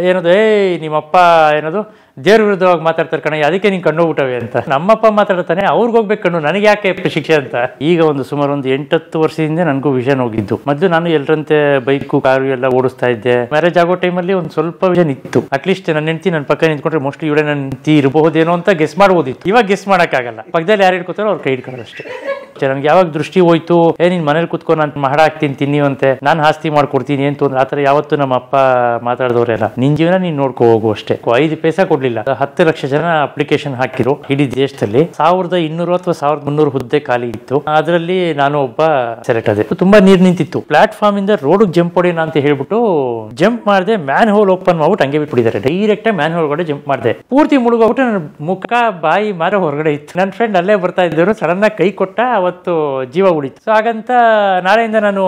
ಏನದು ನಿಮ್ಮಪ್ಪ ಏನದು ದೇವ್ರ ವಿರುದ್ಧವಾಗಿ ಮಾತಾಡ್ತಾರೆ ಕಣ, ಅದಕ್ಕೆ ನೀನು ಕಣ್ಣು ಊಟವೇ ಅಂತ. ನಮ್ಮಪ್ಪ ಮಾತಾಡ್ತಾನೆ, ಅವ್ರಿಗೆ ಹೋಗ್ಬೇಕು ಕಣ್ಣು, ನನಗೆ ಯಾಕೆ ಶಿಕ್ಷೆ ಅಂತ. ಈಗ ಸುಮಾರು 8-10 ವರ್ಷದಿಂದ ನನಗೂ ವಿಷನ್ ಹೋಗಿದ್ದು. ಮೊದಲು ನಾನು ಎಲ್ಲರಂತೆ ಬೈಕು ಕಾರು ಎಲ್ಲ ಓಡಿಸ್ತಾ ಇದ್ದೆ. ಮ್ಯಾರೇಜ್ ಆಗೋ ಟೈಮಲ್ಲಿ ಒಂದು ಸ್ವಲ್ಪ ವಿಷನ್ ಇತ್ತು. ಅಟ್ಲೀಸ್ಟ್ ನನ್ನ ಹೆಂಡತಿ ನನ್ನ ಪಕ್ಕ ನಿಂತ್ಕೊಂಡ್ರೆ ಮೋಸ್ಟ್ಲಿ ಇವಳೆ ನನ್ನ ಹೆಂಡತಿ ಇರಬಹುದೇನೋ ಅಂತ ಗೆಸ್ ಮಾಡ್ಬೋದಿತ್ತು. ಇವಾಗ ಗೆಸ್ ಮಾಡೋಕ್ಕಾಗಲ್ಲ. ಪಕ್ಕದಲ್ಲಿ ಯಾರು ಇಟ್ಕೋತಾರೋ ಅವ್ರು ಕೈ ಇಟ್ಕೊಳ್ಳೋದು ಅಷ್ಟೇ. ನನಗೆ ಯಾವಾಗ ದೃಷ್ಟಿ ಹೋಯ್ತು, ನೀನ್ ಮನೇಲಿ ಕುತ್ಕೊಂಡು ನಾನು ಮಹಡ ಹಾಕ್ತೀನಿ ತಿನ್ನಿವಂತೆ, ನಾನು ಆಸ್ತಿ ಮಾಡ್ಕೊಡ್ತೀನಿ ಏನು ತೊಂದ್ರೆ, ಆತರ ಯಾವತ್ತು ನಮ್ಮ ಅಪ್ಪ ಮಾತಾಡಿದವರೆಲ್ಲ. ನಿನ್ ಜೀವನ ನೀನ್ ನೋಡ್ಕೊ ಹೋಗು ಅಷ್ಟೇ. 5 ಪೈಸಾ ಕೊಡ್ಲಿಲ್ಲ. 10 ಲಕ್ಷ ಜನ ಅಪ್ಲಿಕೇಶನ್ ಹಾಕಿರು ಇಡೀ ದೇಶದಲ್ಲಿ. 1200 ಅಥವಾ 1300 ಹುದ್ದೆ ಖಾಲಿ ಇತ್ತು. ಅದರಲ್ಲಿ ನಾನು ಒಬ್ಬ ಸೆಲೆಕ್ಟ್ ಆದೆ. ತುಂಬಾ ನೀರ್ ನಿಂತಿತ್ತು. ಪ್ಲಾಟ್ಫಾರ್ಮ್ ಇಂದ ರೋಡ್ ಜಂಪ್ ಹೊಡಿಯೋಣ ಅಂತ ಹೇಳ್ಬಿಟ್ಟು ಜಂಪ್ ಮಾಡಿದೆ. ಮ್ಯಾನ್ ಹೋಲ್ ಓಪನ್ ಮಾಡ್ಬಿಟ್ಟು ಹಂಗೆ ಬಿಟ್ಬಿಟ್ಟಿದ್ದಾರೆ. ಡೈರೆಕ್ಟ್ ಮ್ಯಾನ್ ಹೋಲ್ ಒಳಗಡೆ ಜಂಪ್ ಮಾಡಿದೆ. ಪೂರ್ತಿ ಮುಳುಗೋಗ್ಬಿಟ್ಟು ನನ್ನ ಮುಖ ಬಾಯಿ ಮಾರ ಹೊರಗಡೆ ಇತ್ತು. ನನ್ನ ಫ್ರೆಂಡ್ ಅಲ್ಲೇ ಬರ್ತಾ ಇದ್ದವರು ಸಡನ್ ಆಗಿ ಕೈ ಕೊಟ್ಟ. ಅವತ್ತು ಜೀವ ಉಳಿತು. ಸೊ ಹಾಗಂತ ನಾಳೆಯಿಂದ ನಾನು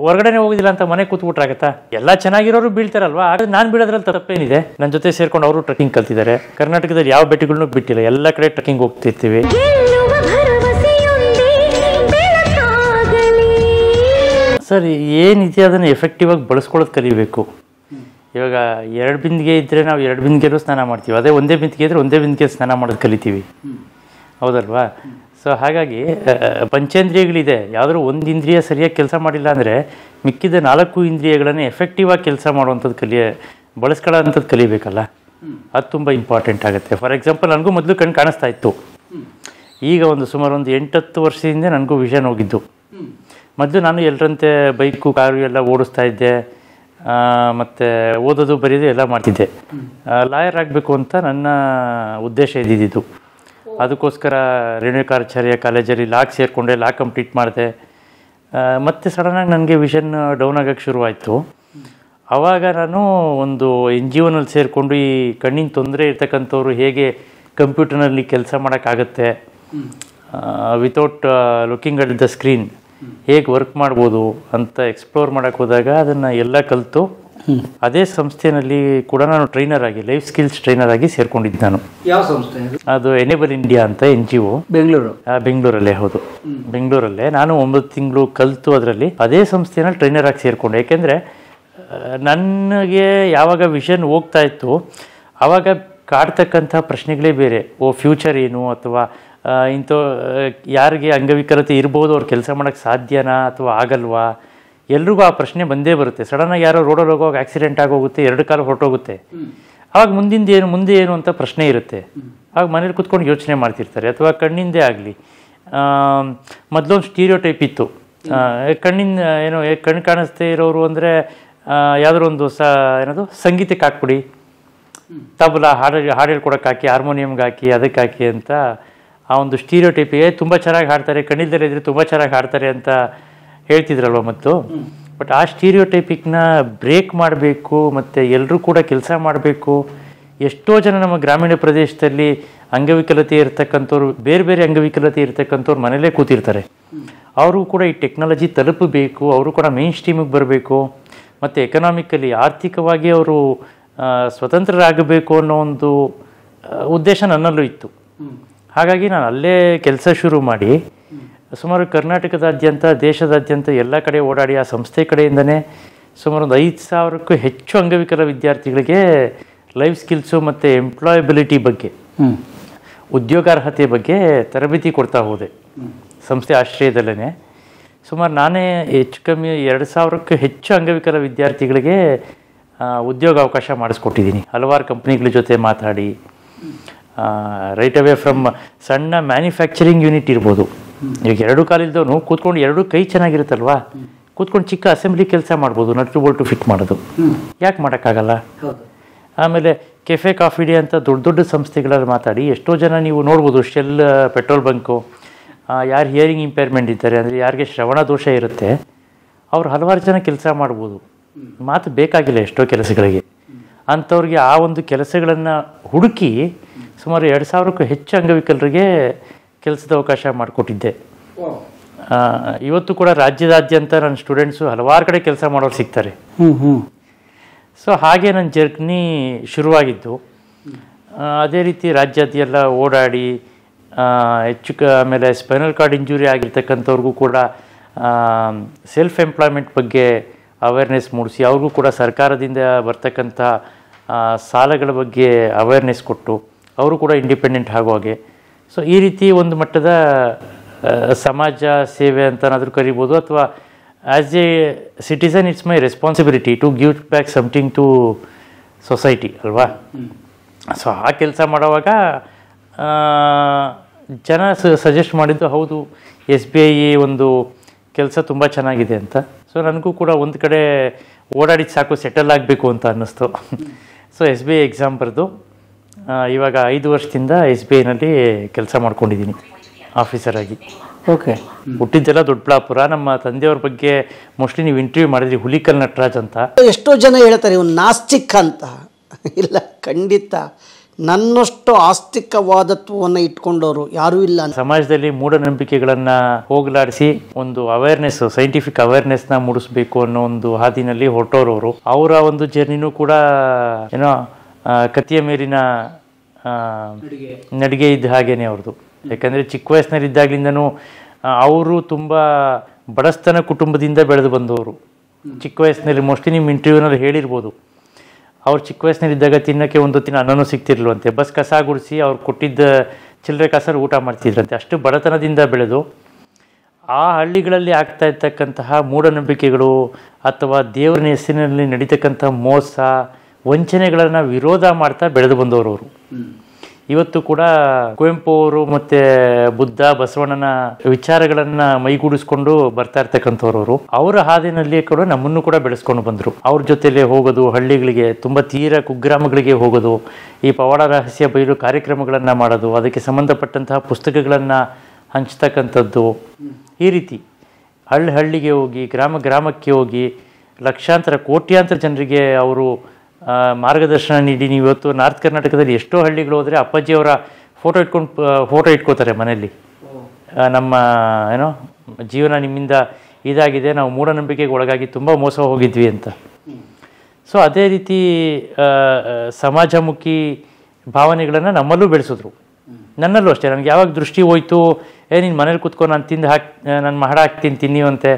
ಹೊರಗಡೆನೆ ಹೋಗಿದಿಲ್ಲ ಅಂತ ಮನೆ ಕೂತ್ಬಿಟ್ರಾಗತ್ತಾ? ಎಲ್ಲ ಚೆನ್ನಾಗಿರೋರು ಬೀಳ್ತಾರಲ್ವಾ, ಆಗ ನಾನ್ ಬೀಳೋದ್ರಲ್ಲಿ ತಪ್ಪೇನಿದೆ? ನನ್ನ ಜೊತೆ ಸೇರ್ಕೊಂಡು ಅವರು ಟ್ರೆಕ್ಕಿಂಗ್ ಕಲ್ತಿದ್ದಾರೆ. ಕರ್ನಾಟಕದಲ್ಲಿ ಯಾವ ಬೆಟ್ಟಗಳನ್ನೂ ಬಿಟ್ಟಿಲ್ಲ, ಎಲ್ಲ ಕಡೆ ಟ್ರೆಕ್ಕಿಂಗ್ ಹೋಗ್ತಿರ್ತೀವಿ. ಸರ್ ಏನಿದೆ ಅದನ್ನು ಎಫೆಕ್ಟಿವ್ ಆಗಿ ಬಳಸ್ಕೊಳ್ಳೋದು ಕಲಿಬೇಕು. ಇವಾಗ 2 ಬಿಂದಿಗೆ ಇದ್ರೆ ನಾವು 2 ಬಿಂದಿಗೆಲ್ಲೂ ಸ್ನಾನ ಮಾಡ್ತೀವಿ. ಅದೇ ಒಂದೇ ಬಿಂದಿಗೆ ಇದ್ರೆ ಒಂದೇ ಬಿಂದಿಗೆ ಸ್ನಾನ ಮಾಡೋದು ಕಲಿತೀವಿ, ಹೌದಲ್ವಾ? ಸೊ ಹಾಗಾಗಿ ಪಂಚೇಂದ್ರಿಯಗಳಿದೆ. ಯಾವುದಾದ್ರು ಒಂದು ಇಂದ್ರಿಯ ಸರಿಯಾಗಿ ಕೆಲಸ ಮಾಡಿಲ್ಲ ಅಂದರೆ ಮಿಕ್ಕಿದ 4 ಇಂದ್ರಿಯಗಳನ್ನು ಎಫೆಕ್ಟಿವ್ ಆಗಿ ಕೆಲಸ ಮಾಡುವಂಥದ್ದು ಬಳಸ್ಕೊಳ್ಳೋಂಥದ್ದು ಕಲಿಬೇಕಲ್ಲ. ಅದು ತುಂಬ ಇಂಪಾರ್ಟೆಂಟ್ ಆಗುತ್ತೆ. ಫಾರ್ ಎಕ್ಸಾಂಪಲ್, ನನಗೂ ಮೊದಲು ಕಣ್ಣು ಕಾಣಿಸ್ತಾ ಇತ್ತು. ಈಗ ಸುಮಾರು 8-10 ವರ್ಷದಿಂದ ನನಗೂ ವಿಷನ್ ಹೋಗಿದ್ದು. ಮೊದಲು ನಾನು ಎಲ್ಲರಂತೆ ಬೈಕು ಕಾರು ಎಲ್ಲ ಓಡಿಸ್ತಾ ಇದ್ದೆ. ಮತ್ತು ಓದೋದು ಬರೆಯೋದು ಎಲ್ಲ ಮಾಡ್ತಿದ್ದೆ. ಲಾಯರ್ ಆಗಬೇಕು ಅಂತ ನನ್ನ ಉದ್ದೇಶ ಇದ್ದಿದ್ದು. ಅದಕ್ಕೋಸ್ಕರ ರೇಣುಕಾಚಾರ್ಯ ಕಾಲೇಜಲ್ಲಿ ಲಾಕ್ ಸೇರಿಕೊಂಡೆ, ಲಾ ಕಂಪ್ಲೀಟ್ ಮಾಡಿದೆ. ಮತ್ತು ಸಡನ್ನಾಗಿ ನನಗೆ ವಿಷನ್ ಡೌನ್ ಆಗೋಕ್ಕೆ ಶುರುವಾಯಿತು. ಆವಾಗ ನಾನು ಒಂದು NGO ಸೇರಿಕೊಂಡು ಈ ಕಣ್ಣಿನ ತೊಂದರೆ ಇರ್ತಕ್ಕಂಥವ್ರು ಹೇಗೆ ಕಂಪ್ಯೂಟರ್ನಲ್ಲಿ ಕೆಲಸ ಮಾಡೋಕ್ಕಾಗತ್ತೆ, without looking at the screen ಹೇಗೆ ವರ್ಕ್ ಮಾಡ್ಬೋದು ಅಂತ ಎಕ್ಸ್ಪ್ಲೋರ್ ಮಾಡೋಕ್ಕೆ ಹೋದಾಗ ಅದನ್ನು ಎಲ್ಲ ಕಲಿತು ಅದೇ ಸಂಸ್ಥೆಯಲ್ಲಿ ಕೂಡ ನಾನು ಟ್ರೈನರ್ ಆಗಿ, ಲೈಫ್ ಸ್ಕಿಲ್ಸ್ ಟ್ರೈನರ್ ಆಗಿ ಸೇರ್ಕೊಂಡಿದ್ದೆ ನಾನು. ಯಾವ ಸಂಸ್ಥೆ ಅದು ಎನೇಬಲ್ ಇಂಡಿಯಾ ಅಂತ NGO, ಬೆಂಗಳೂರಲ್ಲೇ. ಹೌದು, ಬೆಂಗಳೂರಲ್ಲೇ. ನಾನು 9 ತಿಂಗಳು ಕಲಿತು ಅದರಲ್ಲಿ ಅದೇ ಸಂಸ್ಥೆಯಲ್ಲಿ ಟ್ರೈನರ್ ಆಗಿ ಸೇರಿಕೊಂಡೆ. ಯಾಕೆಂದರೆ ನನಗೆ ಯಾವಾಗ ವಿಷನ್ ಹೋಗ್ತಾ ಇತ್ತು ಆವಾಗ ಕಾಡ್ತಕ್ಕಂಥ ಪ್ರಶ್ನೆಗಳೇ ಬೇರೆ. ಫ್ಯೂಚರ್ ಏನು, ಅಥವಾ ಯಾರಿಗೆ ಅಂಗವಿಕಲತೆ ಇರ್ಬೋದು, ಅವ್ರು ಕೆಲಸ ಮಾಡೋಕ್ಕೆ ಸಾಧ್ಯನಾ ಅಥವಾ ಆಗಲ್ವಾ, ಎಲ್ರಿಗೂ ಆ ಪ್ರಶ್ನೆ ಬಂದೇ ಬರುತ್ತೆ. ಸಡನ್ನಾಗಿ ಯಾರೋ ರೋಡಲ್ಲಿ ಹೋಗುವಾಗ ಆಕ್ಸಿಡೆಂಟ್ ಆಗೋಗುತ್ತೆ, 2 ಕಾಲು ಹೊರಟೋಗುತ್ತೆ. ಆವಾಗ ಮುಂದೆ ಏನು ಅಂತ ಪ್ರಶ್ನೆ ಇರುತ್ತೆ. ಆಗ ಮನೇಲಿ ಕುತ್ಕೊಂಡು ಯೋಚನೆ ಮಾಡ್ತಿರ್ತಾರೆ. ಅಥವಾ ಕಣ್ಣಿಂದೇ ಆಗಲಿ, ಮೊದಲೊಂದು ಸ್ಟೀರಿಯೋಟೈಪ್ ಇತ್ತು. ಕಣ್ಣು ಕಾಣಿಸ್ದೇ ಇರೋರು ಅಂದರೆ ಯಾವುದಾದ್ರು ಒಂದು ಸಂಗೀತಕ್ಕೆ ಹಾಕ್ಬಿಡಿ, ತಬಲಾ ಹಾಡು ಹೇಳ್ಕೊಡಕ್ಕೆ ಹಾಕಿ, ಹಾರ್ಮೋನಿಯಮ್ಗೆ ಹಾಕಿ, ಅದಕ್ಕೆ ಹಾಕಿ ಅಂತ ಆ ಒಂದು ಸ್ಟೀರಿಯೋಟೈಪಿಗೆ ತುಂಬ ಚೆನ್ನಾಗಿ ಹಾಡ್ತಾರೆ, ಕಣ್ಣಿಲ್ದಲ್ಲೇ ಇದ್ರೆ ತುಂಬ ಚೆನ್ನಾಗಿ ಹಾಡ್ತಾರೆ ಅಂತ ಹೇಳ್ತಿದ್ರಲ್ವ ಮತ್ತು. ಬಟ್ ಆ ಸ್ಟೀರಿಯೋಟೈಪಿಕ್ನ ಬ್ರೇಕ್ ಮಾಡಬೇಕು, ಮತ್ತು ಎಲ್ಲರೂ ಕೂಡ ಕೆಲಸ ಮಾಡಬೇಕು. ಎಷ್ಟೋ ಜನ ನಮ್ಮ ಗ್ರಾಮೀಣ ಪ್ರದೇಶದಲ್ಲಿ ಅಂಗವಿಕಲತೆ ಇರ್ತಕ್ಕಂಥವ್ರು, ಬೇರೆ ಬೇರೆ ಅಂಗವಿಕಲತೆ ಇರ್ತಕ್ಕಂಥವ್ರು ಮನೇಲೇ ಕೂತಿರ್ತಾರೆ. ಅವರು ಕೂಡ ಈ ಟೆಕ್ನಾಲಜಿ ತಲುಪಬೇಕು, ಅವರು ಕೂಡ ಮೇನ್ ಸ್ಟ್ರೀಮಿಗೆ ಬರಬೇಕು, ಮತ್ತು ಎಕನಾಮಿಕಲಿ ಆರ್ಥಿಕವಾಗಿ ಅವರು ಸ್ವತಂತ್ರರಾಗಬೇಕು ಅನ್ನೋ ಒಂದು ಉದ್ದೇಶ ನನ್ನಲ್ಲೂ ಇತ್ತು. ಹಾಗಾಗಿ ನಾನು ಅಲ್ಲೇ ಕೆಲಸ ಶುರು ಮಾಡಿ ಸುಮಾರು ಕರ್ನಾಟಕದಾದ್ಯಂತ, ದೇಶದಾದ್ಯಂತ ಎಲ್ಲ ಕಡೆ ಓಡಾಡಿ ಆ ಸಂಸ್ಥೆ ಕಡೆಯಿಂದನೇ ಸುಮಾರು 5,000ಕ್ಕೂ ಹೆಚ್ಚು ಅಂಗವಿಕಲ ವಿದ್ಯಾರ್ಥಿಗಳಿಗೆ ಲೈಫ್ ಸ್ಕಿಲ್ಸು ಮತ್ತು ಎಂಪ್ಲಾಯಬಿಲಿಟಿ ಬಗ್ಗೆ, ಉದ್ಯೋಗಾರ್ಹತೆ ಬಗ್ಗೆ ತರಬೇತಿ ಕೊಡ್ತಾ ಹೋದೆ ಸಂಸ್ಥೆ ಆಶ್ರಯದಲ್ಲೇ. ಸುಮಾರು ನಾನೇ ಹೆಚ್ಚು ಕಮ್ಮಿ 2,000ಕ್ಕೂ ಹೆಚ್ಚು ಅಂಗವಿಕಲ ವಿದ್ಯಾರ್ಥಿಗಳಿಗೆ ಉದ್ಯೋಗ ಅವಕಾಶ ಮಾಡಿಸ್ಕೊಟ್ಟಿದ್ದೀನಿ. ಹಲವಾರು ಕಂಪ್ನಿಗಳ ಜೊತೆ ಮಾತಾಡಿ, ರೈಟ್ ಅವೇ ಫ್ರಮ್ ಸಣ್ಣ ಮ್ಯಾನುಫ್ಯಾಕ್ಚರಿಂಗ್ ಯೂನಿಟ್ ಇರ್ಬೋದು. ಈಗ 2 ಕಾಲಿಲ್ದವನು ಕೂತ್ಕೊಂಡು 2 ಕೈ ಚೆನ್ನಾಗಿರುತ್ತಲ್ವಾ, ಕೂತ್ಕೊಂಡು ಚಿಕ್ಕ ಅಸೆಂಬ್ಲಿ ಕೆಲಸ ಮಾಡ್ಬೋದು, ನಟ್ಟು ಬೋಲ್ಟು ಫಿಟ್ ಮಾಡೋದು. ಯಾಕೆ ಮಾಡೋಕ್ಕಾಗಲ್ಲ? ಆಮೇಲೆ ಕೆಫೆ ಕಾಫಿ ಡೇ ಅಂತ ದೊಡ್ಡ ದೊಡ್ಡ ಸಂಸ್ಥೆಗಳಲ್ಲಿ ಮಾತಾಡಿ ಎಷ್ಟೋ ಜನ ನೀವು ನೋಡ್ಬೋದು. ಶೆಲ್ ಪೆಟ್ರೋಲ್ ಬಂಕು, ಯಾರು ಹಿಯರಿಂಗ್ ಇಂಪೇರ್ಮೆಂಟ್ ಇದ್ದಾರೆ, ಅಂದರೆ ಯಾರಿಗೆ ಶ್ರವಣ ದೋಷ ಇರುತ್ತೆ, ಅವ್ರು ಹಲವಾರು ಜನ ಕೆಲಸ ಮಾಡ್ಬೋದು. ಮಾತು ಬೇಕಾಗಿಲ್ಲ ಎಷ್ಟೋ ಕೆಲಸಗಳಿಗೆ. ಅಂಥವ್ರಿಗೆ ಆ ಒಂದು ಕೆಲಸಗಳನ್ನು ಹುಡುಕಿ ಸುಮಾರು 2,000ಕ್ಕೂ ಹೆಚ್ಚು ಅಂಗವಿಕಲರಿಗೆ ಕೆಲಸದ ಅವಕಾಶ ಮಾಡಿಕೊಟ್ಟಿದ್ದೆ. ಇವತ್ತು ಕೂಡ ರಾಜ್ಯದಾದ್ಯಂತ ನನ್ನ ಸ್ಟೂಡೆಂಟ್ಸು ಹಲವಾರು ಕಡೆ ಕೆಲಸ ಮಾಡೋರು ಸಿಗ್ತಾರೆ. ಸೊ ಹಾಗೆ ನನ್ನ ಜರ್ನಿ ಶುರುವಾಗಿದ್ದು. ಅದೇ ರೀತಿ ರಾಜ್ಯಾದ್ಯೆಲ್ಲ ಓಡಾಡಿ ಆಮೇಲೆ ಸ್ಪೈನಲ್ ಕಾರ್ಡ್ ಇಂಜುರಿ ಆಗಿರ್ತಕ್ಕಂಥವ್ರಿಗೂ ಕೂಡ ಸೆಲ್ಫ್ ಎಂಪ್ಲಾಯ್ಮೆಂಟ್ ಬಗ್ಗೆ ಅವೇರ್ನೆಸ್ ಮೂಡಿಸಿ, ಅವ್ರಿಗೂ ಕೂಡ ಸರ್ಕಾರದಿಂದ ಬರ್ತಕ್ಕಂಥ ಸಾಲಗಳ ಬಗ್ಗೆ ಅವೇರ್ನೆಸ್ ಕೊಟ್ಟು ಅವರು ಕೂಡ ಇಂಡಿಪೆಂಡೆಂಟ್ ಆಗೋ ಹಾಗೆ. ಸೊ ಈ ರೀತಿ ಒಂದು ಮಟ್ಟದ ಸಮಾಜ ಸೇವೆ ಅಂತನಾದರೂ ಕರಿಬೋದು, ಅಥವಾ as a citizen it's my responsibility to give back something to society ಅಲ್ವಾ. ಸೊ ಆ ಕೆಲಸ ಮಾಡುವಾಗ ಜನ ಸಜೆಸ್ಟ್ ಮಾಡಿದ್ದು ಹೌದು SBI ಒಂದು ಕೆಲಸ ತುಂಬ ಚೆನ್ನಾಗಿದೆ ಅಂತ. ಸೊ ನನಗೂ ಕೂಡ ಒಂದು ಕಡೆ ಓಡಾಡಿದ್ದು ಸಾಕು, ಸೆಟಲ್ ಆಗಬೇಕು ಅಂತ ಅನ್ನಿಸ್ತು. ಸೊ SBI ಎಕ್ಸಾಮ್ ಬರೆದು ಇವಾಗ 5 ವರ್ಷದಿಂದ SBIನಲ್ಲಿ ಕೆಲಸ ಮಾಡ್ಕೊಂಡಿದ್ದೀನಿ ಆಫೀಸರ್ ಆಗಿ. ಓಕೆ. ಹುಟ್ಟಿದ್ದೆಲ್ಲ ದೊಡ್ಡಬಳ್ಳಾಪುರ. ನಮ್ಮ ತಂದೆಯವ್ರ ಬಗ್ಗೆ ಮೋಸ್ಟ್ಲಿ ನೀವು ಇಂಟರ್ವ್ಯೂ ಮಾಡಿದ್ರಿ, ಹುಲಿಕಲ್ ನಟರಾಜ್ ಅಂತ. ಎಷ್ಟೋ ಜನ ಹೇಳ್ತಾರೆ ಇವ್ನು ನಾಸ್ತಿಕ ಅಂತ. ಇಲ್ಲ, ಖಂಡಿತ ನನ್ನಷ್ಟು ಆಸ್ತಿಕವಾದತ್ವವನ್ನು ಇಟ್ಕೊಂಡವರು ಯಾರೂ ಇಲ್ಲ. ಸಮಾಜದಲ್ಲಿ ಮೂಢನಂಬಿಕೆಗಳನ್ನು ಹೋಗಲಾಡಿಸಿ ಒಂದು ಅವೇರ್ನೆಸ್, ಸೈಂಟಿಫಿಕ್ ಅವೇರ್ನೆಸ್ನ ಮೂಡಿಸ್ಬೇಕು ಅನ್ನೋ ಒಂದು ಹಾದಿನಲ್ಲಿ ಹೊರಟೋರವರು. ಅವರ ಒಂದು ಜರ್ನಿನೂ ಕೂಡ ಏನೋ ಕತ್ತಿಯ ಮೇಲಿನ ನಡಿಗೆ ಇದ್ದ ಹಾಗೇನೆ ಅವ್ರದ್ದು. ಯಾಕಂದರೆ ಚಿಕ್ಕ ವಯಸ್ಸಿನಲ್ಲಿದ್ದಾಗಲಿಂದನೂ ಅವರು ತುಂಬ ಬಡಸ್ತನ ಕುಟುಂಬದಿಂದ ಬೆಳೆದು ಬಂದವರು. ಚಿಕ್ಕ ವಯಸ್ಸಿನಲ್ಲಿ ಮೋಸ್ಟ್ಲಿ ನಿಮ್ಮ ಇಂಟರ್ವ್ಯೂನಲ್ಲಿ ಹೇಳಿರ್ಬೋದು, ಅವ್ರು ಚಿಕ್ಕ ವಯಸ್ಸಿನಲ್ಲಿದ್ದಾಗ ತಿನ್ನೋಕ್ಕೆ ಒಂದು ಹೊತ್ತಿನ ಅನ್ನನೂ ಸಿಗ್ತಿರ್ಲವಂತೆ. ಬಸ್ ಕಸ ಗುಡಿಸಿ ಅವ್ರು ಕೊಟ್ಟಿದ್ದ ಚಿಲ್ಲರೆ ಕಸರು ಊಟ ಮಾಡ್ತಿದ್ರಂತೆ. ಅಷ್ಟು ಬಡತನದಿಂದ ಬೆಳೆದು ಆ ಹಳ್ಳಿಗಳಲ್ಲಿ ಆಗ್ತಾ ಇರ್ತಕ್ಕಂತಹ ಮೂಢನಂಬಿಕೆಗಳು ಅಥವಾ ದೇವರ ಹೆಸರಿನಲ್ಲಿ ನಡೀತಕ್ಕಂಥ ಮೋಸ ವಂಚನೆಗಳನ್ನು ವಿರೋಧ ಮಾಡ್ತಾ ಬೆಳೆದು ಬಂದವರು ಅವರು. ಇವತ್ತು ಕೂಡ ಕುವೆಂಪು ಅವರು ಮತ್ತು ಬುದ್ಧ ಬಸವಣ್ಣನ ವಿಚಾರಗಳನ್ನು ಮೈಗೂಡಿಸ್ಕೊಂಡು ಬರ್ತಾ ಇರ್ತಕ್ಕಂಥವ್ರವರು. ಅವರ ಹಾದಿನಲ್ಲಿ ಕೂಡ ನಮ್ಮನ್ನು ಕೂಡ ಬೆಳೆಸ್ಕೊಂಡು ಬಂದರು. ಅವ್ರ ಜೊತೆಲೇ ಹೋಗೋದು, ಹಳ್ಳಿಗಳಿಗೆ ತುಂಬ ತೀರ ಕುಗ್ರಾಮಗಳಿಗೆ ಹೋಗೋದು, ಈ ಪವಾಡ ರಹಸ್ಯ ಬಯಲು ಕಾರ್ಯಕ್ರಮಗಳನ್ನು ಮಾಡೋದು, ಅದಕ್ಕೆ ಸಂಬಂಧಪಟ್ಟಂತಹ ಪುಸ್ತಕಗಳನ್ನು ಹಂಚ್ತಕ್ಕಂಥದ್ದು. ಈ ರೀತಿ ಹಳ್ಳಿಗೆ ಹೋಗಿ ಗ್ರಾಮಕ್ಕೆ ಹೋಗಿ ಲಕ್ಷಾಂತರ ಕೋಟ್ಯಾಂತರ ಜನರಿಗೆ ಅವರು ಮಾರ್ಗದರ್ಶನ ನೀಡಿ. ನೀವು ಇವತ್ತು ನಾರ್ತ್ ಕರ್ನಾಟಕದಲ್ಲಿ ಎಷ್ಟೋ ಹಳ್ಳಿಗಳು ಹೋದರೆ ಅಪ್ಪಾಜಿಯವರ ಫೋಟೋ ಇಟ್ಕೋತಾರೆ ಮನೆಯಲ್ಲಿ. ನಮ್ಮ ಏನೋ ಜೀವನ ನಿಮ್ಮಿಂದ ಇದಾಗಿದೆ, ನಾವು ಮೂಢನಂಬಿಕೆಗೆ ಒಳಗಾಗಿ ತುಂಬ ಮೋಸ ಹೋಗಿದ್ವಿ ಅಂತ. ಸೊ ಅದೇ ರೀತಿ ಸಮಾಜಮುಖಿ ಭಾವನೆಗಳನ್ನು ನಮ್ಮಲ್ಲೂ ಬೆಳೆಸಿದ್ರು, ನನ್ನಲ್ಲೂ ಅಷ್ಟೇ. ನನಗೆ ಯಾವಾಗ ದೃಷ್ಟಿ ಹೋಯ್ತು, ನೀನು ಮನೇಲಿ ಕೂತ್ಕೊಂಡು ನಾನು ನಾನು ಮಾಡ ಹಾಕ್ತೀನಿ ತಿನ್ನಿವಂತೆ,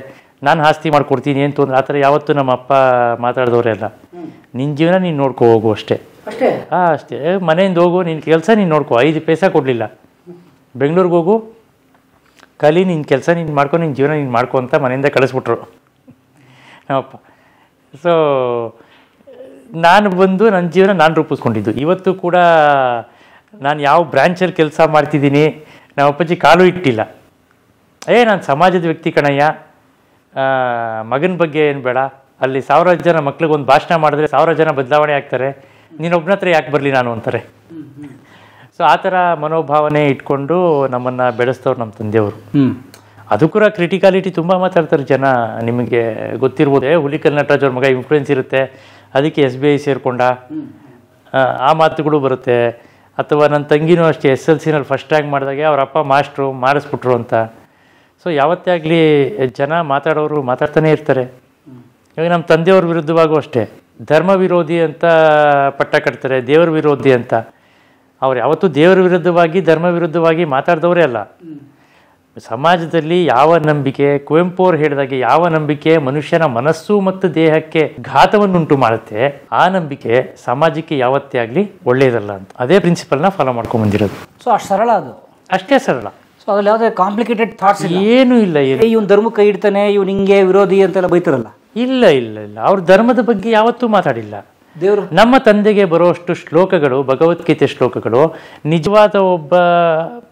ನಾನು ಆಸ್ತಿ ಮಾಡ್ಕೊಡ್ತೀನಿ ಏನು ತೊಂದರೆ, ಆ ಥರ ಯಾವತ್ತೂ ನಮ್ಮ ಅಪ್ಪ ಮಾತಾಡಿದವರೆಲ್ಲ. ನಿನ್ನ ಜೀವನ ನೀನು ನೋಡ್ಕೊ ಹೋಗು ಅಷ್ಟೇ. ಅಷ್ಟೇ, ಮನೆಯಿಂದ ಹೋಗು, ನಿನ್ನ ಕೆಲಸ ನೀನು ನೋಡ್ಕೊ. 5 ಪೈಸಾ ಕೊಡಲಿಲ್ಲ. ಬೆಂಗಳೂರಿಗೆ ಹೋಗು, ಕಲಿ, ನಿನ್ನ ಕೆಲಸ ನೀನು ಮಾಡ್ಕೊ, ನಿನ್ನ ಜೀವನ ನೀನು ಮಾಡ್ಕೊ ಅಂತ ಮನೆಯಿಂದ ಕಳಿಸ್ಬಿಟ್ರು ನಮ್ಮಪ್ಪ. ಸೊ ನಾನು ಬಂದು ನನ್ನ ಜೀವನ ನಾನು ರೂಪಿಸ್ಕೊಂಡಿದ್ದು. ಇವತ್ತು ಕೂಡ ನಾನು ಯಾವ ಬ್ರ್ಯಾಂಚಲ್ಲಿ ಕೆಲಸ ಮಾಡ್ತಿದ್ದೀನಿ, ನಮ್ಮ ಅಪ್ಪಾಜಿ ಕಾಲು ಇಟ್ಟಿಲ್ಲ. ನಾನು ಸಮಾಜದ ವ್ಯಕ್ತಿ ಕಣಯ್ಯ, ಮಗನ ಬಗ್ಗೆ ಏನು ಬೇಡ, ಅಲ್ಲಿ 1000 ಜನ ಮಕ್ಳಿಗೆ ಒಂದು ಭಾಷಣ ಮಾಡಿದ್ರೆ 1000 ಜನ ಬದಲಾವಣೆ ಆಗ್ತಾರೆ, ನೀನೊಬ್ಬನ ಹತ್ರ ಯಾಕೆ ಬರಲಿ ನಾನು ಅಂತಾರೆ. ಸೊ ಆ ಥರ ಮನೋಭಾವನೆ ಇಟ್ಕೊಂಡು ನಮ್ಮನ್ನು ಬೆಳೆಸ್ತವ್ರು ನಮ್ಮ ತಂದೆಯವರು. ಅದು ಕೂಡ ಕ್ರಿಟಿಕಾಲಿಟಿ ತುಂಬ ಮಾತಾಡ್ತಾರೆ ಜನ. ನಿಮಗೆ ಗೊತ್ತಿರ್ಬೋದು, ಹುಲಿಕಲ್ ನಟರಾಜ್ ಅವ್ರ ಮಗ ಇನ್ಫ್ಲೂಯೆನ್ಸ್ ಇರುತ್ತೆ, ಅದಕ್ಕೆ SBI ಸೇರಿಕೊಂಡ, ಆ ಮಾತುಗಳು ಬರುತ್ತೆ. ಅಥವಾ ನನ್ನ ತಂಗಿನೂ ಅಷ್ಟೇ, SLCನಲ್ಲಿ ಫಸ್ಟ್ ರ್ಯಾಂಕ್ ಮಾಡಿದಾಗೆ ಅವ್ರ ಅಪ್ಪ ಮಾಸ್ಟ್ರು ಮಾಡಿಸ್ಬಿಟ್ರು ಅಂತ. ಸೊ ಯಾವತ್ತೇ ಆಗಲಿ ಜನ ಮಾತಾಡೋರು ಮಾತಾಡ್ತಾನೆ ಇರ್ತಾರೆ. ಇವಾಗ ನಮ್ಮ ತಂದೆಯವ್ರ ವಿರುದ್ಧವಾಗೂ ಅಷ್ಟೇ ಧರ್ಮ ವಿರೋಧಿ ಅಂತ ಪಟ್ಟ ಕಟ್ತಾರೆ, ದೇವರ ವಿರೋಧಿ ಅಂತ. ಅವ್ರು ಯಾವತ್ತೂ ದೇವರ ವಿರುದ್ಧವಾಗಿ ಧರ್ಮ ವಿರುದ್ಧವಾಗಿ ಮಾತಾಡಿದವರೇ ಅಲ್ಲ. ಸಮಾಜದಲ್ಲಿ ಯಾವ ನಂಬಿಕೆ, ಕುವೆಂಪು ಅವ್ರು ಹೇಳಿದಾಗೆ, ಯಾವ ನಂಬಿಕೆ ಮನುಷ್ಯನ ಮನಸ್ಸು ಮತ್ತು ದೇಹಕ್ಕೆ ಘಾತವನ್ನುಂಟು ಮಾಡುತ್ತೆ, ಆ ನಂಬಿಕೆ ಸಮಾಜಕ್ಕೆ ಯಾವತ್ತೇ ಆಗಲಿ ಒಳ್ಳೆಯದಲ್ಲ ಅಂತ. ಅದೇ ಪ್ರಿನ್ಸಿಪಲ್ನ ಫಾಲೋ ಮಾಡ್ಕೊಂಡು ಬಂದಿರೋದು. ಸೊ ಅಷ್ಟು ಸರಳ, ಅದು ಅಷ್ಟೇ ಸರಳ. ಸೊ ಅದ್ರಲ್ಲಿ ಯಾವುದೇ ಕಾಂಪ್ಲಿಕೇಟೆಡ್ ಥಾಟ್ಸ್ ಏನೂ ಇಲ್ಲ. ಇವ್ನು ಧರ್ಮಕ್ಕೆ ಕೈ ಇಡ್ತಾನೆ, ಇವ್ನು ಹಿಂಗೆ ವಿರೋಧಿ ಅಂತೆಲ್ಲ ಬೈತಾರಲ್ಲ. ಇಲ್ಲ ಇಲ್ಲ ಇಲ್ಲ, ಅವ್ರ ಧರ್ಮದ ಬಗ್ಗೆ ಯಾವತ್ತೂ ಮಾತಾಡಿಲ್ಲ. ದೇವರು ನಮ್ಮ ತಂದೆಗೆ ಬರುವಷ್ಟು ಶ್ಲೋಕಗಳು, ಭಗವದ್ಗೀತೆ ಶ್ಲೋಕಗಳು ನಿಜವಾದ ಒಬ್ಬ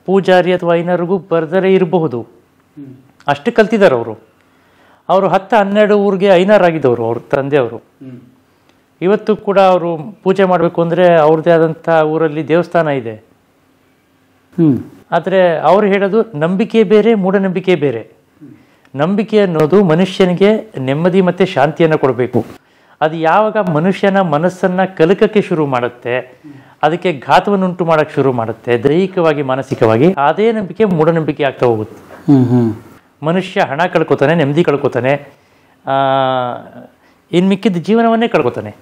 ಪೂಜಾರಿ ಅಥವಾ ಐನರಿಗೂ ಬರೆದರೆ ಇರಬಹುದು. ಅಷ್ಟು ಕಲ್ತಿದ್ದಾರೆ ಅವರು. 10-12 ಊರಿಗೆ ಐನರಾಗಿದ್ದವರು ಅವ್ರ ತಂದೆಯವರು. ಇವತ್ತು ಕೂಡ ಅವರು ಪೂಜೆ ಮಾಡಬೇಕು ಅಂದರೆ ಅವ್ರದ್ದೇ ಆದಂಥ ಊರಲ್ಲಿ ದೇವಸ್ಥಾನ ಇದೆ. ಆದರೆ ಅವ್ರು ಹೇಳೋದು ನಂಬಿಕೆ ಬೇರೆ, ಮೂಢನಂಬಿಕೆ ಬೇರೆ. ನಂಬಿಕೆ ಅನ್ನೋದು ಮನುಷ್ಯನಿಗೆ ನೆಮ್ಮದಿ ಮತ್ತು ಶಾಂತಿಯನ್ನು ಕೊಡಬೇಕು. ಅದು ಯಾವಾಗ ಮನುಷ್ಯನ ಮನಸ್ಸನ್ನು ಕಲಕಕ್ಕೆ ಶುರು ಮಾಡುತ್ತೆ, ಅದಕ್ಕೆ ಘಾತವನ್ನುಂಟು ಮಾಡೋಕ್ಕೆ ಶುರು ಮಾಡುತ್ತೆ, ದೈಹಿಕವಾಗಿ ಮಾನಸಿಕವಾಗಿ, ಅದೇ ನಂಬಿಕೆ ಮೂಢನಂಬಿಕೆ ಆಗ್ತಾ ಹೋಗುತ್ತೆ. ಮನುಷ್ಯ ಹಣ ಕಳ್ಕೊತಾನೆ, ನೆಮ್ಮದಿ ಕಳ್ಕೊತಾನೆ, ಇನ್ನು ಮಿಕ್ಕಿದ ಜೀವನವನ್ನೇ ಕಳ್ಕೊತಾನೆ.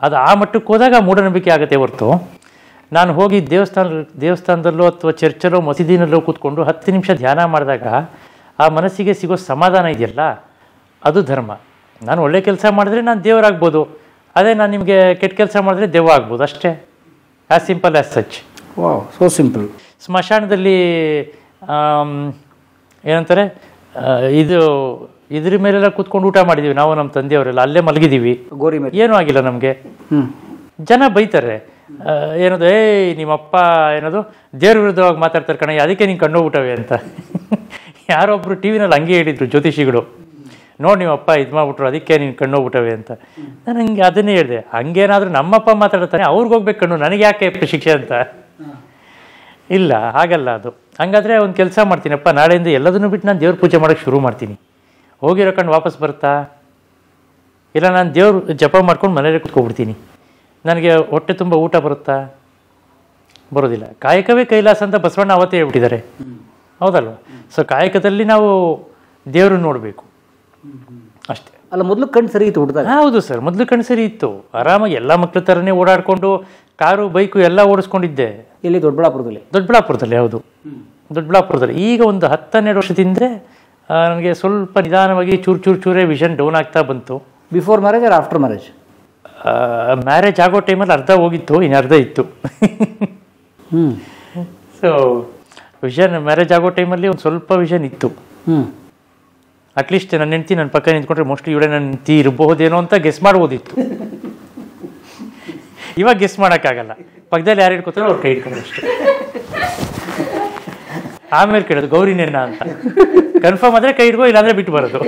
ಅದು ಆ ಮಟ್ಟಕ್ಕೆ ಹೋದಾಗ ಮೂಢನಂಬಿಕೆ ಆಗುತ್ತೆ ಹೊರತು, ನಾನು ಹೋಗಿ ದೇವಸ್ಥಾನದಲ್ಲೋ ಅಥವಾ ಚರ್ಚಲ್ಲೋ ಮಸೀದಿನಲ್ಲೋ ಕೂತ್ಕೊಂಡು 10 ನಿಮಿಷ ಧ್ಯಾನ ಮಾಡಿದಾಗ ಆ ಮನಸ್ಸಿಗೆ ಸಿಗೋ ಸಮಾಧಾನ ಇದೆಯಲ್ಲ, ಅದು ಧರ್ಮ. ನಾನು ಒಳ್ಳೆ ಕೆಲಸ ಮಾಡಿದ್ರೆ ನಾನು ದೇವರಾಗ್ಬೋದು, ಅದೇ ನಾನು ನಿಮಗೆ ಕೆಟ್ಟ ಕೆಲಸ ಮಾಡಿದ್ರೆ ದೆವ್ವ ಆಗ್ಬೋದು ಅಷ್ಟೇ. As simple as such. Wow, so simple. ಸ್ಮಶಾನದಲ್ಲಿ ಏನಂತಾರೆ, ಇದ್ರ ಮೇಲೆಲ್ಲ ಕೂತ್ಕೊಂಡು ಊಟ ಮಾಡಿದ್ದೀವಿ ನಾವು, ನಮ್ಮ ತಂದೆಯವರೆಲ್ಲ ಅಲ್ಲೇ ಮಲಗಿದ್ದೀವಿ, ಗೋರಿ ಮೇಲೆ ಏನೂ ಆಗಿಲ್ಲ ನಮಗೆ. ಜನ ಬೈತಾರೆ, ಏನದು ನಿಮ್ಮಪ್ಪ ಏನದು ದೇವ್ರ ವಿರುದ್ಧವಾಗಿ ಮಾತಾಡ್ತಾರೆ ಕಣ, ಅದಕ್ಕೆ ನೀನು ಕಣ್ಣೋಗ್ಬಿಟ್ಟವೆ ಅಂತ. ಯಾರೊಬ್ಬರು ಟಿ ವಿನಲ್ಲಿ ಹಂಗೆ ಹೇಳಿದ್ರು ಜ್ಯೋತಿಷಿಗಳು, ನೋಡಿ ನಿಮ್ಮಪ್ಪ ಇದು ಮಾಡ್ಬಿಟ್ರು ಅದಕ್ಕೆ ನೀನು ಕಣ್ಣೋಗ್ಬಿಟ್ಟವೆ ಅಂತ. ನಾನು ಹಂಗೆ ಅದನ್ನೇ ಹೇಳಿದೆ, ಹಂಗೇನಾದರೂ ನಮ್ಮಪ್ಪ ಮಾತಾಡ್ತಾನೆ ಅವ್ರಿಗೆ ಹೋಗ್ಬೇಕು ಕಣ್ಣು, ನನಗೆ ಯಾಕೆ ಶಿಕ್ಷೆ ಅಂತ. ಇಲ್ಲ, ಹಾಗಲ್ಲ ಅದು. ಹಂಗಾದ್ರೆ ಒಂದು ಕೆಲಸ ಮಾಡ್ತೀನಪ್ಪ, ನಾಳೆಯಿಂದ ಎಲ್ಲದನ್ನು ಬಿಟ್ಟು ನಾನು ದೇವ್ರ ಪೂಜೆ ಮಾಡೋಕ್ಕೆ ಶುರು ಮಾಡ್ತೀನಿ. ಹೋಗಿರೋ ಕಣ್ಣು ವಾಪಸ್ ಬರುತ್ತಾ? ಇಲ್ಲ ನಾನು ದೇವ್ರು ಜಪ ಮಾಡ್ಕೊಂಡು ಮನೇಲಿ ಕುತ್ಕೊಬಿಡ್ತೀನಿ. ನನಗೆ ಹೊಟ್ಟೆ ತುಂಬ ಊಟ ಬರುತ್ತಾ? ಬರೋದಿಲ್ಲ. ಕಾಯಕವೇ ಕೈಲಾಸ ಅಂತ ಬಸವಣ್ಣ ಅವತ್ತೇ ಹೇಳ್ಬಿಟ್ಟಿದ್ದಾರೆ, ಹೌದಲ್ವ? ಸೊ ಕಾಯಕದಲ್ಲಿ ನಾವು ದೇವರು ನೋಡಬೇಕು ಅಷ್ಟೇ. ಅಲ್ಲ, ಮೊದಲು ಕಣ್ಣು ಸರಿ ಇತ್ತು ಹುಡ್ದಾಗ? ಹೌದು ಸರ್, ಮೊದಲು ಕಣ್ಣು ಸರಿ ಇತ್ತು. ಆರಾಮಾಗಿ ಎಲ್ಲ ಮಕ್ಳ ಥರನೇ ಓಡಾಡಿಕೊಂಡು ಕಾರು ಬೈಕು ಎಲ್ಲ ಓಡಿಸ್ಕೊಂಡಿದ್ದೆ. ಇಲ್ಲಿ ದೊಡ್ಡಬಳ್ಳಾಪುರದಲ್ಲಿ? ದೊಡ್ಡಬಳ್ಳಾಪುರದಲ್ಲಿ, ಹೌದು, ದೊಡ್ಡಬಳ್ಳಾಪುರದಲ್ಲಿ. ಈಗ ಒಂದು 10-12 ವರ್ಷದಿಂದ ನನಗೆ ಸ್ವಲ್ಪ ನಿಧಾನವಾಗಿ ಚೂರೇ ವಿಷನ್ ಡೌನ್ ಆಗ್ತಾ ಬಂತು. Before marriage R after marriage? Marriage ಆಗೋ ಟೈಮಲ್ಲಿ ಅರ್ಧ ಹೋಗಿತ್ತು, ಇನ್ನು ಅರ್ಧ ಇತ್ತು. ಸೊ ವಿಷನ್ ಮ್ಯಾರೇಜ್ ಆಗೋ ಟೈಮಲ್ಲಿ ಒಂದು ಸ್ವಲ್ಪ ವಿಷನ್ ಇತ್ತು. ಅಟ್ಲೀಸ್ಟ್ ನನ್ನ ಹೆಂಡ್ತಿ ನನ್ನ ಪಕ್ಕ ನಿಂತ್ಕೊಂಡ್ರೆ ಮೋಸ್ಟ್ಲಿ ಇವಳೇ ನನ್ನ ಹೆಂಡ್ತಿ ಇರಬಹುದೇನೋ ಅಂತ ಗೆಸ್ ಮಾಡ್ಬೋದಿತ್ತು. ಇವಾಗ ಗೆಸ್ ಮಾಡೋಕ್ಕಾಗಲ್ಲ, ಪಕ್ಕದಲ್ಲಿ ಯಾರು ಇಟ್ಕೋತಾರೋ ಅವ್ರು ಕೈ ಇಟ್ಕೊಂಡು ಅಷ್ಟೇ. ಆಮೇಲೆ ಕೇಳೋದು ಗೌರಿನೇನ ಅಂತ. ಕನ್ಫರ್ಮ್ ಆದರೆ ಕೈ ಇಟ್ಕೋ, ಇಲ್ಲಾಂದರೆ ಬಿಟ್ಟು ಬರೋದು.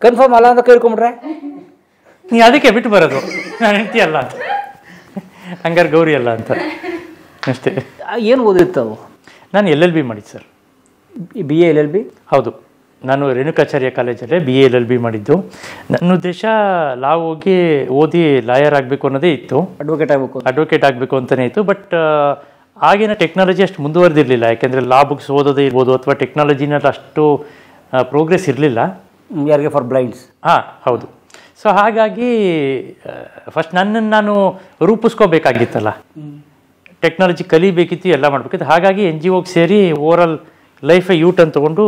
ಕನ್ಫರ್ಮ್ ಅಲ್ಲ ಅಂತ ಕೈ ಇಟ್ಕೊಂಡ್ರೆ ನೀ ಅದಕ್ಕೆ ಬಿಟ್ಟು ಬರೋದು, ನಾನು ಹೆಂಡ್ತಿ ಅಲ್ಲ ಅಂತ, ಹಂಗಾರೆ ಗೌರಿ ಅಲ್ಲ ಅಂತ ಅಷ್ಟೇ. ಏನು ಓದಿತ್ತು? ನಾನು LLB ಮಾಡಿದ್ದು ಸರ್. BA LLB? ಹೌದು, ನಾನು ರೇಣುಕಾಚಾರ್ಯ ಕಾಲೇಜಲ್ಲೇ BA LLB ಮಾಡಿದ್ದು. ನನ್ನ ಉದ್ದೇಶ ಲಾ ಓದಿ ಲಾಯರ್ ಆಗಬೇಕು ಅನ್ನೋದೇ ಇತ್ತು, ಅಡ್ವೊಕೇಟ್ ಆಗಬೇಕು ಅಂತಲೇ ಇತ್ತು. ಬಟ್ ಆಗಿನ ಟೆಕ್ನಾಲಜಿ ಅಷ್ಟು ಮುಂದುವರೆದಿರಲಿಲ್ಲ, ಯಾಕೆಂದರೆ ಲಾ ಬುಕ್ಸ್ ಓದೋದೇ ಇರ್ಬೋದು ಅಥವಾ ಟೆಕ್ನಾಲಜಿನಲ್ಲಿ ಅಷ್ಟು ಪ್ರೋಗ್ರೆಸ್ ಇರಲಿಲ್ಲ. ಯಾರಿಗೆ? For blinds? ಹಾಂ, ಹೌದು. ಸೊ ಹಾಗಾಗಿ ಫಸ್ಟ್ ನನ್ನನ್ನು ನಾನು ರೂಪಿಸ್ಕೋಬೇಕಾಗಿತ್ತಲ್ಲ, ಟೆಕ್ನಾಲಜಿ ಕಲಿಬೇಕಿತ್ತು, ಎಲ್ಲ ಮಾಡಬೇಕಿತ್ತು. ಹಾಗಾಗಿ NGOಗೆ ಸೇರಿ ಓವರಾಲ್ ಲೈಫೇ ಯೂಟರ್ನ್ ತೊಗೊಂಡು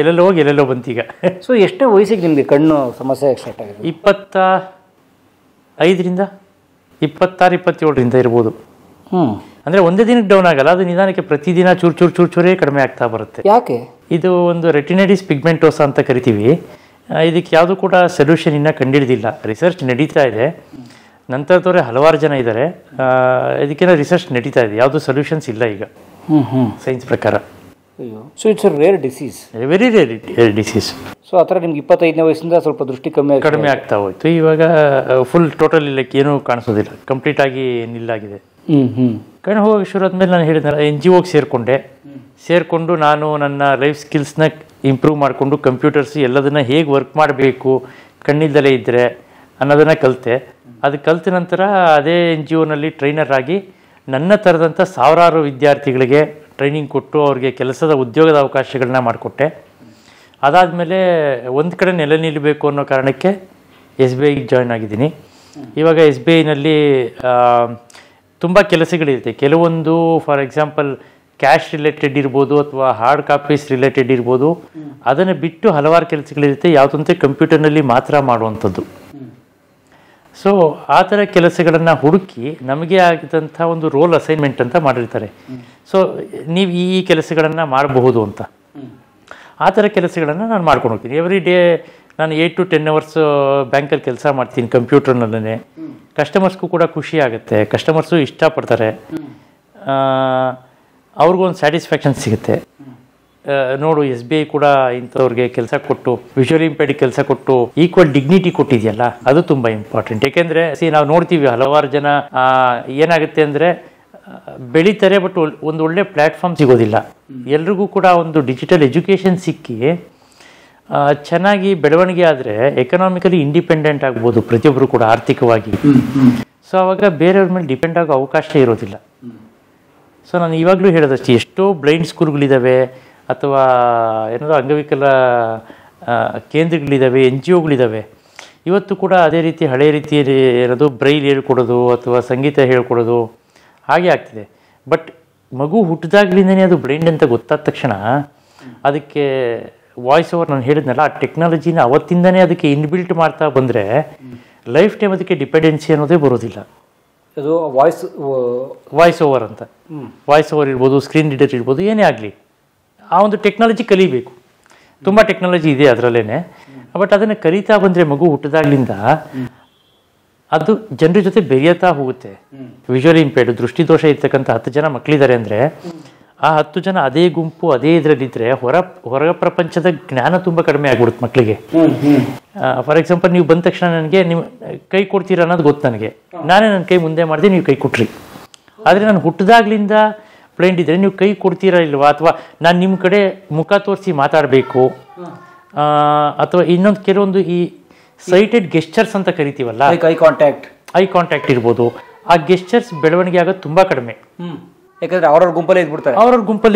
ಎಲ್ಲೆಲ್ಲೋ ಹೋಗಿ ಎಲ್ಲೆಲ್ಲೋ ಬಂತೀಗ. ಸೊ ಎಷ್ಟೇ ವಯಸ್ಸಿಗೆ ನಿಮಗೆ ಕಣ್ಣು ಸಮಸ್ಯೆ ಸ್ಟಾರ್ಟ್ ಆಗಿದೆ? 25ರಿಂದ 26-27ರಿಂದ ಇರ್ಬೋದು. ಅಂದರೆ ಒಂದೇ ದಿನಕ್ಕೆ ಡೌನ್ ಆಗಲ್ಲ, ಅದು ನಿಧಾನಕ್ಕೆ ಪ್ರತಿದಿನ ಚೂರೇ ಕಡಿಮೆ ಆಗ್ತಾ ಬರುತ್ತೆ. ಯಾಕೆ? ಇದು ಒಂದು ರೆಟಿನೈಟಿಸ್ ಪಿಗ್ಮೆಂಟೋಸಾ ಅಂತ ಕರಿತೀವಿ. ಇದಕ್ಕೆ ಯಾವುದು ಕೂಡ ಸೊಲ್ಯೂಷನ್ ಇನ್ನೂ ಕಂಡುಹಿಡಿದಿಲ್ಲ. ರಿಸರ್ಚ್ ನಡೀತಾ ಇದೆ, ನಂತರದವರೇ ಹಲವಾರು ಜನ ಇದ್ದಾರೆ. ಇದಕ್ಕೆಲ್ಲ ರಿಸರ್ಚ್ ನಡೀತಾ ಇದೆ, ಯಾವುದು ಸೊಲ್ಯೂಷನ್ಸ್ ಇಲ್ಲ ಈಗ ಸೈನ್ಸ್ ಪ್ರಕಾರ. So it's a rare disease, very rare disease. So ಆ ಥರ ನಿಮ್ಗೆ 25ನೇ ವಯಸ್ಸಿಂದ ಸ್ವಲ್ಪ ದೃಷ್ಟಿ ಕಡಿಮೆ ಆಗ್ತಾ ಹೋಯ್ತು. ಇವಾಗ ಫುಲ್ ಟೋಟಲ್ ಇಲ್ಲಕ್ಕೆ ಏನೂ ಕಾಣಿಸೋದಿಲ್ಲ, ಕಂಪ್ಲೀಟಾಗಿ ನಿಲ್ಲಾಗಿದೆ. ಕಣ್ಣು ಹೋಗೋಕ್ಕೆ ಶುರು ಆದಮೇಲೆ ನಾನು ಹೇಳಿದ್ನಲ್ಲ, NGOಗೆ ಸೇರಿಕೊಂಡು ನಾನು ನನ್ನ ಲೈಫ್ ಸ್ಕಿಲ್ಸ್ನ ಇಂಪ್ರೂವ್ ಮಾಡಿಕೊಂಡು ಕಂಪ್ಯೂಟರ್ಸ್ ಎಲ್ಲದನ್ನು ಹೇಗೆ ವರ್ಕ್ ಮಾಡಬೇಕು ಕಣ್ಣಿಲ್ದಲೇ ಇದ್ದರೆ ಅನ್ನೋದನ್ನು ಕಲಿತೆ. ಅದು ಕಲಿತ ನಂತರ ಅದೇ NGOನಲ್ಲಿ ಟ್ರೈನರ್ ಆಗಿ ನನ್ನ ಥರದಂಥ ಸಾವಿರಾರು ವಿದ್ಯಾರ್ಥಿಗಳಿಗೆ ಟ್ರೈನಿಂಗ್ ಕೊಟ್ಟು ಅವ್ರಿಗೆ ಕೆಲಸದ ಉದ್ಯೋಗದ ಅವಕಾಶಗಳನ್ನ ಮಾಡಿಕೊಟ್ಟೆ. ಅದಾದಮೇಲೆ ಒಂದು ಕಡೆ ನೆಲೆ ನಿಲ್ಲಬೇಕು ಅನ್ನೋ ಕಾರಣಕ್ಕೆ SBIಗೆ ಜಾಯ್ನ್ ಆಗಿದ್ದೀನಿ. ಇವಾಗ SBIನಲ್ಲಿ ತುಂಬ ಕೆಲಸಗಳಿರುತ್ತೆ. ಕೆಲವೊಂದು ಫಾರ್ ಎಕ್ಸಾಂಪಲ್ ಕ್ಯಾಶ್ ರಿಲೇಟೆಡ್ ಇರ್ಬೋದು ಅಥವಾ ಹಾರ್ಡ್ ಕಾಪೀಸ್ ರಿಲೇಟೆಡ್ ಇರ್ಬೋದು. ಅದನ್ನು ಬಿಟ್ಟು ಹಲವಾರು ಕೆಲಸಗಳಿರುತ್ತೆ, ಯಾವುದಂತೆ ಕಂಪ್ಯೂಟರ್ನಲ್ಲಿ ಮಾತ್ರ ಮಾಡುವಂಥದ್ದು. ಸೊ ಆ ಥರ ಕೆಲಸಗಳನ್ನು ಹುಡುಕಿ ನಮಗೆ ಆಗಿದ್ದಂಥ ಒಂದು ರೋಲ್ ಅಸೈನ್ಮೆಂಟ್ ಅಂತ ಮಾಡಿರ್ತಾರೆ. ಸೊ ನೀವು ಈ ಕೆಲಸಗಳನ್ನು ಮಾಡಬಹುದು ಅಂತ, ಆ ಥರ ಕೆಲಸಗಳನ್ನು ನಾನು ಮಾಡ್ಕೊಂಡು ಹೋಗ್ತೀನಿ. ಎವ್ರಿ ಡೇ ನಾನು 8 to 10 hours ಬ್ಯಾಂಕಲ್ಲಿ ಕೆಲಸ ಮಾಡ್ತೀನಿ ಕಂಪ್ಯೂಟರ್ನಲ್ಲೇ. ಕಸ್ಟಮರ್ಸ್ಗೂ ಕೂಡ ಖುಷಿ ಆಗುತ್ತೆ, ಕಸ್ಟಮರ್ಸು ಇಷ್ಟಪಡ್ತಾರೆ, ಅವ್ರಿಗೂ ಒಂದು ಸ್ಯಾಟಿಸ್ಫ್ಯಾಕ್ಷನ್ ಸಿಗುತ್ತೆ. ನೋಡು SBI ಕೂಡ ಇಂಥವ್ರಿಗೆ ಕೆಲಸ ಕೊಟ್ಟು, ವಿಜುವಲಿ ಇಂಪೇರ್ಡ್ ಕೆಲಸ ಕೊಟ್ಟು ಈಕ್ವಲ್ ಡಿಗ್ನಿಟಿ ಕೊಟ್ಟಿದೆಯಲ್ಲ, ಅದು ತುಂಬ ಇಂಪಾರ್ಟೆಂಟ್. ಯಾಕೆಂದರೆ ನಾವು ನೋಡ್ತೀವಿ ಹಲವಾರು ಜನ ಏನಾಗುತ್ತೆ ಅಂದರೆ ಬೆಳೀತಾರೆ, ಬಟ್ ಒಂದು ಒಳ್ಳೆ ಪ್ಲ್ಯಾಟ್ಫಾರ್ಮ್ ಸಿಗೋದಿಲ್ಲ. ಎಲ್ರಿಗೂ ಕೂಡ ಒಂದು ಡಿಜಿಟಲ್ ಎಜುಕೇಷನ್ ಸಿಕ್ಕಿ ಚೆನ್ನಾಗಿ ಬೆಳವಣಿಗೆ ಆದರೆ ಎಕನಾಮಿಕಲಿ ಇಂಡಿಪೆಂಡೆಂಟ್ ಆಗ್ಬೋದು ಪ್ರತಿಯೊಬ್ಬರು ಕೂಡ ಆರ್ಥಿಕವಾಗಿ. ಸೊ ಆವಾಗ ಬೇರೆಯವ್ರ ಮೇಲೆ ಡಿಪೆಂಡ್ ಆಗೋ ಅವಕಾಶ ಇರೋದಿಲ್ಲ. ಸೊ ನಾನು ಇವಾಗಲೂ ಹೇಳೋದಷ್ಟೇ, ಎಷ್ಟೋ ಬ್ಲೈಂಡ್ ಸ್ಕೂಲ್ಗಳಿದ್ದಾವೆ ಅಥವಾ ಏನಾದರೂ ಅಂಗವಿಕಲ ಕೇಂದ್ರಗಳಿದ್ದಾವೆ, NGOಗಳಿದ್ದಾವೆ. ಇವತ್ತು ಕೂಡ ಅದೇ ರೀತಿ ಹಳೆಯ ರೀತಿಯಲ್ಲಿ ಏನದು ಬ್ರೈಲ್ ಹೇಳ್ಕೊಡೋದು ಅಥವಾ ಸಂಗೀತ ಹೇಳ್ಕೊಡೋದು ಹಾಗೆ ಆಗ್ತಿದೆ. ಬಟ್ ಮಗು ಹುಟ್ಟಿದಾಗ್ಲಿಂದನೇ ಅದು ಬ್ಲೈಂಡ್ ಅಂತ ಗೊತ್ತಾದ ತಕ್ಷಣ ಅದಕ್ಕೆ ವಾಯ್ಸ್ ಓವರ್ ನಾನು ಹೇಳಿದ್ನಲ್ಲ, ಆ ಟೆಕ್ನಾಲಜಿನ ಅವತ್ತಿಂದನೇ ಅದಕ್ಕೆ ಇನ್ಬಿಲ್ಟ್ ಮಾಡ್ತಾ ಬಂದರೆ ಲೈಫ್ ಟೈಮ್ ಅದಕ್ಕೆ ಡಿಪೆಂಡೆನ್ಸಿ ಅನ್ನೋದೇ ಬರೋದಿಲ್ಲ. ಅದು ವಾಯ್ಸ್ ಓವರ್ ಅಂತ, ವಾಯ್ಸ್ ಓವರ್ ಇರ್ಬೋದು, ಸ್ಕ್ರೀನ್ ರೀಡರ್ ಇರ್ಬೋದು, ಏನೇ ಆಗಲಿ ಆ ಒಂದು ಟೆಕ್ನಾಲಜಿ ಕಲಿಬೇಕು. ತುಂಬ ಟೆಕ್ನಾಲಜಿ ಇದೆ ಅದರಲ್ಲೇ. ಬಟ್ ಅದನ್ನು ಕಲಿತಾ ಬಂದರೆ ಮಗು ಹುಟ್ಟಿದಾಗ್ಲಿಂದ ಅದು ಜನರ ಜೊತೆ ಬೆರೆಯುತ್ತಾ ಹೋಗುತ್ತೆ. ವಿಜುವಲಿ ಇಂಪೇರ್ಡ್, ದೃಷ್ಟಿದೋಷ ಇರ್ತಕ್ಕಂಥ 10 ಜನ ಮಕ್ಕಳಿದ್ದಾರೆ ಅಂದರೆ ಆ 10 ಜನ ಅದೇ ಗುಂಪು ಅದೇ ಇದರಲ್ಲಿದ್ದರೆ ಹೊರ ಪ್ರಪಂಚದ ಜ್ಞಾನ ತುಂಬ ಕಡಿಮೆ ಆಗ್ಬಿಡುತ್ತೆ ಮಕ್ಕಳಿಗೆ. ಫಾರ್ ಎಕ್ಸಾಂಪಲ್, ನೀವು ಬಂದ ತಕ್ಷಣ ನನಗೆ ನೀವು ಕೈ ಕೊಡ್ತೀರಾ ಅನ್ನೋದು ಗೊತ್ತು ನನಗೆ, ನಾನೇ ನನ್ನ ಕೈ ಮುಂದೆ ಮಾಡಿದೆ, ನೀವು ಕೈ ಕೊಟ್ರಿ. ಆದರೆ ನಾನು ಹುಟ್ಟಿದಾಗ್ಲಿಂದ ಬ್ಲೈಂಡ್ ಇದ್ದರೆ ನೀವು ಕೈ ಕೊಡ್ತೀರಾ ಇಲ್ವಾ, ಅಥವಾ ನಾನು ನಿಮ್ಮ ಕಡೆ ಮುಖ ತೋರಿಸಿ ಮಾತಾಡಬೇಕು, ಅಥವಾ ಇನ್ನೊಂದು ಕೆಲವೊಂದು ಈ ಸೈಟೆಡ್ ಗೆಸ್ಚರ್ಸ್ ಅಂತ ಕರಿತೀವಲ್ಲ, ಐ ಕಾಂಟ್ಯಾಕ್ಟ್ ಇರ್ಬೋದು, ಆ ಗೆಸ್ಚರ್ಸ್ ಬೆಳವಣಿಗೆ ಆಗೋದು ತುಂಬ ಕಡಿಮೆ. ಯಾಕಂದ್ರೆ ಅವ್ರವ್ರ ಗುಂಪಲ್ಲೇ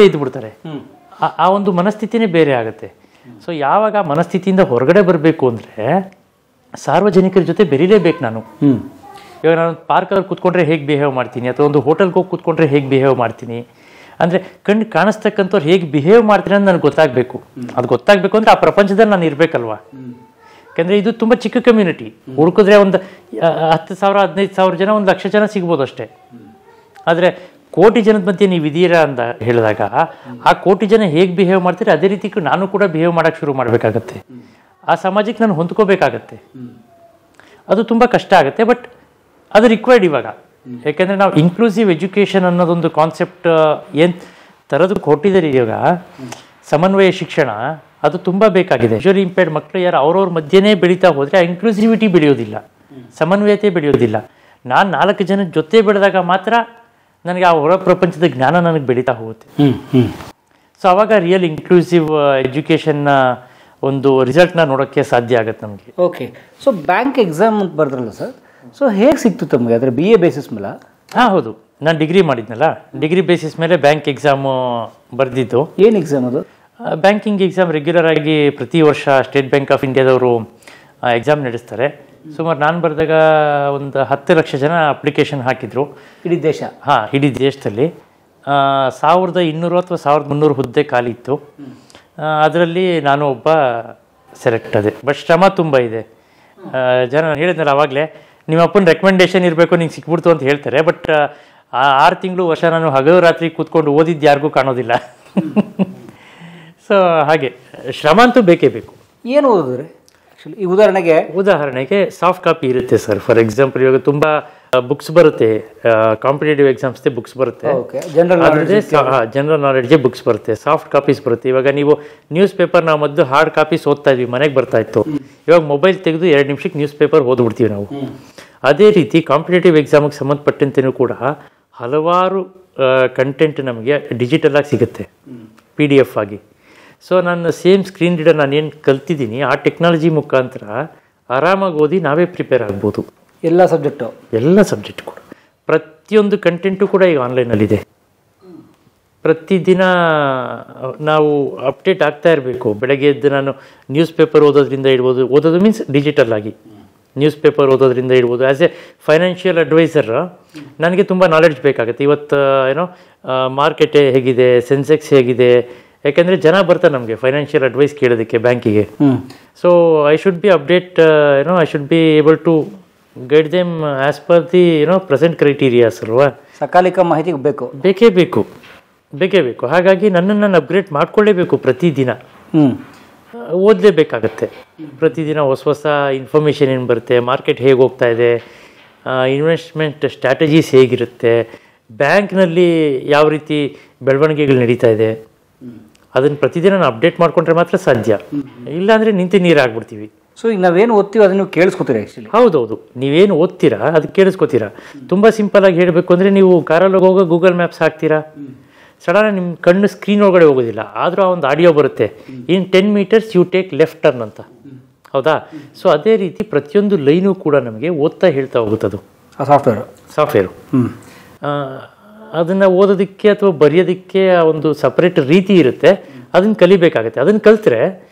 ಇದ್ಬಿಡ್ತಾರೆ. ಆ ಒಂದು ಮನಸ್ಥಿತಿನೇ ಬೇರೆ ಆಗುತ್ತೆ. ಸೊ ಯಾವಾಗ ಆ ಮನಸ್ಥಿತಿಯಿಂದ ಹೊರಗಡೆ ಬರಬೇಕು ಅಂದರೆ ಸಾರ್ವಜನಿಕರ ಜೊತೆ ಬೆರೀಲೇಬೇಕು ನಾನು. ಇವಾಗ ನಾನು ಪಾರ್ಕಲ್ಲಿ ಕೂತ್ಕೊಂಡ್ರೆ ಹೇಗೆ ಬಿಹೇವ್ ಮಾಡ್ತೀನಿ, ಅಥವಾ ಒಂದು ಹೋಟೆಲ್ಗೆ ಹೋಗಿ ಕೂತ್ಕೊಂಡ್ರೆ ಹೇಗೆ ಬಿಹೇವ್ ಮಾಡ್ತೀನಿ, ಅಂದರೆ ಕಣ್ಣು ಕಾಣಿಸ್ತಕ್ಕಂಥವ್ರು ಹೇಗೆ ಬಿಹೇವ್ ಮಾಡ್ತೀನಿ ಅಂತ ನನಗೆ ಗೊತ್ತಾಗಬೇಕು. ಅದು ಗೊತ್ತಾಗಬೇಕು ಅಂದರೆ ಆ ಪ್ರಪಂಚದಲ್ಲಿ ನಾನು ಇರಬೇಕಲ್ವಾ. ಯಾಕಂದರೆ ಇದು ತುಂಬ ಚಿಕ್ಕ ಕಮ್ಯುನಿಟಿ. ಹುಡುಕಿದ್ರೆ ಒಂದು 10,000 15,000 ಜನ, 1,00,000 ಜನ ಸಿಗ್ಬೋದು ಅಷ್ಟೇ. ಆದರೆ ಕೋಟಿ ಜನದ ಮಧ್ಯೆ ನೀವು ಇದೀರಾ ಅಂತ ಹೇಳಿದಾಗ ಆ ಕೋಟಿ ಜನ ಹೇಗೆ ಬಿಹೇವ್ ಮಾಡ್ತೀರಿ ಅದೇ ರೀತಿ ನಾನು ಕೂಡ ಬಿಹೇವ್ ಮಾಡೋಕ್ಕೆ ಶುರು ಮಾಡಬೇಕಾಗತ್ತೆ. ಆ ಸಮಾಜಕ್ಕೆ ನಾನು ಹೊಂದ್ಕೋಬೇಕಾಗತ್ತೆ. ಅದು ತುಂಬ ಕಷ್ಟ ಆಗುತ್ತೆ, ಬಟ್ ಅದು ರಿಕ್ವೈರ್ಡ್ ಇವಾಗ. ಯಾಕೆಂದರೆ ನಾವು ಇನ್ಕ್ಲೂಸಿವ್ ಎಜುಕೇಷನ್ ಅನ್ನೋದೊಂದು ಕಾನ್ಸೆಪ್ಟ್ ಏನು ತರೋದಕ್ಕೆ ಹೊರಟಿದ್ದಾರೆ ಇವಾಗ, ಸಮನ್ವಯ ಶಿಕ್ಷಣ, ಅದು ತುಂಬ ಬೇಕಾಗಿದೆ. ವಿಜುವಲಿ ಇಂಪೇರ್ಡ್ ಮಕ್ಕಳು ಯಾರು ಅವ್ರವ್ರ ಮಧ್ಯೆನೇ ಬೆಳೀತಾ ಹೋದರೆ ಆ ಇನ್ಕ್ಲೂಸಿವಿಟಿ ಬೆಳೆಯೋದಿಲ್ಲ, ಸಮನ್ವಯತೆ ಬೆಳೆಯೋದಿಲ್ಲ. ನಾನು 4 ಜನದ ಜೊತೆ ಬೆಳೆದಾಗ ಮಾತ್ರ ನನಗೆ ಆ ಹೊರ ಪ್ರಪಂಚದ ಜ್ಞಾನ ನನಗೆ ಬೆಳೀತಾ ಹೋಗುತ್ತೆ. ಸೊ ಅವಾಗ ರಿಯಲ್ ಇನ್ಕ್ಲೂಸಿವ್ ಎಜುಕೇಷನ್ನ ಒಂದು ರಿಸಲ್ಟ್ನ ನೋಡೋಕ್ಕೆ ಸಾಧ್ಯ ಆಗುತ್ತೆ ನಮಗೆ. ಓಕೆ. ಸೊ ಬ್ಯಾಂಕ್ ಎಕ್ಸಾಮ್ ಅಂತ ಬರ್ದ್ರಲ್ಲ ಸರ್, ಸೊ ಹೇಗೆ ಸಿಕ್ತು ತಮಗೆ? ಅಂದರೆ BA ಬೇಸಿಸ್ ಮೇಲೆ? ಹೌದು, ನಾನು ಡಿಗ್ರಿ ಮಾಡಿದ್ನಲ್ಲ, ಡಿಗ್ರಿ ಬೇಸಿಸ್ ಮೇಲೆ ಬ್ಯಾಂಕ್ ಎಕ್ಸಾಮು ಬರೆದಿದ್ದು. ಏನು ಎಕ್ಸಾಮ್ ಅದು? ಬ್ಯಾಂಕಿಂಗ್ ಎಕ್ಸಾಮ್ ರೆಗ್ಯುಲರ್ ಆಗಿ ಪ್ರತಿ ವರ್ಷ ಸ್ಟೇಟ್ ಬ್ಯಾಂಕ್ ಆಫ್ ಇಂಡಿಯಾದವರು ಎಕ್ಸಾಮ್ ನಡೆಸ್ತಾರೆ. ಸುಮಾರು ನಾನು ಬರೆದಾಗ ಒಂದು 10 ಲಕ್ಷ ಜನ ಅಪ್ಲಿಕೇಶನ್ ಹಾಕಿದರು ಇಡೀ ದೇಶ. ಇಡೀ ದೇಶದಲ್ಲಿ 1200 ಅಥವಾ 1300 ಹುದ್ದೆ ಖಾಲಿ ಇತ್ತು. ಅದರಲ್ಲಿ ನಾನು ಒಬ್ಬ ಸೆಲೆಕ್ಟ್ ಆದೆ. ಬಟ್ ಶ್ರಮ ತುಂಬ ಇದೆ. ಜನ ಹೇಳಿದ್ನಲ್ಲ ಆವಾಗಲೇ, ನಿಮ್ಮ ಅಪ್ಪನ ರೆಕಮೆಂಡೇಶನ್ ಇರಬೇಕು, ನಿಂಗೆ ಸಿಕ್ಬಿಡ್ತು ಅಂತ ಹೇಳ್ತಾರೆ. ಬಟ್ 6 ತಿಂಗಳು ವರ್ಷ ನಾನು ಹಗಲು ರಾತ್ರಿ ಕೂತ್ಕೊಂಡು ಓದಿದ್ದು ಯಾರಿಗೂ ಕಾಣೋದಿಲ್ಲ. ಸೊ ಹಾಗೆ ಶ್ರಮ ಅಂತೂ ಬೇಕೇ ಬೇಕು. ಏನು ಓದಿದ್ರೆ ಆ್ಯಕ್ಚುಲಿ? ಈ ಉದಾಹರಣೆಗೆ ಸಾಫ್ಟ್ ಕಾಪಿ ಇರುತ್ತೆ ಸರ್. ಫಾರ್ ಎಕ್ಸಾಂಪಲ್, ಇವಾಗ ತುಂಬ ಬುಕ್ಸ್ ಬರುತ್ತೆ, ಕಾಂಪಿಟೇಟಿವ್ ಎಕ್ಸಾಮ್ಸ್ಗೆ ಬುಕ್ಸ್ ಬರುತ್ತೆ, ಜನರಲ್ ನಾಲೆಡ್ಜ್ಗೆ ಬುಕ್ಸ್ ಬರುತ್ತೆ, ಸಾಫ್ಟ್ ಕಾಪೀಸ್ ಬರುತ್ತೆ. ಇವಾಗ ನೀವು ನ್ಯೂಸ್ ಪೇಪರ್ ನಾವು ಮೊದಲು ಹಾರ್ಡ್ ಕಾಪೀಸ್ ಓದ್ತಾ ಇದ್ವಿ, ಮನೆಗೆ ಬರ್ತಾ ಇತ್ತು. ಇವಾಗ ಮೊಬೈಲ್ ತೆಗೆದು 2 ನಿಮಿಷಕ್ಕೆ ನ್ಯೂಸ್ ಪೇಪರ್ ಓದ್ಬಿಡ್ತೀವಿ ನಾವು. ಅದೇ ರೀತಿ ಕಾಂಪಿಟೇಟಿವ್ ಎಕ್ಸಾಮಿಗೆ ಸಂಬಂಧಪಟ್ಟಂತೆಯೂ ಕೂಡ ಹಲವಾರು ಕಂಟೆಂಟ್ ನಮಗೆ ಡಿಜಿಟಲ್ ಆಗಿ ಸಿಗುತ್ತೆ, PDF ಆಗಿ. ಸೊ ನಾನು ಸೇಮ್ ಸ್ಕ್ರೀನ್ ರೀಡರ್ ನಾನೇನು ಕಲ್ತಿದ್ದೀನಿ ಆ ಟೆಕ್ನಾಲಜಿ ಮುಖಾಂತರ ಆರಾಮಾಗಿ ಓದಿ ನಾವೇ ಪ್ರಿಪೇರ್ ಆಗ್ಬೋದು. ಎಲ್ಲ ಸಬ್ಜೆಕ್ಟ್ ಕೂಡ, ಪ್ರತಿಯೊಂದು ಕಂಟೆಂಟು ಕೂಡ ಈಗ ಆನ್ಲೈನಲ್ಲಿದೆ. ಪ್ರತಿದಿನ ನಾವು ಅಪ್ಡೇಟ್ ಆಗ್ತಾ ಇರಬೇಕು. ಬೆಳಗ್ಗೆ ಎದ್ದು ನಾನು ನ್ಯೂಸ್ ಪೇಪರ್ ಓದೋದ್ರಿಂದ ಇಡ್ಬೋದು, ಓದೋದು ಮೀನ್ಸ್ ಡಿಜಿಟಲ್ ಆಗಿ ನ್ಯೂಸ್ ಪೇಪರ್ ಓದೋದ್ರಿಂದ ಇಡ್ಬೋದು. ಆ್ಯಸ್ ಎ ಫೈನಾನ್ಷಿಯಲ್ ಅಡ್ವೈಸರ್ ನನಗೆ ತುಂಬ ನಾಲೆಡ್ಜ್ ಬೇಕಾಗುತ್ತೆ. ಇವತ್ತು ಮಾರ್ಕೆಟ್ ಹೇಗಿದೆ, ಸೆನ್ಸೆಕ್ಸ್ ಹೇಗಿದೆ, ಯಾಕೆಂದರೆ ಜನ ಬರ್ತಾರೆ ನಮಗೆ ಫೈನಾನ್ಷಿಯಲ್ ಅಡ್ವೈಸ್ ಕೇಳೋದಕ್ಕೆ ಬ್ಯಾಂಕಿಗೆ. So I should be update, I should be able to guide them as per the present criterias ಅಲ್ವಾ. ಸಕಾಲಿಕ ಮಾಹಿತಿ ಬೇಕೇ ಬೇಕು. ಹಾಗಾಗಿ ನನ್ನನ್ನು ನಾನು ಅಪ್ಗ್ರೇಡ್ ಮಾಡ್ಕೊಳ್ಳೇಬೇಕು. ಪ್ರತಿದಿನ ಓದಲೇಬೇಕಾಗತ್ತೆ. ಪ್ರತಿದಿನ ಹೊಸ ಇನ್ಫಾರ್ಮೇಷನ್ ಏನು ಬರುತ್ತೆ, ಮಾರ್ಕೆಟ್ ಹೇಗೆ ಹೋಗ್ತಾ ಇದೆ, ಇನ್ವೆಸ್ಟ್ಮೆಂಟ್ ಸ್ಟ್ರಾಟಜೀಸ್ ಹೇಗಿರುತ್ತೆ, ಬ್ಯಾಂಕ್ನಲ್ಲಿ ಯಾವ ರೀತಿ ಬೆಳವಣಿಗೆಗಳು ನಡೀತಾ ಇದೆ, ಅದನ್ನು ಪ್ರತಿದಿನ ನಾನು ಅಪ್ಡೇಟ್ ಮಾಡ್ಕೊಂಡ್ರೆ ಮಾತ್ರ ಸಾಧ್ಯ. ಇಲ್ಲಾಂದರೆ ನಿಂತು ನೀರಾಗ್ಬಿಡ್ತೀವಿ. ಸೊ ಈಗ ನಾವೇನು ಓದ್ತೀವಿ ಅದನ್ನು ಕೇಳಿಸ್ಕೊತೀರಾ ಆ್ಯಕ್ಚುಲಿ? ಹೌದೌದು, ನೀವೇನು ಓದ್ತೀರಾ ಅದು ಕೇಳಿಸ್ಕೊತೀರಾ. ತುಂಬ ಸಿಂಪಲಾಗಿ ಹೇಳಬೇಕು ಅಂದರೆ, ನೀವು ಕಾರಲ್ಲಿ ಹೋಗೋ ಗೂಗಲ್ ಮ್ಯಾಪ್ಸ್ ಹಾಕ್ತೀರಾ, ಸಡನ್ ನಿಮ್ಮ ಕಣ್ಣು ಸ್ಕ್ರೀನ್ ಒಳಗಡೆ ಹೋಗೋದಿಲ್ಲ, ಆದರೂ ಆ ಒಂದು ಆಡಿಯೋ ಬರುತ್ತೆ, in 10 meters you take left turn ಅಂತ. ಹೌದಾ? ಸೊ ಅದೇ ರೀತಿ ಪ್ರತಿಯೊಂದು ಲೈನು ಕೂಡ ನಮಗೆ ಓದ್ತಾ ಹೇಳ್ತಾ ಹೋಗುತ್ತದು ಸಾಫ್ಟ್ವೇರು. ಅದನ್ನು ಓದೋದಕ್ಕೆ ಅಥವಾ ಬರೆಯೋದಕ್ಕೆ ಒಂದು ಸಪ್ರೇಟ್ ರೀತಿ ಇರುತ್ತೆ, ಅದನ್ನು ಕಲಿಬೇಕಾಗತ್ತೆ. ಅದನ್ನು ಕಲಿತ್ರೆ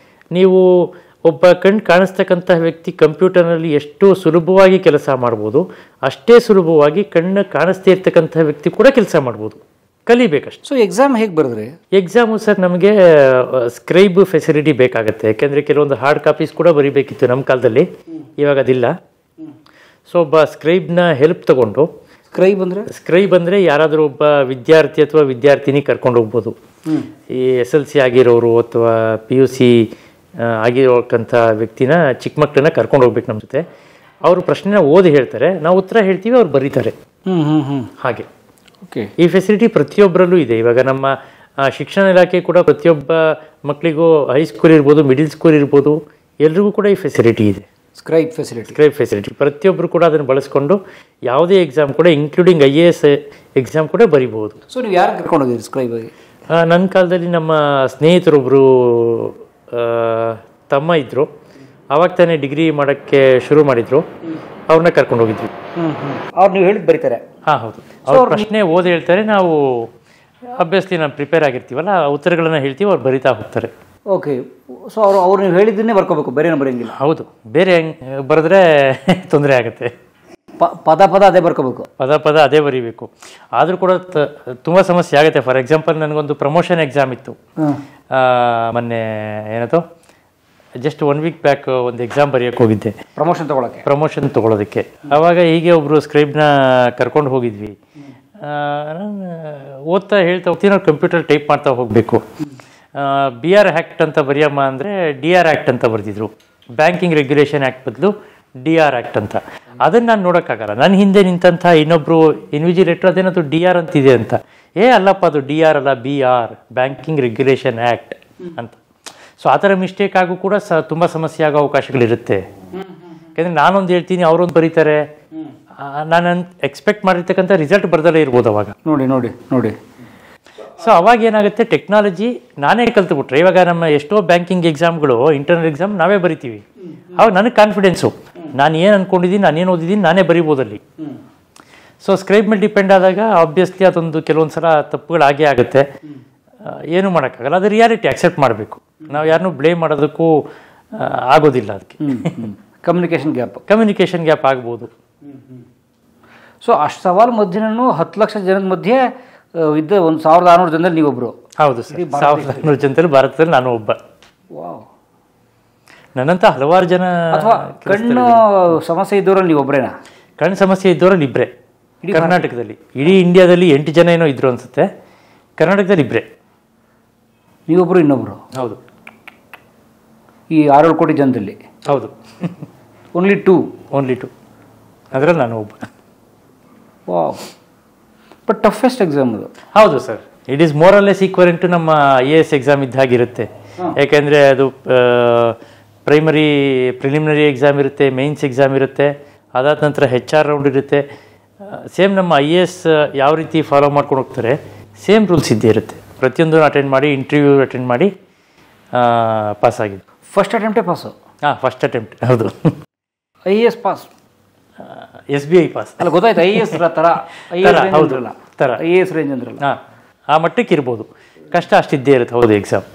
ನೀವು ಒಬ್ಬ ಕಣ್ಣು ಕಾಣಿಸ್ತಕ್ಕಂಥ ವ್ಯಕ್ತಿ ಕಂಪ್ಯೂಟರ್ನಲ್ಲಿ ಎಷ್ಟು ಸುಲಭವಾಗಿ ಕೆಲಸ ಮಾಡ್ಬೋದು, ಅಷ್ಟೇ ಸುಲಭವಾಗಿ ಕಣ್ಣು ಕಾಣಿಸ್ತೇ ಇರ್ತಕ್ಕಂಥ ವ್ಯಕ್ತಿ ಕೂಡ ಕೆಲಸ ಮಾಡ್ಬೋದು. ಕಲಿಬೇಕಷ್ಟೆ. ಸೊ ಎಕ್ಸಾಮ್ ಹೇಗೆ ಬರೆದ್ರಿ? ಎಕ್ಸಾಮು ಸರ್ ನಮಗೆ ಸ್ಕ್ರೈಬ್ ಫೆಸಿಲಿಟಿ ಬೇಕಾಗುತ್ತೆ. ಯಾಕೆಂದರೆ ಕೆಲವೊಂದು ಹಾರ್ಡ್ ಕಾಪೀಸ್ ಕೂಡ ಬರೀಬೇಕಿತ್ತು ನಮ್ಮ ಕಾಲದಲ್ಲಿ, ಇವಾಗ ಅದಿಲ್ಲ. ಸೊ ಒಬ್ಬ ಸ್ಕ್ರೈಬ್ನ ಹೆಲ್ಪ್ ತಗೊಂಡು, ಸ್ಕ್ರೈಬ್ ಅಂದರೆ ಯಾರಾದರೂ ಒಬ್ಬ ವಿದ್ಯಾರ್ಥಿ ಅಥವಾ ವಿದ್ಯಾರ್ಥಿನಿ ಕರ್ಕೊಂಡು ಹೋಗ್ಬೋದು. ಈ SLC ಆಗಿರೋರು ಅಥವಾ PUC ಆಗಿರೋಕ್ಕಂಥ ವ್ಯಕ್ತಿನ, ಚಿಕ್ಕ ಮಕ್ಕಳನ್ನ ಕರ್ಕೊಂಡು ಹೋಗ್ಬೇಕು ನಮ್ಮ ಜೊತೆ. ಅವರು ಪ್ರಶ್ನೆನ ಓದಿ ಹೇಳ್ತಾರೆ, ನಾವು ಉತ್ತರ ಹೇಳ್ತೀವಿ, ಅವ್ರು ಬರೀತಾರೆ. ಹಾಗೆ ಓಕೆ, ಈ ಫೆಸಿಲಿಟಿ ಪ್ರತಿಯೊಬ್ಬರಲ್ಲೂ ಇದೆ. ಇವಾಗ ನಮ್ಮ ಶಿಕ್ಷಣ ಇಲಾಖೆ ಕೂಡ ಪ್ರತಿಯೊಬ್ಬ ಮಕ್ಕಳಿಗೂ ಹೈಸ್ಕೂಲ್ ಇರ್ಬೋದು, ಮಿಡಿಲ್ ಸ್ಕೂಲ್ ಇರ್ಬೋದು, ಎಲ್ರಿಗೂ ಕೂಡ ಈ ಫೆಸಿಲಿಟಿ ಇದೆ. ಸ್ಕ್ರೈಬ್ ಫೆಸಿಲಿಟಿ ಪ್ರತಿಯೊಬ್ಬರು ಕೂಡ ಅದನ್ನು ಬಳಸ್ಕೊಂಡು ಯಾವುದೇ ಎಕ್ಸಾಮ್ ಕೂಡ, ಇನ್ಕ್ಲೂಡಿಂಗ್ IAS ಎಕ್ಸಾಮ್ ಕೂಡ ಬರಿಬೋದು. ಸೊ ನೀವು ಯಾರು ಕರ್ಕೊಂಡು ಹೋಗಿದ್ರಿ ಸ್ಕ್ರೈಬ್ ಆಗಿ? ನನ್ನ ಕಾಲದಲ್ಲಿ ನಮ್ಮ ಸ್ನೇಹಿತರೊಬ್ಬರು ತಮ್ಮ ಇದ್ದರು, ಆವಾಗ ತಾನೇ ಡಿಗ್ರಿ ಮಾಡೋಕ್ಕೆ ಶುರು ಮಾಡಿದರು, ಅವ್ರನ್ನ ಕರ್ಕೊಂಡು ಹೋಗಿದ್ವಿ. ಅವ್ರು ನೀವು ಹೇಳಿದ್ ಬರೀತಾರೆ? ಹಾಂ ಹೌದು, ಅವ್ರು ಪ್ರಶ್ನೆ ಓದಿ ಹೇಳ್ತಾರೆ, ನಾವು ಅಬ್ವಿಯಸ್ಲಿ ನಾವು ಪ್ರಿಪೇರ್ ಆಗಿರ್ತೀವಲ್ಲ, ಉತ್ತರಗಳನ್ನು ಹೇಳ್ತೀವಿ, ಅವ್ರು ಬರಿತಾ ಹೋಗ್ತಾರೆ. ಓಕೆ, ಸೊ ಅವ್ರು ನೀವು ಹೇಳಿದ್ದನ್ನೇ ಬರ್ಕೋಬೇಕು, ಬೇರೆ ಬರೆಯಂಗಿಲ್ಲ? ಹೌದು, ಬೇರೆ ಬರೆದ್ರೆ ತೊಂದರೆ ಆಗುತ್ತೆ. ಪದ ಅದೇ ಬರ್ಕೋಬೇಕು, ಪದ ಅದೇ ಬರೀಬೇಕು. ಆದರೂ ಕೂಡ ತುಂಬ ಸಮಸ್ಯೆ ಆಗುತ್ತೆ. ಫಾರ್ ಎಕ್ಸಾಂಪಲ್, ನನಗೊಂದು ಪ್ರಮೋಷನ್ ಎಕ್ಸಾಮ್ ಇತ್ತು ಮೊನ್ನೆ, ಏನದು ಜಸ್ಟ್ 1 ವೀಕ್ ಬ್ಯಾಕ್ ಒಂದು ಎಕ್ಸಾಮ್ ಬರೆಯೋಕ್ಕೆ ಹೋಗಿದ್ದೆ, ಪ್ರಮೋಷನ್ ತೊಗೊಳೋದಕ್ಕೆ. ಆವಾಗ ಹೀಗೆ ಒಬ್ಬರು ಸ್ಕ್ರೈಬ್ನ ಕರ್ಕೊಂಡು ಹೋಗಿದ್ವಿ. ನಾನು ಓದ್ತಾ ಹೇಳ್ತಾ ಹೋಗ್ತೀನಿ, ನಾವು ಕಂಪ್ಯೂಟರ್ ಟೈಪ್ ಮಾಡ್ತಾ ಹೋಗಬೇಕು. BR ಆ್ಯಕ್ಟ್ ಅಂತ ಬರೆಯಮ್ಮ ಅಂದರೆ DR ಆ್ಯಕ್ಟ್ ಅಂತ ಬರೆದಿದ್ರು. ಬ್ಯಾಂಕಿಂಗ್ ರೆಗ್ಯುಲೇಷನ್ ಆ್ಯಕ್ಟ್ ಬದಲು DR ಆ್ಯಕ್ಟ್ ಅಂತ. ಅದನ್ನು ನಾನು ನೋಡೋಕ್ಕಾಗಲ್ಲ. ನನ್ನ ಹಿಂದೆ ನಿಂತಹ ಇನ್ನೊಬ್ಬರು ಇನ್ವಿಜಿಲೇಟರ್ ಅದೇನದು DR ಅಂತಿದೆ ಅಂತ, ಅಲ್ಲಪ್ಪ ಅದು DR ಅಲ್ಲ, BR ಬ್ಯಾಂಕಿಂಗ್ ರೆಗ್ಯುಲೇಷನ್ ಆ್ಯಕ್ಟ್ ಅಂತ. ಸೊ ಆ ಥರ ಮಿಸ್ಟೇಕ್ ಆಗು ಕೂಡ ತುಂಬ ಸಮಸ್ಯೆ ಆಗೋ ಅವಕಾಶಗಳಿರುತ್ತೆ. ಯಾಕೆಂದರೆ ನಾನೊಂದು ಹೇಳ್ತೀನಿ, ಅವರೊಂದು ಬರೀತಾರೆ, ನಾನು ಎಕ್ಸ್ಪೆಕ್ಟ್ ಮಾಡಿರ್ತಕ್ಕಂಥ ರಿಸಲ್ಟ್ ಬರ್ದಲ್ಲೇ ಇರ್ಬೋದು ಅವಾಗ. ನೋಡಿ ಸೊ ಅವಾಗ ಏನಾಗುತ್ತೆ, ಟೆಕ್ನಾಲಜಿ ನಾನೇ ಕಲ್ತ್ಬಿಟ್ರೆ. ಇವಾಗ ನಮ್ಮ ಎಷ್ಟೋ ಬ್ಯಾಂಕಿಂಗ್ ಎಕ್ಸಾಮ್ಗಳು, ಇಂಟರ್ನಲ್ ಎಕ್ಸಾಮ್ ನಾವೇ ಬರಿತೀವಿ. ಅವಾಗ ನನಗೆ ಕಾನ್ಫಿಡೆನ್ಸು, ನಾನು ಏನು ಅಂದ್ಕೊಂಡಿದ್ದೀನಿ, ನಾನೇನು ಓದಿದ್ದೀನಿ, ನಾನೇ ಬರಿಬೋದಲ್ಲಿ. ಸೊ ಸ್ಕ್ರೈಬ್ ಮೇಲೆ ಡಿಪೆಂಡ್ ಆದಾಗ ಆಬ್ವಿಯಸ್ಲಿ ಅದೊಂದು ಕೆಲವೊಂದು ಸಲ ತಪ್ಪುಗಳಾಗೇ ಆಗುತ್ತೆ, ಏನು ಮಾಡೋಕ್ಕಾಗಲ್ಲ. ಅದು ರಿಯಾಲಿಟಿ ಅಕ್ಸೆಪ್ಟ್ ಮಾಡಬೇಕು. ನಾವು ಯಾರನ್ನೂ ಬ್ಲೇಮ್ ಮಾಡೋದಕ್ಕೂ ಆಗೋದಿಲ್ಲ. ಅದಕ್ಕೆ ಕಮ್ಯುನಿಕೇಷನ್ ಗ್ಯಾಪ್ ಆಗ್ಬೋದು. ಸೊ ಅಷ್ಟು ಸವಾಲು ಮಧ್ಯನೂ 10 ಲಕ್ಷ ಜನದ ಮಧ್ಯೆ ಇದ್ದ 1600 ಜನದಲ್ಲಿ ನೀವೊಬ್ರು? ಹೌದು ಸರ್, 1600 ಜನದಲ್ಲಿ ಭಾರತದಲ್ಲಿ ನಾನು ಒಬ್ಬ. ನನ್ನಂತ ಹಲವಾರು ಜನ. ಕಣ್ಣು ಸಮಸ್ಯೆ ಇದ್ದವರಲ್ಲಿ ನೀವು ಒಬ್ಬರೇನಾ? ಕಣ್ಣು ಸಮಸ್ಯೆ ಇದ್ದವರಲ್ಲಿ ಇಬ್ಬರೇ ಕರ್ನಾಟಕದಲ್ಲಿ. ಇಡೀ ಇಂಡಿಯಾದಲ್ಲಿ 8 ಜನ ಏನೋ ಇದ್ರು ಅನ್ಸುತ್ತೆ, ಕರ್ನಾಟಕದಲ್ಲಿ ಇಬ್ಬರೇ. ನೀವೊಬ್ಬರು, ಇನ್ನೊಬ್ರು? ಹೌದು. ಈ 6 ಕೋಟಿ ಜನದಲ್ಲಿ? ಹೌದು. ಓನ್ಲಿ ಟೂ ಅದರಲ್ಲಿ ನಾನು ಒಬ್ಬ. ವಾವ್, ಬಟ್ ಟಫೆಸ್ಟ್ ಎಕ್ಸಾಮ್ ಅದು. ಹೌದು sir, it is more or less equal to ನಮ್ಮ IAS ಎಕ್ಸಾಮ್ ಇದ್ದಾಗಿರುತ್ತೆ. ಯಾಕೆಂದರೆ ಅದು ಪ್ರಿಲಿಮಿನರಿ ಎಕ್ಸಾಮ್ ಇರುತ್ತೆ, ಮೇನ್ಸ್ ಎಕ್ಸಾಮ್ ಇರುತ್ತೆ, ಅದಾದ ನಂತರ HR ರೌಂಡ್ ಇರುತ್ತೆ. ಸೇಮ್ ನಮ್ಮ IAS ಯಾವ ರೀತಿ ಫಾಲೋ ಮಾಡ್ಕೊಂಡು ಹೋಗ್ತಾರೆ, ಸೇಮ್ ರೂಲ್ಸ್ ಇದ್ದೇ ಇರುತ್ತೆ. ಪ್ರತಿಯೊಂದನ್ನು ಅಟೆಂಡ್ ಮಾಡಿ, ಇಂಟರ್ವ್ಯೂ ಅಟೆಂಡ್ ಮಾಡಿ ಪಾಸ್ ಆಗಿದ್ದು. ಫಸ್ಟ್ ಅಟೆಂಪ್ಟೇ ಪಾಸು? ಹಾಂ, ಫಸ್ಟ್ ಅಟೆಂಪ್ಟ್. ಹೌದು. IAS pass? SBI ಪಾಸ್ ಅಲ್ಲ, ಗೊತ್ತಾಯ್ತು. IAS ಥರ ಹೌದು, ಥರ IAS ರೇಂಜ್ ಅಂದ್ರಲ್ಲ. ಹಾಂ, ಆ ಮಟ್ಟಕ್ಕೆ ಇರ್ಬೋದು. ಕಷ್ಟ ಅಷ್ಟಿದ್ದೇ ಇರುತ್ತೆ. ಹೌದು, exam.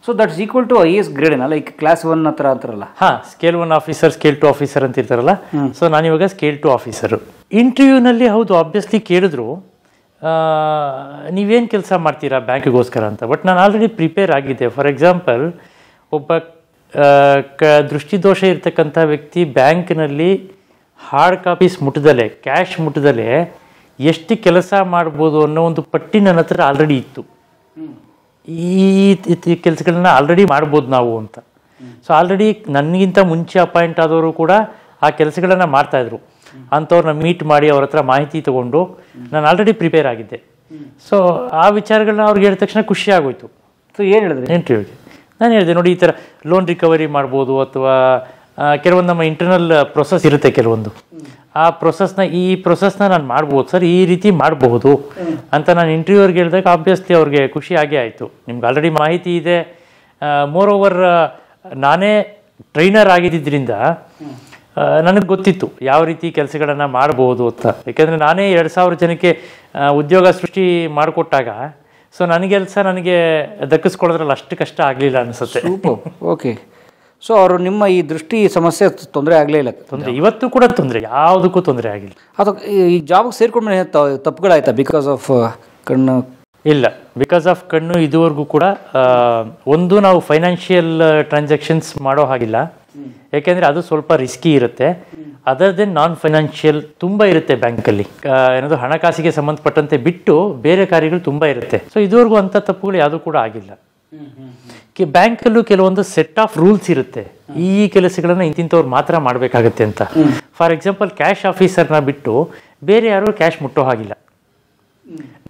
So that's equal to IAS grade ಏನಲ್ಲ, ಲೈಕ್ ಕ್ಲಾಸ್ 1 ಹತ್ರ ಅಂತಾರಲ್ಲ? ಹಾಂ, ಸ್ಕೇಲ್ 1 ಆಫೀಸರ್, ಸ್ಕೇಲ್ 2 ಆಫೀಸರ್ ಅಂತ ಇರ್ತಾರಲ್ಲ. ಸೊ ನಾನಿವಾಗ ಸ್ಕೇಲ್ 2 ಆಫೀಸರು. ಇಂಟರ್ವ್ಯೂನಲ್ಲಿ ಹೌದು ಆಬ್ವಿಯಸ್ಲಿ ಕೇಳಿದ್ರು, ನೀವೇನು ಕೆಲಸ ಮಾಡ್ತೀರಾ ಬ್ಯಾಂಕಿಗೋಸ್ಕರ ಅಂತ. ಬಟ್ ನಾನು ಆಲ್ರೆಡಿ ಪ್ರಿಪೇರ್ ಆಗಿದ್ದೆ. ಫಾರ್ ಎಕ್ಸಾಂಪಲ್, ಒಬ್ಬ ದೃಷ್ಟಿದೋಷ ಇರ್ತಕ್ಕಂಥ ವ್ಯಕ್ತಿ ಬ್ಯಾಂಕ್ನಲ್ಲಿ ಹಾರ್ಡ್ ಕಾಪೀಸ್ ಮುಟ್ಟದಲೆ, ಕ್ಯಾಶ್ ಮುಟ್ಟದಲೆ ಎಷ್ಟು ಕೆಲಸ ಮಾಡ್ಬೋದು ಅನ್ನೋ ಒಂದು ಪಟ್ಟಿ ನನ್ನ ಹತ್ರ ಆಲ್ರೆಡಿ ಇತ್ತು. ಈ ಕೆಲಸಗಳನ್ನ ಆಲ್ರೆಡಿ ಮಾಡ್ಬೋದು ನಾವು ಅಂತ. ಸೊ ಆಲ್ರೆಡಿ ನನಗಿಂತ ಮುಂಚೆ ಅಪಾಯಿಂಟ್ ಆದವರು ಕೂಡ ಆ ಕೆಲಸಗಳನ್ನು ಮಾಡ್ತಾಯಿದ್ರು. ಅಂಥವ್ರನ್ನ ಮೀಟ್ ಮಾಡಿ ಅವ್ರ ಹತ್ರ ಮಾಹಿತಿ ತೊಗೊಂಡು ನಾನು ಆಲ್ರೆಡಿ ಪ್ರಿಪೇರ್ ಆಗಿದ್ದೆ. ಸೊ ಆ ವಿಚಾರಗಳನ್ನ ಅವ್ರಿಗೆ ಹೇಳಿದ ತಕ್ಷಣ ಖುಷಿ ಆಗೋಯ್ತು. ಸೊ ಏನು ಹೇಳಿದ್ರೆ ಇಂಟರ್ವ್ಯೂಗೆ ನಾನು ಹೇಳಿದೆ, ನೋಡಿ ಈ ಥರ ಲೋನ್ ರಿಕವರಿ ಮಾಡ್ಬೋದು, ಅಥವಾ ಕೆಲವೊಂದು ನಮ್ಮ ಇಂಟರ್ನಲ್ ಪ್ರೊಸೆಸ್ ಇರುತ್ತೆ ಕೆಲವೊಂದು, ಈ ಪ್ರೊಸೆಸ್ನ ನಾನು ಮಾಡ್ಬೋದು ಸರ್, ಈ ರೀತಿ ಮಾಡಬಹುದು ಅಂತ ನಾನು ಇಂಟರ್ವ್ಯೂರ್ಗೆ ಹೇಳಿದಾಗ ಆಬ್ವಿಯಸ್ಲಿ ಅವ್ರಿಗೆ ಖುಷಿ ಆಗೇ ಆಯಿತು. ನಿಮ್ಗೆ ಆಲ್ರೆಡಿ ಮಾಹಿತಿ ಇದೆ, ಮೋರ್ ಓವರ್ ನಾನೇ ಟ್ರೈನರ್ ಆಗಿದ್ದರಿಂದ ನನಗೆ ಗೊತ್ತಿತ್ತು ಯಾವ ರೀತಿ ಕೆಲಸಗಳನ್ನು ಮಾಡ್ಬೋದು ಅಂತ. ಯಾಕೆಂದರೆ ನಾನೇ 2000 ಜನಕ್ಕೆ ಉದ್ಯೋಗ ಸೃಷ್ಟಿ ಮಾಡಿಕೊಟ್ಟಾಗ ಸೊ ನನಗೆ ದಕ್ಕಿಸ್ಕೊಳ್ಳೋದ್ರಲ್ಲಿ ಅಷ್ಟು ಕಷ್ಟ ಆಗಲಿಲ್ಲ ಅನಿಸುತ್ತೆ. ಓಕೆ, ಸೊ ಅವರು ನಿಮ್ಮ ಈ ದೃಷ್ಟಿ ಸಮಸ್ಯೆ ತೊಂದರೆ ಆಗಲೇ ಇಲ್ಲ? ತೊಂದರೆ ಇವತ್ತು ಕೂಡ ತೊಂದರೆ, ಯಾವುದಕ್ಕೂ ತೊಂದರೆ ಆಗಿಲ್ಲ. ಅಥವಾ ಈ ಜಾಬ್ಗೆ ಸೇರ್ಕೊಂಡ್ಮೇಲೆ ತಪ್ಪುಗಳಾಯ್ತಾ ಬಿಕಾಸ್ ಆಫ್ ಕಣ್ಣು? ಇಲ್ಲ, ಬಿಕಾಸ್ ಆಫ್ ಕಣ್ಣು ಇದುವರೆಗೂ ಕೂಡ ಒಂದು ನಾವು ಫೈನಾನ್ಷಿಯಲ್ ಟ್ರಾನ್ಸಾಕ್ಷನ್ಸ್ ಮಾಡೋ ಹಾಗಿಲ್ಲ, ಯಾಕೆಂದರೆ ಅದು ಸ್ವಲ್ಪ ರಿಸ್ಕಿ ಇರುತ್ತೆ. ಅದರ್ ದೆನ್ ನಾನ್ ಫೈನಾನ್ಷಿಯಲ್ ತುಂಬ ಇರುತ್ತೆ ಬ್ಯಾಂಕಲ್ಲಿ, ಏನದು ಹಣಕಾಸಿಗೆ ಸಂಬಂಧಪಟ್ಟಂತೆ ಬಿಟ್ಟು ಬೇರೆ ಕಾರ್ಯಗಳು ತುಂಬ ಇರುತ್ತೆ. ಸೊ ಇದುವರೆಗೂ ಅಂಥ ತಪ್ಪುಗಳು ಯಾವುದೂ ಕೂಡ ಆಗಿಲ್ಲ. ಬ್ಯಾಂಕಲ್ಲೂ ಕೆಲವೊಂದು ಸೆಟ್ ಆಫ್ ರೂಲ್ಸ್ ಇರುತ್ತೆ, ಈ ಕೆಲಸಗಳನ್ನ ಇಂತಿಂಥವ್ರು ಮಾತ್ರ ಮಾಡಬೇಕಾಗತ್ತೆ ಅಂತ. ಫಾರ್ ಎಕ್ಸಾಂಪಲ್, ಕ್ಯಾಶ್ ಆಫೀಸರ್ನ ಬಿಟ್ಟು ಬೇರೆ ಯಾರು ಕ್ಯಾಶ್ ಮುಟ್ಟೋ ಹಾಗಿಲ್ಲ.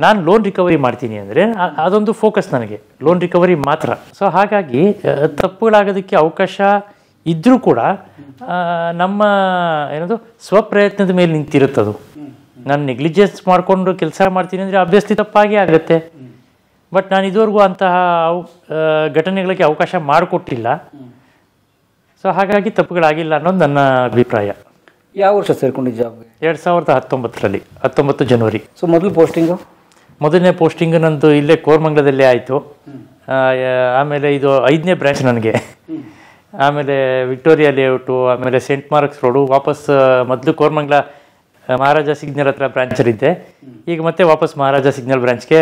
ನಾನು ಲೋನ್ ರಿಕವರಿ ಮಾಡ್ತೀನಿ ಅಂದರೆ ಅದೊಂದು ಫೋಕಸ್ ನನಗೆ, ಲೋನ್ ರಿಕವರಿ ಮಾತ್ರ. ಸೊ ಹಾಗಾಗಿ ತಪ್ಪುಗಳಾಗೋದಕ್ಕೆ ಅವಕಾಶ ಇದ್ದರೂ ಕೂಡ ನಮ್ಮ ಏನದು ಸ್ವಪ್ರಯತ್ನದ ಮೇಲೆ ನಿಂತಿರುತ್ತದು. ನಾನು ನೆಗ್ಲಿಜೆನ್ಸ್ ಮಾಡಿಕೊಂಡು ಕೆಲಸ ಮಾಡ್ತೀನಿ ಅಂದರೆ ಅಭ್ಯಸ್ತಿ ತಪ್ಪಾಗೇ ಆಗುತ್ತೆ. ಬಟ್ ನಾನು ಇದುವರೆಗೂ ಅಂತಹ ಘಟನೆಗಳಿಗೆ ಅವಕಾಶ ಮಾಡಿಕೊಟ್ಟಿಲ್ಲ. ಸೊ ಹಾಗಾಗಿ ತಪ್ಪುಗಳಾಗಿಲ್ಲ ಅನ್ನೋದು ನನ್ನ ಅಭಿಪ್ರಾಯ. ಯಾವ ವರ್ಷ ಸೇರ್ಕೊಂಡಿದ್ದ ಜಾಬ್ಗೆ? 2019ರಲ್ಲಿ 19 ಜನವರಿ. ಸೊ ಮೊದಲು ಪೋಸ್ಟಿಂಗು? ಮೊದಲನೇ ಪೋಸ್ಟಿಂಗ್ ನಂದು ಇಲ್ಲೇ ಕೋರಮಂಗಲದಲ್ಲೇ ಆಯಿತು. ಆಮೇಲೆ ಇದು 5ನೇ ಬ್ರ್ಯಾಂಚ್ ನನಗೆ. ಆಮೇಲೆ ವಿಕ್ಟೋರಿಯಾ ಲೇಔಟು, ಆಮೇಲೆ ಸೆಂಟ್ ಮಾರ್ಕ್ಸ್ ರೋಡು, ವಾಪಸ್ ಮೊದಲು ಕೋರಮಂಗಲ ಮಹಾರಾಜ ಸಿಗ್ನಲ್ ಹತ್ರ ಬ್ರಾಂಚಲ್ಲಿದ್ದೆ. ಈಗ ಮತ್ತೆ ವಾಪಸ್ ಮಹಾರಾಜ ಸಿಗ್ನಲ್ ಬ್ರಾಂಚ್ಗೆ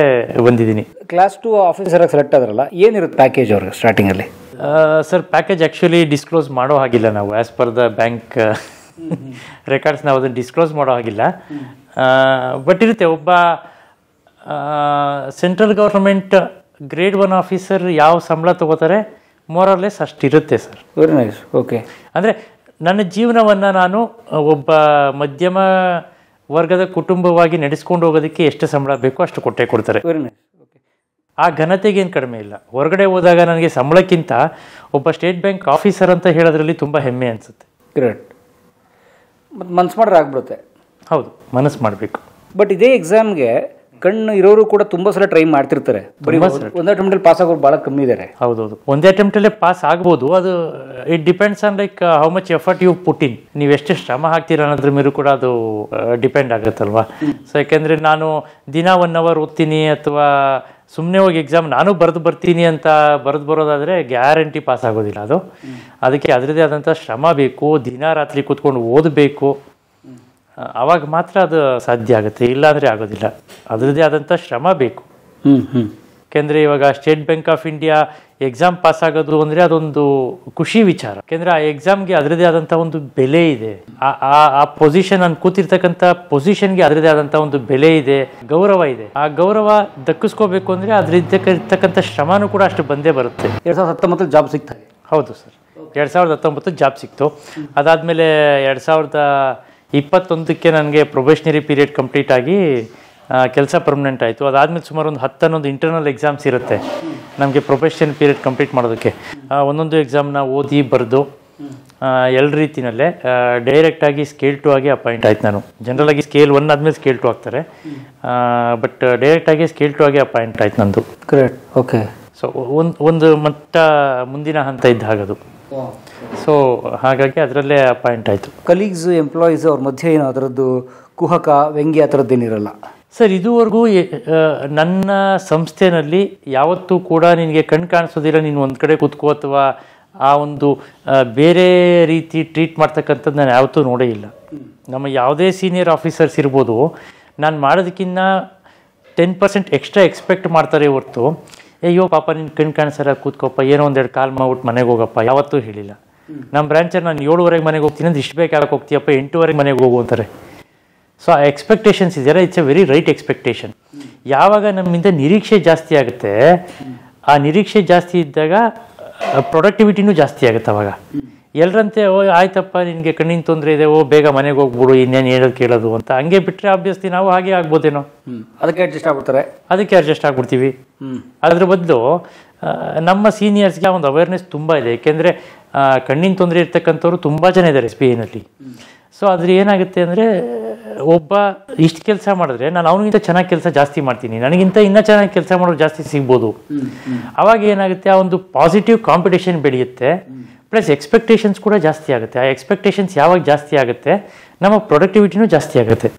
ಬಂದಿದ್ದೀನಿ. ಕ್ಲಾಸ್ 2 ಆಫೀಸರಾಗಿ ಸೆಲೆಕ್ಟ್ ಆದ್ರಲ್ಲ, ಏನಿರುತ್ತೆ ಪ್ಯಾಕೇಜ್ ಅವ್ರಿಗೆ ಸ್ಟಾರ್ಟಿಂಗಲ್ಲಿ? ಸರ್, ಪ್ಯಾಕೇಜ್ ಆ್ಯಕ್ಚುಲಿ ಡಿಸ್ಕ್ಲೋಸ್ ಮಾಡೋ ಹಾಗಿಲ್ಲ ನಾವು, as per the bank records ನಾವು ಅದನ್ನು ಡಿಸ್ಕ್ಲೋಸ್ ಮಾಡೋ ಹಾಗಿಲ್ಲ. ಬಟ್ ಇರುತ್ತೆ, ಒಬ್ಬ ಸೆಂಟ್ರಲ್ ಗೌರ್ಮೆಂಟ್ ಗ್ರೇಡ್ 1 ಆಫೀಸರ್ ಯಾವ ಸಂಬಳ ತೊಗೋತಾರೆ ಮೋರಲ್ಲೆಸ್ ಅಷ್ಟಿರುತ್ತೆ ಸರ್. Very nice. ಓಕೆ. ಅಂದರೆ ನನ್ನ ಜೀವನವನ್ನು ನಾನು ಒಬ್ಬ ಮಧ್ಯಮ ವರ್ಗದ ಕುಟುಂಬವಾಗಿ ನಡೆಸ್ಕೊಂಡು ಹೋಗೋದಕ್ಕೆ ಎಷ್ಟು ಸಂಬಳ ಬೇಕೋ ಅಷ್ಟು ಕೊಟ್ಟೇ ಕೊಡ್ತಾರೆ. Very nice. ಓಕೆ. ಆ ಘನತೆಗೇನು ಕಡಿಮೆ ಇಲ್ಲ. ಹೊರಗಡೆ ಹೋದಾಗ ನನಗೆ ಸಂಬಳಕ್ಕಿಂತ ಒಬ್ಬ ಸ್ಟೇಟ್ ಬ್ಯಾಂಕ್ ಆಫೀಸರ್ ಅಂತ ಹೇಳೋದ್ರಲ್ಲಿ ತುಂಬ ಹೆಮ್ಮೆ ಅನಿಸುತ್ತೆ. ಗ್ರೇಟ್. ಮತ್ತು ಮನ್ಸು ಮಾಡ್ರೆ ಆಗ್ಬಿಡುತ್ತೆ. ಹೌದು, ಮನಸ್ಸು ಮಾಡಬೇಕು. ಬಟ್ ಇದೇ ಎಕ್ಸಾಮ್ಗೆ ಕಣ್ಣು ಇರೋರು ಕೂಡ ತುಂಬ ಸಲ ಟ್ರೈ ಮಾಡ್ತಿರ್ತಾರೆ. ಒಂದೇ ಅಟೆಂಪ್ಟಲ್ಲಿ ಪಾಸ್ ಆಗೋರು ಭಾಳ ಕಮ್ಮಿ ಇದ್ದಾರೆ. ಹೌದೌದು, ಒಂದೇ ಅಟೆಂಪ್ಟಲ್ಲೇ ಪಾಸ್ ಆಗ್ಬೋದು. ಅದು it depends on like how much effort you put in. ನೀವು ಎಷ್ಟು ಶ್ರಮ ಹಾಕ್ತೀರ ಅನ್ನೋದ್ರ ಮೇಲೂ ಕೂಡ ಅದು ಡಿಪೆಂಡ್ ಆಗುತ್ತಲ್ವಾ. ಸೊ ಯಾಕೆಂದರೆ ನಾನು ದಿನ 1 ಅವರ್ ಓದ್ತೀನಿ ಅಥವಾ ಸುಮ್ಮನೆ ಹೋಗಿ ಎಕ್ಸಾಮ್ ನಾನು ಬರೆದು ಬರ್ತೀನಿ ಅಂತ ಬರೆದು ಬರೋದಾದರೆ ಗ್ಯಾರಂಟಿ ಪಾಸ್ ಆಗೋದಿಲ್ಲ. ಅದಕ್ಕೆ ಅದರದ್ದೇ ಆದಂಥ ಶ್ರಮ ಬೇಕು, ದಿನ ರಾತ್ರಿ ಕೂತ್ಕೊಂಡು ಓದಬೇಕು, ಆವಾಗ ಮಾತ್ರ ಅದು ಸಾಧ್ಯ ಆಗುತ್ತೆ, ಇಲ್ಲಾಂದರೆ ಆಗೋದಿಲ್ಲ. ಅದರದ್ದೇ ಆದಂಥ ಶ್ರಮ ಬೇಕು. ಯಾಕೆಂದರೆ ಇವಾಗ state bank of India exam pass ಆಗೋದು ಅಂದರೆ ಅದೊಂದು ಖುಷಿ ವಿಚಾರ. ಯಾಕೆಂದರೆ ಆ ಎಕ್ಸಾಮ್ಗೆ ಅದರದ್ದೇ ಆದಂಥ ಒಂದು ಬೆಲೆ ಇದೆ. ಆ ಪೊಸಿಷನ್, ನಾನು ಕೂತಿರ್ತಕ್ಕಂಥ ಪೊಸಿಷನ್ಗೆ ಅದರದ್ದೇ ಆದಂಥ ಒಂದು ಬೆಲೆ ಇದೆ, ಗೌರವ ಇದೆ. ಆ ಗೌರವ ದಕ್ಕಿಸ್ಕೋಬೇಕು ಅಂದರೆ ಅದ್ರಿರ್ತಕ್ಕಂಥ ಶ್ರಮನೂ ಕೂಡ ಅಷ್ಟು ಬಂದೇ ಬರುತ್ತೆ. 2019 ಜಾಬ್ ಸಿಗ್ತದೆ? ಹೌದು ಸರ್, 2019 ಜಾಬ್ ಸಿಕ್ತು. ಅದಾದಮೇಲೆ 2021ಕ್ಕೆ ನನಗೆ ಪ್ರೊಬೇಷನರಿ ಪೀರಿಯಡ್ ಕಂಪ್ಲೀಟ್ ಆಗಿ ಕೆಲಸ ಪರ್ಮನೆಂಟ್ ಆಯಿತು. ಅದಾದಮೇಲೆ ಸುಮಾರು ಒಂದು 10 ಇಂಟರ್ನಲ್ ಎಕ್ಸಾಮ್ಸ್ ಇರುತ್ತೆ ನಮಗೆ ಪ್ರೊಬೇಷನ್ ಪೀರಿಯಡ್ ಕಂಪ್ಲೀಟ್ ಮಾಡೋದಕ್ಕೆ. ಒಂದೊಂದು ಎಕ್ಸಾಮ್ನ ಓದಿ ಬರೆದು ಎಲ್ಲ ರೀತಿಯಲ್ಲೇ ಡೈರೆಕ್ಟಾಗಿ ಸ್ಕೇಲ್ 2 ಆಗಿ ಅಪಾಯಿಂಟ್ ಆಯ್ತು. ನಾನು ಜನರಲಾಗಿ ಸ್ಕೇಲ್ 1 ಆದಮೇಲೆ ಸ್ಕೇಲ್ 2 ಆಗ್ತಾರೆ, ಬಟ್ ಡೈರೆಕ್ಟಾಗಿ ಸ್ಕೇಲ್ 2 ಆಗಿ ಅಪಾಯಿಂಟ್ ಆಯ್ತು ನಂದು. ಗ್ರೇಟ್. ಓಕೆ. ಸೊ ಒಂದು ಮಟ್ಟ ಮುಂದಿನ ಹಂತ ಇದ್ದ ಹಾಗದು. ಸೊ ಹಾಗಾಗಿ ಅದರಲ್ಲೇ ಅಪಾಯಿಂಟ್ ಆಯಿತು. ಕಲೀಗ್ಸ್, ಎಂಪ್ಲಾಯೀಸ್ ಅವ್ರ ಮಧ್ಯೆ ಏನೋ ಅದರದ್ದು ಕುಹಕ, ವ್ಯಂಗ್ಯ ಆ ಥರದ್ದೇನಿರಲ್ಲ ಸರ್? ಇದುವರೆಗೂ ನನ್ನ ಸಂಸ್ಥೆನಲ್ಲಿ ಯಾವತ್ತೂ ಕೂಡ ನಿನಗೆ ಕಣ್ಣು ಕಾಣಿಸೋದಿಲ್ಲ, ನೀನು ಒಂದು ಕಡೆ ಕೂತ್ಕೋ ಅಥವಾ ಆ ಒಂದು ಬೇರೆ ರೀತಿ ಟ್ರೀಟ್ ಮಾಡ್ತಕ್ಕಂಥದ್ದು ನಾನು ಯಾವತ್ತೂ ನೋಡೇ ಇಲ್ಲ. ನಮ್ಮ ಯಾವುದೇ ಸೀನಿಯರ್ ಆಫೀಸರ್ಸ್ ಇರ್ಬೋದು, ನಾನು ಮಾಡೋದಕ್ಕಿಂತ 10% ಎಕ್ಸ್ಟ್ರಾ ಎಕ್ಸ್ಪೆಕ್ಟ್ ಮಾಡ್ತಾರೆ ಹೊರತು ಅಯ್ಯೋ ಪಾಪ ನಿನ್ನ ಕಣ್ಣು ಕಾಣಿಸಲ್ಲ ಕೂತ್ಕೋಪ್ಪ, ಏನೋ ಒಂದೆರಡು ಕಾಲ್ ಮಾಡ್ಬಿಟ್ಟು ಮನೆಗೆ ಹೋಗಪ್ಪ ಯಾವತ್ತೂ ಹೇಳಿಲ್ಲ. ನಮ್ಮ ಬ್ರಾಂಚಲ್ಲಿ ನಾನು 7:30 ಮನೆಗೆ ಹೋಗ್ತೀನಿ ಅಂದ್ರೆ ಇಷ್ಟು ಬೇಕಾಗಕ್ಕೆ ಹೋಗ್ತೀಯಪ್ಪ, 8:30 ಮನೆಗೆ ಹೋಗು ಅಂತಾರೆ. ಸೊ ಆ ಎಕ್ಸ್ಪೆಕ್ಟೇಷನ್ಸ್ ಇದೆಯಲ್ಲ, it's A very right expectation. ಯಾವಾಗ ನಮ್ಮಿಂದ ನಿರೀಕ್ಷೆ ಜಾಸ್ತಿ ಆಗುತ್ತೆ, ಆ ನಿರೀಕ್ಷೆ ಜಾಸ್ತಿ ಇದ್ದಾಗ ಪ್ರೊಡಕ್ಟಿವಿಟಿನೂ ಜಾಸ್ತಿ ಆಗುತ್ತೆ. ಅವಾಗ ಎಲ್ಲರಂತೆ ಆಯ್ತಪ್ಪ ನಿನಗೆ ಕಣ್ಣಿನ ತೊಂದರೆ ಇದೆ, ಬೇಗ ಮನೆಗೆ ಹೋಗ್ಬಿಡು, ಇನ್ನೇನು ಹೇಳೋದು ಕೇಳೋದು ಅಂತ ಹಂಗೆ ಬಿಟ್ಟರೆ ಅಭ್ಯಸ್ತಿ ನಾವು ಹಾಗೆ ಆಗ್ಬೋದೇನೋ, ಅದಕ್ಕೆ ಅಡ್ಜಸ್ಟ್ ಆಗ್ಬಿಡ್ತಾರೆ, ಅದಕ್ಕೆ ಅಡ್ಜಸ್ಟ್ ಆಗ್ಬಿಡ್ತೀವಿ. ಅದ್ರ ಬದಲು ನಮ್ಮ ಸೀನಿಯರ್ಸ್ಗೆ ಒಂದು ಅವೇರ್ನೆಸ್ ತುಂಬ ಇದೆ. ಏಕೆಂದರೆ ಕಣ್ಣಿನ ತೊಂದರೆ ಇರ್ತಕ್ಕಂಥವ್ರು ತುಂಬ ಜನ ಇದ್ದಾರೆ SBIನಲ್ಲಿ. ಸೊ ಅದ್ರ ಏನಾಗುತ್ತೆ ಅಂದರೆ, ಒಬ್ಬ ಇಷ್ಟು ಕೆಲಸ ಮಾಡಿದ್ರೆ ನಾನು ಅವನಿಗಿಂತ ಚೆನ್ನಾಗಿ ಕೆಲಸ ಜಾಸ್ತಿ ಮಾಡ್ತೀನಿ, ನನಗಿಂತ ಇನ್ನೂ ಚೆನ್ನಾಗಿ ಕೆಲಸ ಮಾಡೋರು ಜಾಸ್ತಿ ಸಿಗ್ಬೋದು. ಆವಾಗ ಏನಾಗುತ್ತೆ, ಆ ಒಂದು ಪಾಸಿಟಿವ್ ಕಾಂಪಿಟೇಷನ್ ಬೆಳೆಯುತ್ತೆ, ಪ್ಲಸ್ ಎಕ್ಸ್ಪೆಕ್ಟೇಷನ್ಸ್ ಕೂಡ ಜಾಸ್ತಿ ಆಗುತ್ತೆ. ಆ ಎಕ್ಸ್ಪೆಕ್ಟೇಷನ್ಸ್ ಯಾವಾಗ ಜಾಸ್ತಿ ಆಗುತ್ತೆ, ನಮ್ಮ ಪ್ರೊಡಕ್ಟಿವಿಟಿನೂ ಜಾಸ್ತಿ ಆಗುತ್ತೆ.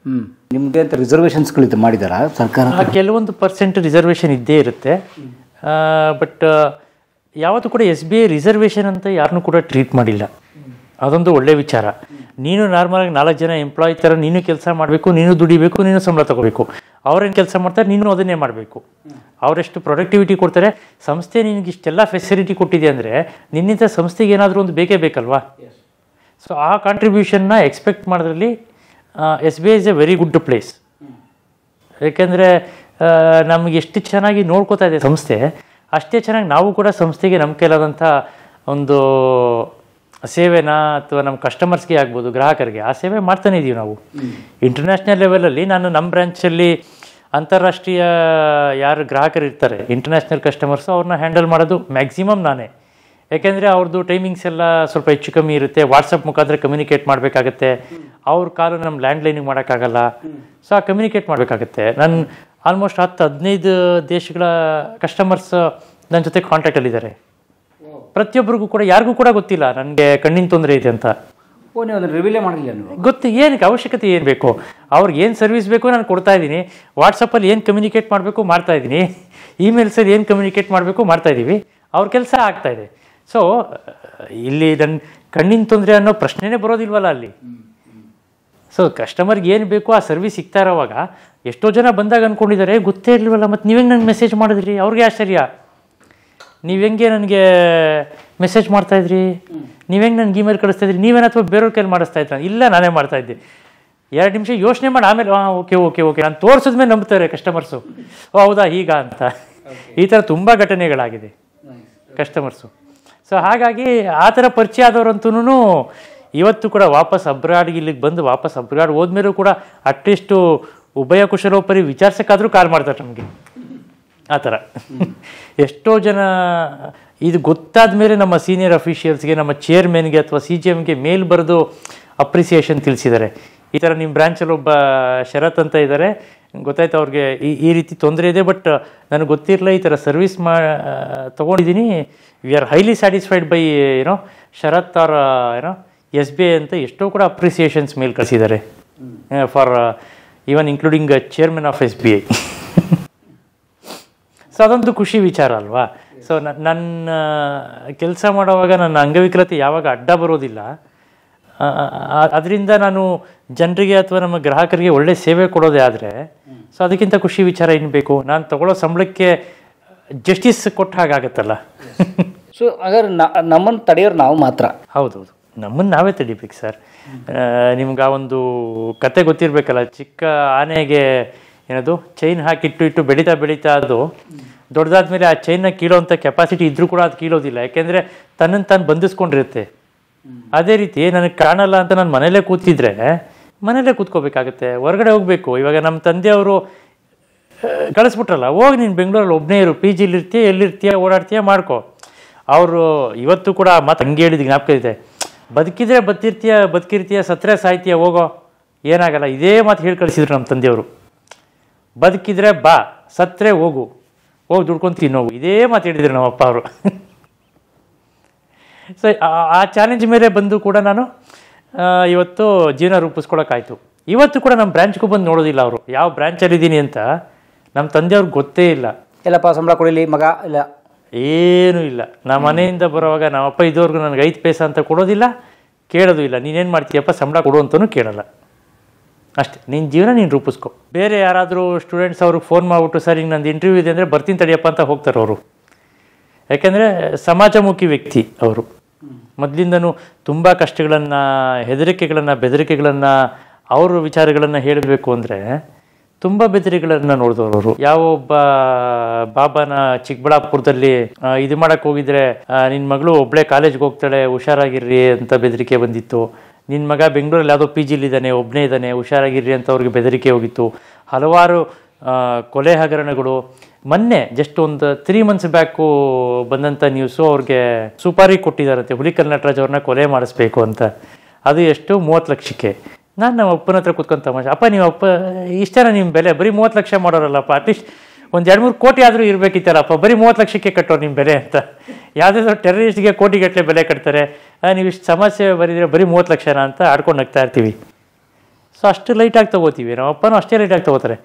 ನಿಮಗೆ ಅಂತ ರಿಸರ್ವೇಷನ್ಸ್ಗಳಿದ್ದು ಮಾಡಿದಾರಾ ಸರ್ಕಾರ? ಕೆಲವೊಂದು % ರಿಸರ್ವೇಷನ್ ಇದ್ದೇ ಇರುತ್ತೆ. ಬಟ್ ಯಾವತ್ತೂ ಕೂಡ SBI ರಿಸರ್ವೇಷನ್ ಅಂತ ಯಾರನ್ನೂ ಕೂಡ ಟ್ರೀಟ್ ಮಾಡಿಲ್ಲ. ಅದೊಂದು ಒಳ್ಳೆ ವಿಚಾರ. ನೀನು ನಾರ್ಮಲಾಗಿ 4 ಜನ ಎಂಪ್ಲಾಯ್ ಥರ ನೀನು ಕೆಲಸ ಮಾಡಬೇಕು, ನೀನು ದುಡಿಬೇಕು, ನೀನು ಸಂಬಳ ತೊಗೋಬೇಕು. ಅವ್ರೇನು ಕೆಲಸ ಮಾಡ್ತಾರೆ, ನೀನು ಅದನ್ನೇ ಮಾಡಬೇಕು. ಅವರೆಷ್ಟು ಪ್ರೊಡಕ್ಟಿವಿಟಿ ಕೊಡ್ತಾರೆ. ಸಂಸ್ಥೆ ನಿನಗೆ ಇಷ್ಟೆಲ್ಲ ಫೆಸಿಲಿಟಿ ಕೊಟ್ಟಿದೆ ಅಂದರೆ ನಿನ್ನಿಂದ ಸಂಸ್ಥೆಗೆ ಏನಾದರೂ ಒಂದು ಬೇಕೇ ಬೇಕಲ್ವಾ. ಸೊ ಆ ಕಾಂಟ್ರಿಬ್ಯೂಷನ್ನ ಎಕ್ಸ್ಪೆಕ್ಟ್ ಮಾಡೋದ್ರಲ್ಲಿ SBI is A very good place. ಏಕೆಂದರೆ ನಮಗೆ ಎಷ್ಟು ಚೆನ್ನಾಗಿ ನೋಡ್ಕೋತಾ ಇದೆ ಸಂಸ್ಥೆ, ಅಷ್ಟೇ ಚೆನ್ನಾಗಿ ನಾವು ಕೂಡ ಸಂಸ್ಥೆಗೆ ನಮ್ಮ ಕೈಲಾದಂಥ ಒಂದು ಸೇವೆನ ಅಥವಾ ನಮ್ಮ ಕಸ್ಟಮರ್ಸ್ಗೆ ಆಗ್ಬೋದು, ಗ್ರಾಹಕರಿಗೆ ಆ ಸೇವೆ ಮಾಡ್ತಾನೆ ಇದ್ದೀವಿ ನಾವು. ಇಂಟರ್ನ್ಯಾಷನಲ್ ಲೆವೆಲಲ್ಲಿ ನಾನು ನಮ್ಮ ಬ್ರ್ಯಾಂಚಲ್ಲಿ ಅಂತಾರಾಷ್ಟ್ರೀಯ ಯಾರು ಗ್ರಾಹಕರು ಇರ್ತಾರೆ, ಇಂಟರ್ನ್ಯಾಷನಲ್ ಕಸ್ಟಮರ್ಸು, ಅವ್ರನ್ನ ಹ್ಯಾಂಡಲ್ ಮಾಡೋದು ಮ್ಯಾಕ್ಸಿಮಮ್ ನಾನೇ. ಯಾಕೆಂದರೆ ಅವ್ರದ್ದು ಟೈಮಿಂಗ್ಸ್ ಎಲ್ಲ ಸ್ವಲ್ಪ ಹೆಚ್ಚು ಕಮ್ಮಿ ಇರುತ್ತೆ. ವಾಟ್ಸಪ್ ಮುಖಾಂತರ ಕಮ್ಯುನಿಕೇಟ್ ಮಾಡಬೇಕಾಗತ್ತೆ. ಅವ್ರ ಕಾಲು ನಮ್ಮ ಲ್ಯಾಂಡ್ಲೈನಿಗೆ ಮಾಡೋಕ್ಕಾಗಲ್ಲ. ಸೊ ಆ ಕಮ್ಯುನಿಕೇಟ್ ಮಾಡಬೇಕಾಗತ್ತೆ. ನಾನು ಆಲ್ಮೋಸ್ಟ್ 10-15 ದೇಶಗಳ ಕಸ್ಟಮರ್ಸ್ ನನ್ನ ಜೊತೆ ಕಾಂಟ್ಯಾಕ್ಟಲ್ಲಿದ್ದಾರೆ. ಪ್ರತಿಯೊಬ್ಬರಿಗೂ ಕೂಡ, ಯಾರಿಗೂ ಕೂಡ ಗೊತ್ತಿಲ್ಲ ನನಗೆ ಕಣ್ಣಿನ ತೊಂದರೆ ಇದೆ ಅಂತ. ನೀವು ಅದನ್ನು ರಿವೀಲೇ ಮಾಡಿಲ್ಲ ನೀವು? ಗೊತ್ತು, ಏನಕ್ಕೆ ಅವಶ್ಯಕತೆ ಏನು ಬೇಕು, ಅವ್ರಿಗೆ ಏನು ಸರ್ವಿಸ್ ಬೇಕು ನಾನು ಕೊಡ್ತಾ ಇದ್ದೀನಿ. ವಾಟ್ಸಪ್ಪಲ್ಲಿ ಏನು ಕಮ್ಯುನಿಕೇಟ್ ಮಾಡಬೇಕು ಮಾಡ್ತಾಯಿದ್ದೀನಿ, ಇಮೇಲ್ಸಲ್ಲಿ ಏನು ಕಮ್ಯುನಿಕೇಟ್ ಮಾಡಬೇಕು ಮಾಡ್ತಾಯಿದ್ದೀವಿ. ಅವ್ರ ಕೆಲಸ ಆಗ್ತಾಯಿದೆ. ಸೊ ಇಲ್ಲಿ ನನ್ನ ಕಣ್ಣಿನ ತೊಂದರೆ ಅನ್ನೋ ಪ್ರಶ್ನೆನೇ ಬರೋದಿಲ್ವಲ್ಲ ಅಲ್ಲಿ. ಸೊ ಕಸ್ಟಮರ್ಗೆ ಏನು ಬೇಕು ಆ ಸರ್ವಿಸ್ ಸಿಗ್ತಾ ಇರೋವಾಗ ಎಷ್ಟೋ ಜನ ಬಂದಾಗ ಅಂದ್ಕೊಂಡಿದ್ದಾರೆ ಗೊತ್ತೇ ಇರಲಿಲ್ವಲ್ಲ, ಮತ್ತು ನೀವೇನು ನನಗೆ ಮೆಸೇಜ್ ಮಾಡಿದ್ರಿ, ಅವ್ರಿಗೆ ಆಶ್ಚರ್ಯ. ನೀವು ಹೆಂಗೆ ನನಗೆ ಮೆಸೇಜ್ ಮಾಡ್ತಾಯಿದ್ರಿ, ನೀವೆಂಗೆ ನನಗೆ ಇಮೇಲ್ ಕಳಿಸ್ತಾಯಿದ್ರಿ, ನೀವೇನು ಅಥವಾ ಬೇರೆಯವ್ರ ಕೈಲಿ ಮಾಡಿಸ್ತಾ ಇದ್ದ? ಇಲ್ಲ, ನಾನೇ ಮಾಡ್ತಾಯಿದ್ದೆ. 2 ನಿಮಿಷ ಯೋಚನೆ ಮಾಡಿ ಆಮೇಲೆ ಓಕೆ ನಾನು ತೋರಿಸಿದ್ಮೇಲೆ ನಂಬ್ತಾರೆ ಕಸ್ಟಮರ್ಸು. ಹೌದಾ ಈಗ ಅಂತ. ಈ ಥರ ತುಂಬ ಘಟನೆಗಳಾಗಿದೆ ಕಸ್ಟಮರ್ಸು. ಸೊ ಹಾಗಾಗಿ ಆ ಥರ ಪರಿಚಯ ಆದವ್ರಂತೂ ಇವತ್ತು ಕೂಡ ವಾಪಸ್ ಅಬ್ರಾಡ್ಗೆ ಇಲ್ಲಿಗೆ ಬಂದು ವಾಪಸ್ ಅಬ್ರಾಡ್ ಹೋದ್ಮೇಲೂ ಕೂಡ ಅಟ್ಲೀಸ್ಟು ಉಭಯ ಕುಶಲೋಪರಿ ವಿಚಾರಿಸೋಕ್ಕಾದರೂ ಕಾಲ್ ಮಾಡ್ತಾರೆ ನಮಗೆ. ಆ ಥರ ಎಷ್ಟೋ ಜನ ಇದು ಗೊತ್ತಾದ ಮೇಲೆ ನಮ್ಮ ಸೀನಿಯರ್ ಅಫಿಷಿಯಲ್ಸ್ಗೆ, ನಮ್ಮ ಚೇರ್ಮನ್ಗೆ ಅಥವಾ CGMಗೆ ಮೇಲ್ ಬರೆದು ಅಪ್ರಿಸಿಯೇಷನ್ ತಿಳಿಸಿದ್ದಾರೆ. ಈ ಥರ ನಿಮ್ಮ ಬ್ರ್ಯಾಂಚಲ್ಲಿ ಒಬ್ಬ ಶರತ್ ಅಂತ ಇದ್ದಾರೆ, ಗೊತ್ತಾಯ್ತು ಅವ್ರಿಗೆ ಈ ರೀತಿ ತೊಂದರೆ ಇದೆ, ಬಟ್ ನನಗೆ ಗೊತ್ತಿರಲಿಲ್ಲ, ಈ ಥರ ಸರ್ವಿಸ್ ತೊಗೊಂಡಿದ್ದೀನಿ, we are highly satisfied by Sharath or SBI ಅಂತ ಎಷ್ಟೋ ಕೂಡ ಅಪ್ರಿಸಿಯೇಷನ್ಸ್ ಮೇಲ್ ಕಳಿಸಿದ್ದಾರೆ for even including chairman of SBI. So ಅದೊಂದು ಖುಷಿ ವಿಚಾರ ಅಲ್ವಾ. ಸೊ ನನ್ನ ಕೆಲಸ ಮಾಡುವಾಗ ನನ್ನ ಅಂಗವಿಕಲತೆ ಯಾವಾಗ ಅಡ್ಡ ಬರೋದಿಲ್ಲ. ಅದರಿಂದ ನಾನು ಜನರಿಗೆ ಅಥವಾ ನಮ್ಮ ಗ್ರಾಹಕರಿಗೆ ಒಳ್ಳೆ ಸೇವೆ ಕೊಡೋದೇ ಆದರೆ ಸೊ ಅದಕ್ಕಿಂತ ಖುಷಿ ವಿಚಾರ ಏನು ಬೇಕು. ನಾನು ತಗೊಳ್ಳೋ ಸಂಬಳಕ್ಕೆ ಜಸ್ಟಿಸ್ ಕೊಟ್ಟ ಹಾಗಾಗತ್ತಲ್ಲ. ಸೊ ಹಾಗಾದ್ರೆ ನಮ್ಮನ್ನು ತಡೆಯೋರು ನಾವು ಮಾತ್ರ? ಹೌದೌದು, ನಮ್ಮನ್ನು ನಾವೇ ತಡಿಬೇಕು ಸರ್. ನಿಮ್ಗೆ ಆ ಒಂದು ಕತೆ ಗೊತ್ತಿರಬೇಕಲ್ಲ, ಚಿಕ್ಕ ಆನೆಗೆ ಏನದು ಚೈನ್ ಹಾಕಿಟ್ಟು ಬೆಳೀತಾ ಅದು ದೊಡ್ಡದಾದ್ಮೇಲೆ ಆ ಚೈನ್ನ ಕೀಳೋಂಥ ಕೆಪಾಸಿಟಿ ಇದ್ರೂ ಕೂಡ ಅದು ಕೀಳೋದಿಲ್ಲ, ಯಾಕೆಂದರೆ ತನ್ನನ್ನು ತಾನು ಬಂಧಿಸ್ಕೊಂಡಿರುತ್ತೆ. ಅದೇ ರೀತಿ ನನಗೆ ಕಾಣಲ್ಲ ಅಂತ ನಾನು ಮನೇಲೇ ಕೂತಿದ್ರೆ ಮನೇಲೇ ಕೂತ್ಕೋಬೇಕಾಗತ್ತೆ, ಹೊರಗಡೆ ಹೋಗಬೇಕು. ಇವಾಗ ನಮ್ಮ ತಂದೆಯವರು ಕಳಿಸ್ಬಿಟ್ರಲ್ಲ, ಹೋಗಿ ನೀನು ಬೆಂಗಳೂರಲ್ಲಿ ಒಬ್ಬನೇ ಇರು, PG ಇರ್ತೀಯ, ಎಲ್ಲಿರ್ತೀಯ, ಓಡಾಡ್ತೀಯ, ಮಾಡ್ಕೊ. ಅವರು ಇವತ್ತು ಕೂಡ ಮಾತು ಹಂಗೆ ಹೇಳಿದ ಜ್ಞಾಪಕ ಇದೆ, ಬದುಕಿದ್ರೆ ಬದುಕಿರ್ತೀಯ, ಸತ್ತರೆ ಸಾಯ್ತೀಯ, ಹೋಗೋ, ಏನಾಗಲ್ಲ. ಇದೇ ಮಾತು ಹೇಳಿ ಕಳಿಸಿದ್ರು ನಮ್ಮ ತಂದೆಯವರು. ಬದುಕಿದ್ರೆ ಬಾ, ಸತ್ತರೆ ಹೋಗು, ಹೋಗಿ ದುಡ್ಕೊಂಡು ತಿನ್ನೋವು, ಇದೇ ಮಾತು ಹೇಳಿದ್ರು ನಮ್ಮ ಅಪ್ಪ ಅವರು. ಸೊ ಆ ಚಾಲೆಂಜ್ ಮೇಲೆ ಬಂದು ಕೂಡ ನಾನು ಇವತ್ತು ಜೀವನ ರೂಪಿಸ್ಕೊಳಕ್ಕಾಯ್ತು. ಇವತ್ತು ಕೂಡ ನಮ್ಮ ಬ್ರ್ಯಾಂಚ್ಗೂ ಬಂದು ನೋಡೋದಿಲ್ಲ ಅವರು, ಯಾವ ಬ್ರ್ಯಾಂಚಲ್ಲಿದ್ದೀನಿ ಅಂತ ನಮ್ಮ ತಂದೆಯವ್ರಿಗೆ ಗೊತ್ತೇ ಇಲ್ಲ. ಎಲ್ಲಪ್ಪ ಸಂಬಳ ಕೊಡಲಿ ಮಗ, ಇಲ್ಲ ಏನೂ ಇಲ್ಲ. ನಮ್ಮ ಮನೆಯಿಂದ ಬರೋವಾಗ ನಮ್ಮಪ್ಪ ಇದುವರೆಗೂ ನನಗೆ 5 ಪೈಸೆ ಅಂತ ಕೊಡೋದಿಲ್ಲ, ಕೇಳೋದು ಇಲ್ಲ. ನೀನೇನು ಮಾಡ್ತೀಯಪ್ಪ ಸಂಬಳ ಕೊಡು ಅಂತಲೂ ಕೇಳಲ್ಲ. ಅಷ್ಟೇ, ನಿನ್ನ ಜೀವನ ನೀನು ರೂಪಿಸ್ಕೊ. ಬೇರೆ ಯಾರಾದರೂ ಸ್ಟೂಡೆಂಟ್ಸ್ ಅವ್ರಿಗೆ ಫೋನ್ ಮಾಡಿಬಿಟ್ಟು ಸರ್ ಹಿಂಗೆ ನಂದು ಇಂಟರ್ವ್ಯೂ ಇದೆ ಅಂದರೆ ಬರ್ತೀನಿ ತಡಿಯಪ್ಪ ಅಂತ ಹೋಗ್ತಾರೆ ಅವರು. ಯಾಕೆಂದರೆ ಸಮಾಜಮುಖಿ ವ್ಯಕ್ತಿ ಅವರು. ಮೊದಲಿಂದನೂ ತುಂಬ ಕಷ್ಟಗಳನ್ನು, ಹೆದರಿಕೆಗಳನ್ನು, ಬೆದರಿಕೆಗಳನ್ನು, ಅವ್ರ ವಿಚಾರಗಳನ್ನು ಹೇಳಬೇಕು ಅಂದರೆ ತುಂಬ ಬೆದರಿಕೆಗಳನ್ನು ನೋಡಿದವರು ಅವರು. ಯಾವ ಒಬ್ಬ ಬಾಬಾನ ಚಿಕ್ಕಬಳ್ಳಾಪುರದಲ್ಲಿ ಇದು ಮಾಡೋಕ್ಕೆ ಹೋಗಿದ್ರೆ ನಿನ್ನ ಮಗಳು ಒಬ್ಬಳೇ ಕಾಲೇಜ್ಗೆ ಹೋಗ್ತಾಳೆ, ಹುಷಾರಾಗಿರ್ರಿ ಅಂತ ಬೆದರಿಕೆ ಬಂದಿತ್ತು. ನಿನ್ನ ಮಗ ಬೆಂಗಳೂರಲ್ಲಿ ಯಾವುದೋ PGಲಿದ್ದಾನೆ, ಒಬ್ಬನೇ ಇದ್ದಾನೆ, ಹುಷಾರಾಗಿರ್ರಿ ಅಂತ ಅವ್ರಿಗೆ ಬೆದರಿಕೆ ಹೋಗಿತ್ತು. ಹಲವಾರು ಕೊಲೆ ಹಗರಣಗಳು. ಮೊನ್ನೆ ಜಸ್ಟ್ ಒಂದು 3 ಮಂತ್ಸ್ ಬ್ಯಾಕು ಬಂದಂಥ ನ್ಯೂಸು, ಅವ್ರಿಗೆ ಸುಪಾರಿ ಕೊಟ್ಟಿದ್ದಾರಂತೆ ಹುಲಿಕಲ್ ನಟರಾಜ್ ಅವ್ರನ್ನ ಕೊಲೆ ಮಾಡಿಸ್ಬೇಕು ಅಂತ. ಅದು ಎಷ್ಟು? 30 ಲಕ್ಷಕ್ಕೆ. ನಾನು ನಮ್ಮ ಅಪ್ಪನ ಹತ್ರ ಕೂತ್ಕೊಂಡು ತಮಾಷೆ, ಅಪ್ಪ ನೀವು ಅಪ್ಪ ಇಷ್ಟೇನ ನಿಮ್ಮ ಬೆಲೆ, ಬರೀ 30 ಲಕ್ಷ ಮಾಡೋರಲ್ಲಪ್ಪ, ಅಟ್ಲೀಸ್ಟ್ ಒಂದು 2-3 ಕೋಟಿ ಆದರೂ ಇರಬೇಕಿತ್ತಲ್ಲಪ್ಪ, ಬರೀ 30 ಲಕ್ಷಕ್ಕೆ ಕಟ್ಟೋರು ನಿಮ್ಮ ಬೆಲೆ ಅಂತ. ಯಾವುದಾದ್ರು ಟೆರರಿಸ್ಟ್ಗೆ ಕೋಟಿಗಟ್ಟಲೆ ಬೆಲೆ ಕಟ್ತಾರೆ, ನೀವು ಇಷ್ಟು ಸಮಸ್ಯೆ ಬರೀದ್ರೆ ಬರೀ 30 ಲಕ್ಷನ ಅಂತ ಆಡ್ಕೊಂಡು ನಗ್ತಾ ಇರ್ತೀವಿ. ಸೊ ಅಷ್ಟು ಲೈಟಾಗಿ ತೊಗೋತೀವಿ. ನಮ್ಮ ಅಪ್ಪನೂ ಅಷ್ಟೇ ಲೈಟಾಗಿ ತೊಗೋತಾರೆ.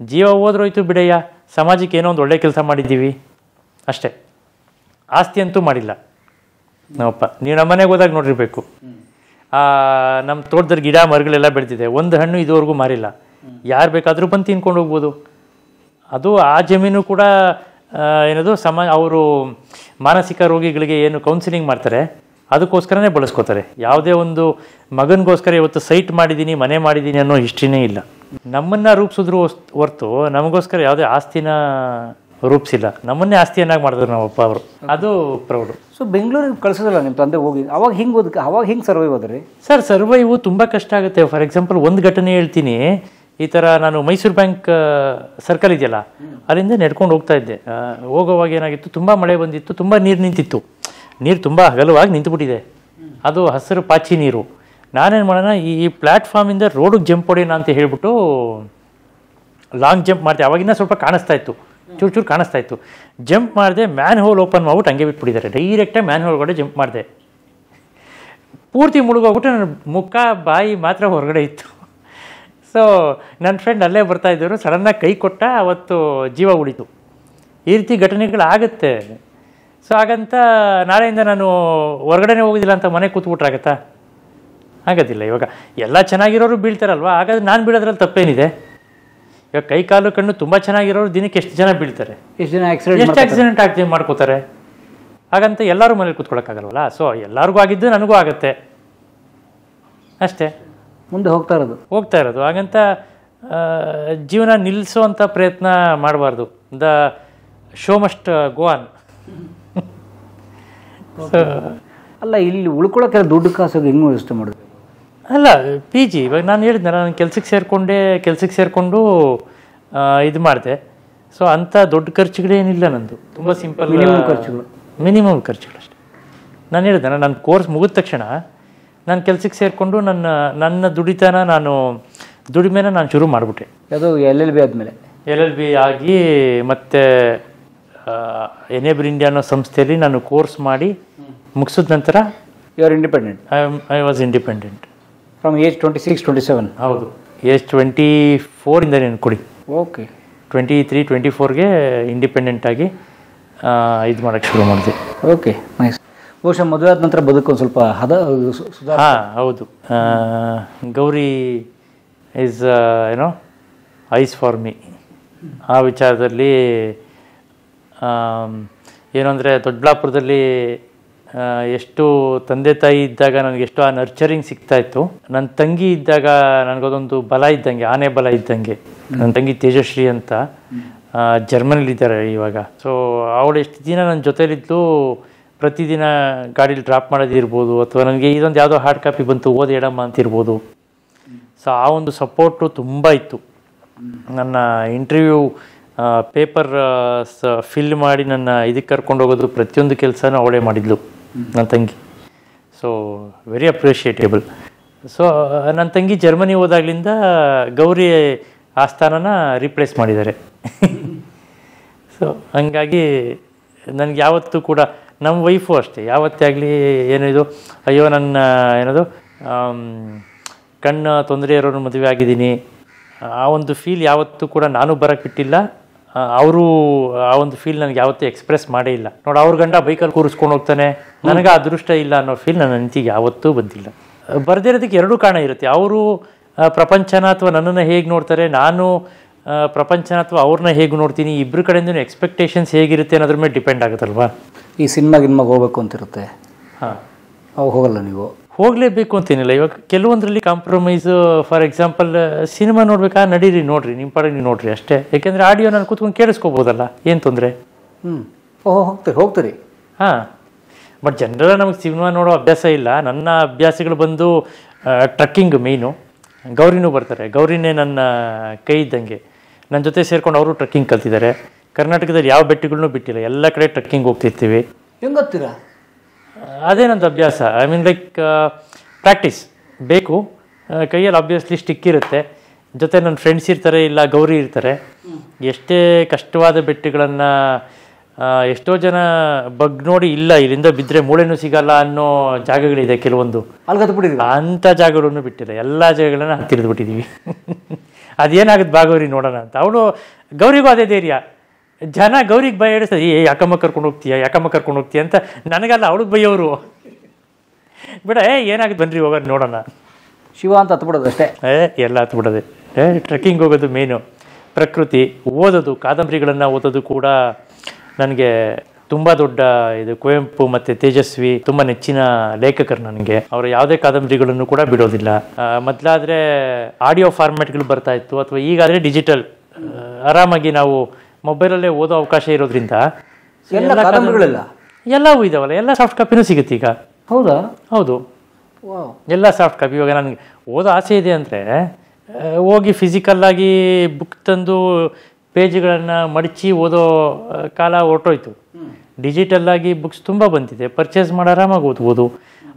ಜೀವ ಹೋದ್ರೋಯ್ತು ಬಿಡಯ್ಯ, ಸಮಾಜಕ್ಕೆ ಏನೋ ಒಂದು ಒಳ್ಳೆ ಕೆಲಸ ಮಾಡಿದ್ದೀವಿ ಅಷ್ಟೇ. ಆಸ್ತಿ ಅಂತೂ ಮಾಡಿಲ್ಲ ನಮ್ಮಪ್ಪ. ನೀವು ನಮ್ಮ ಮನೆಗೆ ಹೋದಾಗ ನೋಡಿರ್ಬೇಕು, ನಮ್ಮ ತೋಟದಲ್ಲಿ ಗಿಡ ಮರಗಳೆಲ್ಲ ಬೆಳೆದಿದೆ, ಒಂದು ಹಣ್ಣು ಇದುವರೆಗೂ ಮಾರಿಲ್ಲ. ಯಾರು ಬೇಕಾದರೂ ಬಂದು ತಿನ್ಕೊಂಡು ಹೋಗ್ಬೋದು. ಅದು ಆ ಜಮೀನು ಕೂಡ ಏನದು ಅವರು ಮಾನಸಿಕ ರೋಗಿಗಳಿಗೆ ಏನು ಕೌನ್ಸಿಲಿಂಗ್ ಮಾಡ್ತಾರೆ ಅದಕ್ಕೋಸ್ಕರನೇ ಬಳಸ್ಕೋತಾರೆ. ಯಾವುದೇ ಒಂದು ಮಗನಿಗೋಸ್ಕರ ಇವತ್ತು ಸೈಟ್ ಮಾಡಿದ್ದೀನಿ, ಮನೆ ಮಾಡಿದ್ದೀನಿ ಅನ್ನೋ ಹಿಸ್ಟ್ರಿನೇ ಇಲ್ಲ. ನಮ್ಮನ್ನು ರೂಪಿಸಿದ್ರು ಹೊರ್ತು ನಮಗೋಸ್ಕರ ಯಾವುದೇ ಆಸ್ತಿನ ರೂಪಿಸಿಲ್ಲ. ನಮ್ಮನ್ನೇ ಆಸ್ತಿಯನ್ನಾಗಿ ಮಾಡಿದ್ರು ನಮ್ಮಪ್ಪ ಅವರು. ಅದು ಪ್ರೌಡು. ಸೊ ಬೆಂಗಳೂರಿಗೆ ಕಳಿಸೋದಲ್ಲ ನಿಮ್ಮ ತಂದೆ ಹೋಗಿ, ಅವಾಗ ಹಿಂಗೆ ಸರ್ವೈವ್ ಹೋದ್ರಿ ಸರ್? ಸರ್ವೈವು ತುಂಬ ಕಷ್ಟ ಆಗುತ್ತೆ. ಫಾರ್ ಎಕ್ಸಾಂಪಲ್ ಒಂದು ಘಟನೆ ಹೇಳ್ತೀನಿ. ಈ ಥರ ನಾನು ಮೈಸೂರು ಬ್ಯಾಂಕ್ ಸರ್ಕಲ್ ಇದೆಯಲ್ಲ, ಅಲ್ಲಿಂದ ನಡ್ಕೊಂಡು ಹೋಗ್ತಾ ಇದ್ದೆ. ಹೋಗೋವಾಗ ಏನಾಗಿತ್ತು, ತುಂಬ ಮಳೆ ಬಂದಿತ್ತು, ತುಂಬ ನೀರು ನಿಂತಿತ್ತು. ನೀರು ತುಂಬ ಹಗಲವಾಗಿ ನಿಂತುಬಿಟ್ಟಿದೆ. ಅದು ಹಸಿರು ಪಾಚಿ ನೀರು. ನಾನೇನು ಮಾಡೋಣ, ಈ ಪ್ಲ್ಯಾಟ್ಫಾರ್ಮಿಂದ ರೋಡಿಗೆ ಜಂಪ್ ಹೊಡೆಯೋಣ ಅಂತ ಹೇಳ್ಬಿಟ್ಟು ಲಾಂಗ್ ಜಂಪ್ ಮಾಡಿದೆ. ಅವಾಗಿನ್ನ ಸ್ವಲ್ಪ ಕಾಣಿಸ್ತಾ ಇತ್ತು, ಚೂರು ಚೂರು ಕಾಣಿಸ್ತಾ ಇತ್ತು. ಜಂಪ್ ಮಾಡಿದೆ, ಮ್ಯಾನ್ ಹೋಲ್ ಓಪನ್ ಮಾಡ್ಬಿಟ್ಟು ಹಂಗೆ ಬಿಟ್ಬಿಟ್ಟಿದ್ದಾರೆ. ಡೈರೆಕ್ಟಾಗಿ ಮ್ಯಾನ್ ಹೋಲ್ಗಡೆ ಜಂಪ್ ಮಾಡಿದೆ. ಪೂರ್ತಿ ಮುಳುಗೋಗ್ಬಿಟ್ಟು ನನ್ನ ಮುಖ ಬಾಯಿ ಮಾತ್ರ ಹೊರಗಡೆ ಇತ್ತು. ಸೊ ನನ್ನ ಫ್ರೆಂಡ್ ಅಲ್ಲೇ ಬರ್ತಾಯಿದ್ದರು, ಸಡನ್ನಾಗಿ ಕೈ ಕೊಟ್ಟ, ಅವತ್ತು ಜೀವ ಉಳಿತು. ಈ ರೀತಿ ಘಟನೆಗಳಾಗುತ್ತೆ. ಸೊ ಹಾಗಂತ ನಾಳೆಯಿಂದ ನಾನು ಹೊರಗಡೆನೇ ಹೋಗೋದಿಲ್ಲ ಅಂತ ಮನೆ ಕೂತ್ಬಿಟ್ರಾಗತ್ತಾ? ಆಗೋದಿಲ್ಲ. ಇವಾಗ ಎಲ್ಲ ಚೆನ್ನಾಗಿರೋರು ಬೀಳ್ತಾರಲ್ವ, ಹಾಗಾದ್ರೆ ನಾನು ಬೀಳೋದ್ರಲ್ಲಿ ತಪ್ಪೇನಿದೆ? ಇವಾಗ ಕೈ ಕಾಲು ಕಣ್ಣು ತುಂಬ ಚೆನ್ನಾಗಿರೋರು ದಿನಕ್ಕೆ ಎಷ್ಟು ಜನ ಬೀಳ್ತಾರೆ, ಎಷ್ಟು ಆಕ್ಸಿಡೆಂಟ್ ಆಗ್ತೀವಿ ಮಾಡ್ಕೋತಾರೆ. ಹಾಗಂತ ಎಲ್ಲರೂ ಮನೇಲಿ ಕೂತ್ಕೊಳ್ಳೋಕ್ಕಾಗಲ್ವಲ್ಲ. ಸೊ ಎಲ್ಲರಿಗೂ ಆಗಿದ್ದು ನನಗೂ ಆಗುತ್ತೆ ಅಷ್ಟೇ. ಮುಂದೆ ಹೋಗ್ತಾ ಇರೋದು. ಹಾಗಂತ ಜೀವನ ನಿಲ್ಲಿಸೋವಂಥ ಪ್ರಯತ್ನ ಮಾಡಬಾರ್ದು. The show must go on. ಅಲ್ಲ, ಇಲ್ಲಿ ಉಳ್ಕೊಳ್ಳೋಕೆ ದುಡ್ಡು ಕಾಸು ಹೆಂಗೆ ವ್ಯವಸ್ಥೆ ಮಾಡೋದು? ಅಲ್ಲ, ಪಿ ಜಿ ಇವಾಗ ನಾನು ಹೇಳಿದ್ನ, ನಾನು ಕೆಲ್ಸಕ್ಕೆ ಸೇರಿಕೊಂಡು ಇದು ಮಾಡಿದೆ. ಸೊ ಅಂಥ ದೊಡ್ಡ ಖರ್ಚುಗಳೇನಿಲ್ಲ ನಂದು. ತುಂಬ ಸಿಂಪಲ್ ಮಿನಿಮಮ್ ಖರ್ಚುಗಳು ಅಷ್ಟೇ. ನಾನು ಹೇಳಿದ್ದೆ, ನನ್ನ ಕೋರ್ಸ್ ಮುಗಿದ ತಕ್ಷಣ ನಾನು ಕೆಲ್ಸಕ್ಕೆ ಸೇರಿಕೊಂಡು ನನ್ನ ದುಡಿಮೆನ ನಾನು ಶುರು ಮಾಡಿಬಿಟ್ಟೆ. ಅದು LLB ಆದಮೇಲೆ LLB ಆಗಿ ಮತ್ತೆ ಎನೇಬಲ್ ಇಂಡಿಯಾ ಅನ್ನೋ ಸಂಸ್ಥೆಯಲ್ಲಿ ನಾನು ಕೋರ್ಸ್ ಮಾಡಿ ಮುಗಿಸಿದ ನಂತರ you are independent. I was independent from age 26-27. ಹೌದು, ಏಜ್ 24 ನಾನು ಕೊಡಿ. ಓಕೆ, 23-24ಗೆ ಇಂಡಿಪೆಂಡೆಂಟ್ ಆಗಿ ಇದು ಮಾಡೋಕ್ಕೆ ಶುರು ಮಾಡಿದೆ. Okay, nice. ಬಹುಶಃ ಮದುವೆ ಆದ ನಂತರ ಬದುಕು ಒಂದು ಸ್ವಲ್ಪ ಹಾಂ, ಹೌದು. Gauri is ice for me. ಆ ವಿಚಾರದಲ್ಲಿ ಏನು ಅಂದರೆ, ದೊಡ್ಡಬಳ್ಳಾಪುರದಲ್ಲಿ ಎಷ್ಟು ತಂದೆ ತಾಯಿ ಇದ್ದಾಗ ನನಗೆ ಎಷ್ಟು ಆ ನರ್ಚರಿಂಗ್ ಸಿಗ್ತಾಯಿತ್ತು. ನನ್ನ ತಂಗಿ ಇದ್ದಾಗ ನನಗದೊಂದು ಬಲ ಇದ್ದಂಗೆ, ಆನೆ ಬಲ ಇದ್ದಂಗೆ. ನನ್ನ ತಂಗಿ ತೇಜಶ್ರೀ ಅಂತ ಜರ್ಮನಿಲಿದ್ದಾರೆ ಇವಾಗ. ಸೊ ಅವಳು ಎಷ್ಟು ದಿನ ನನ್ನ ಜೊತೆಲಿದ್ದು ಪ್ರತಿದಿನ ಗಾಡೀಲಿ ಡ್ರಾಪ್ ಮಾಡೋದಿರ್ಬೋದು, ಅಥವಾ ನನಗೆ ಇದೊಂದು ಯಾವುದೋ ಹಾರ್ಡ್ ಕಾಪಿ ಬಂತು ಓದಿ ಹೇಳಮ್ಮ ಅಂತಿರ್ಬೋದು. ಸೊ ಆ ಒಂದು ಸಪೋರ್ಟು ತುಂಬ ಇತ್ತು. ನನ್ನ ಇಂಟರ್ವ್ಯೂ ಪೇಪರ್ ಫಿಲ್ ಮಾಡಿ ನನ್ನ ಇದಕ್ಕೆ ಕರ್ಕೊಂಡು ಹೋಗೋದು, ಪ್ರತಿಯೊಂದು ಕೆಲಸನೂ ಅವಳೇ ಮಾಡಿದ್ಲು ನನ್ನ ತಂಗಿ. So very ಅಪ್ರಿಷಿಯೇಟೇಬಲ್. ಸೊ ನನ್ನ ತಂಗಿ ಜರ್ಮನಿ ಹೋದಾಗ್ಲಿಂದ ಗೌರಿ ಆ ಸ್ಥಾನನ ರೀಪ್ಲೇಸ್ ಮಾಡಿದ್ದಾರೆ. ಸೊ ಹಂಗಾಗಿ ನನಗೆ ಯಾವತ್ತೂ ಕೂಡ, ನಮ್ಮ ವೈಫು ಅಷ್ಟೇ, ಯಾವತ್ತೇ ಆಗಲಿ ಏನಿದು ಅಯ್ಯೋ ನನ್ನ ಕಣ್ಣು ತೊಂದರೆ ಇರೋರು ಮದುವೆ ಆಗಿದ್ದೀನಿ, ಆ ಒಂದು ಫೀಲ್ ಯಾವತ್ತೂ ಕೂಡ ನಾನು ಬರೋಕ್ಕೆ ಬಿಟ್ಟಿಲ್ಲ. ಅವರು ಆ ಒಂದು ಫೀಲ್ ನನಗೆ ಯಾವತ್ತೂ ಎಕ್ಸ್ಪ್ರೆಸ್ ಮಾಡೇ ಇಲ್ಲ. ನೋಡಿ, ಅವ್ರ ಗಂಡ ಬೈಕಲ್ಲಿ ಕೂರಿಸ್ಕೊಂಡು ಹೋಗ್ತಾನೆ, ನನಗೆ ಅದೃಷ್ಟ ಇಲ್ಲ ಅನ್ನೋ ಫೀಲ್ ನನ್ನ ಹೆಂಡತಿಗೆ ಯಾವತ್ತೂ ಬಂದಿಲ್ಲ. ಬರ್ದಿರೋದಕ್ಕೆ ಎರಡೂ ಕಾರಣ ಇರುತ್ತೆ. ಅವರು ಪ್ರಪಂಚನ ಅಥವಾ ನನ್ನನ್ನು ಹೇಗೆ ನೋಡ್ತಾರೆ, ನಾನು ಪ್ರಪಂಚನ ಅಥವಾ ಅವ್ರನ್ನ ಹೇಗೆ ನೋಡ್ತೀನಿ, ಇಬ್ಬರ ಕಡೆಯಿಂದ ಎಕ್ಸ್ಪೆಕ್ಟೇಷನ್ಸ್ ಹೇಗಿರುತ್ತೆ ಅನ್ನೋದ್ರ ಮೇಲೆ ಡಿಪೆಂಡ್ ಆಗುತ್ತಲ್ವಾ. ಈ ಸಿನಿಮಾಗೆ ಹೋಗ್ಬೇಕು ಅಂತಿರುತ್ತೆ, ಹಾಂ, ಅವಾಗ ಹೋಗಲ್ಲ ನೀವು? ಹೋಗಲೇಬೇಕು ಅಂತೇನಿಲ್ಲ. ಇವಾಗ ಕೆಲವೊಂದರಲ್ಲಿ ಕಾಂಪ್ರಮೈಸು. ಫಾರ್ ಎಕ್ಸಾಂಪಲ್, ಸಿನಿಮಾ ನೋಡ್ಬೇಕಾ, ನಡೀರಿ ನೋಡ್ರಿ, ನಿಮ್ಮ ಪಾಡಿಗೆ ನೀವು ನೋಡ್ರಿ ಅಷ್ಟೇ. ಯಾಕೆಂದರೆ ಆಡಿಯೋ ನಾನು ಕೂತ್ಕೊಂಡು ಕೇಳಿಸ್ಕೋಬೋದಲ್ಲ, ಏನು ತೊಂದರೆ. ಹೋಗ್ತೀರಿ. ಹಾಂ, ಬಟ್ ಜನರಲ್ಲ ನಮಗೆ ಸಿನಿಮಾ ನೋಡೋ ಅಭ್ಯಾಸ ಇಲ್ಲ. ನನ್ನ ಅಭ್ಯಾಸಗಳು ಬಂದು ಟ್ರಕ್ಕಿಂಗ್ ಮೇಯ್ನು. ಗೌರಿನೂ ಬರ್ತಾರೆ, ಗೌರಿನೇ ನನ್ನ ಕೈ ಇದ್ದಂಗೆ. ನನ್ನ ಜೊತೆ ಸೇರ್ಕೊಂಡು ಅವರು ಟ್ರಕ್ಕಿಂಗ್ ಕಲ್ತಿದ್ದಾರೆ. ಕರ್ನಾಟಕದಲ್ಲಿ ಯಾವ ಬೆಟ್ಟಗಳನ್ನೂ ಬಿಟ್ಟಿಲ್ಲ, ಎಲ್ಲ ಕಡೆ ಟ್ರಕ್ಕಿಂಗ್ ಹೋಗ್ತಿರ್ತೀವಿ. ಹೆಂಗೆ ಹೋಗ್ತೀರಾ? ಅದೇ ನಂದು ಅಭ್ಯಾಸ. ಐ ಮೀನ್ ಲೈಕ್ ಪ್ರಾಕ್ಟೀಸ್ ಬೇಕು. ಕೈಯಲ್ಲಿ ಆಬ್ವಿಯಸ್ಲಿ ಸ್ಟಿಕ್ ಇರುತ್ತೆ, ಜೊತೆ ನನ್ನ ಫ್ರೆಂಡ್ಸ್ ಇರ್ತಾರೆ, ಇಲ್ಲ ಗೌರಿ ಇರ್ತಾರೆ. ಎಷ್ಟೇ ಕಷ್ಟವಾದ ಬೆಟ್ಟಗಳನ್ನು ಎಷ್ಟೋ ಜನ ಬಗ್ ನೋಡಿ ಇಲ್ಲ ಇಲ್ಲಿಂದ ಬಿದ್ದರೆ ಮೂಳೆನೂ ಸಿಗಲ್ಲ ಅನ್ನೋ ಜಾಗಗಳಿದೆ ಕೆಲವೊಂದು. ಅಂಥ ಜಾಗಗಳನ್ನು ಬಿಟ್ಟಿಲ್ಲ, ಎಲ್ಲ ಜಾಗಗಳನ್ನ ಹತ್ತಿರಿದ್ಬಿಟ್ಟಿದ್ದೀವಿ. ಅದೇನಾಗುತ್ತೆ ಬಾಗೌರಿ ನೋಡೋಣ ಅಂತ. ಅವಳು ಗೌರಿಗೂ ಅದೇ ಧೈರ್ಯ, ಜನ ಗೌರಿಗೆ ಭಯ ಹಿಡಿಸ್ತಾರೆ, ಯಾಕಮ್ಮ ಕರ್ಕೊಂಡು ಹೋಗ್ತೀಯ ಅಂತ. ನನಗಲ್ಲ, ಅವಳಿಗೆ ಬೈಯೋರು. ಬಿಡ ಏನಾಗುತ್ತೆ ಬನ್ರಿ ಹೋಗೋದು ನೋಡೋಣ, ಶಿವ ಅಂತ ಹತ್ಬಿಡೋದು ಅಷ್ಟೇ. ಎಲ್ಲ ಹತ್ಬಿಡೋದೆ. ಟ್ರೆಕ್ಕಿಂಗ್ ಹೋಗೋದು ಮೇನು. ಪ್ರಕೃತಿ ಓದೋದು, ಕಾದಂಬರಿಗಳನ್ನು ಓದೋದು ಕೂಡ ನನಗೆ ತುಂಬ ದೊಡ್ಡ ಇದು. ಕುವೆಂಪು ಮತ್ತು ತೇಜಸ್ವಿ ತುಂಬ ನೆಚ್ಚಿನ ಲೇಖಕರು ನನಗೆ. ಅವರು ಯಾವುದೇ ಕಾದಂಬರಿಗಳನ್ನು ಕೂಡ ಬಿಡೋದಿಲ್ಲ. ಮೊದಲಾದರೆ ಆಡಿಯೋ ಫಾರ್ಮ್ಯಾಟ್ಗಳು ಬರ್ತಾ ಇತ್ತು, ಅಥವಾ ಈಗಾದರೆ ಡಿಜಿಟಲ್. ಆರಾಮಾಗಿ ನಾವು ಮೊಬೈಲಲ್ಲೇ ಓದೋ ಅವಕಾಶ ಇರೋದ್ರಿಂದ ಎಲ್ಲವೂ ಇದಾವಲ್ಲ, ಎಲ್ಲ ಸಾಫ್ಟ್ ಕಾಪಿನೂ ಸಿಗುತ್ತೆ ಈಗ. ಹೌದಾ? ಹೌದು, ಎಲ್ಲ ಸಾಫ್ಟ್ ಕಾಪಿ. ಇವಾಗ ನನಗೆ ಓದೋ ಆಸೆ ಇದೆ ಅಂದರೆ ಹೋಗಿ ಫಿಸಿಕಲ್ಲಾಗಿ ಬುಕ್ ತಂದು ಪೇಜ್ಗಳನ್ನು ಮಡಚಿ ಓದೋ ಕಾಲ ಹೊರಟೋಯ್ತು. ಡಿಜಿಟಲ್ಲಾಗಿ ಬುಕ್ಸ್ ತುಂಬ ಬಂದಿದೆ, ಪರ್ಚೇಸ್ ಮಾಡಿ ಆರಾಮಾಗಿ ಓದ್ಬೋದು.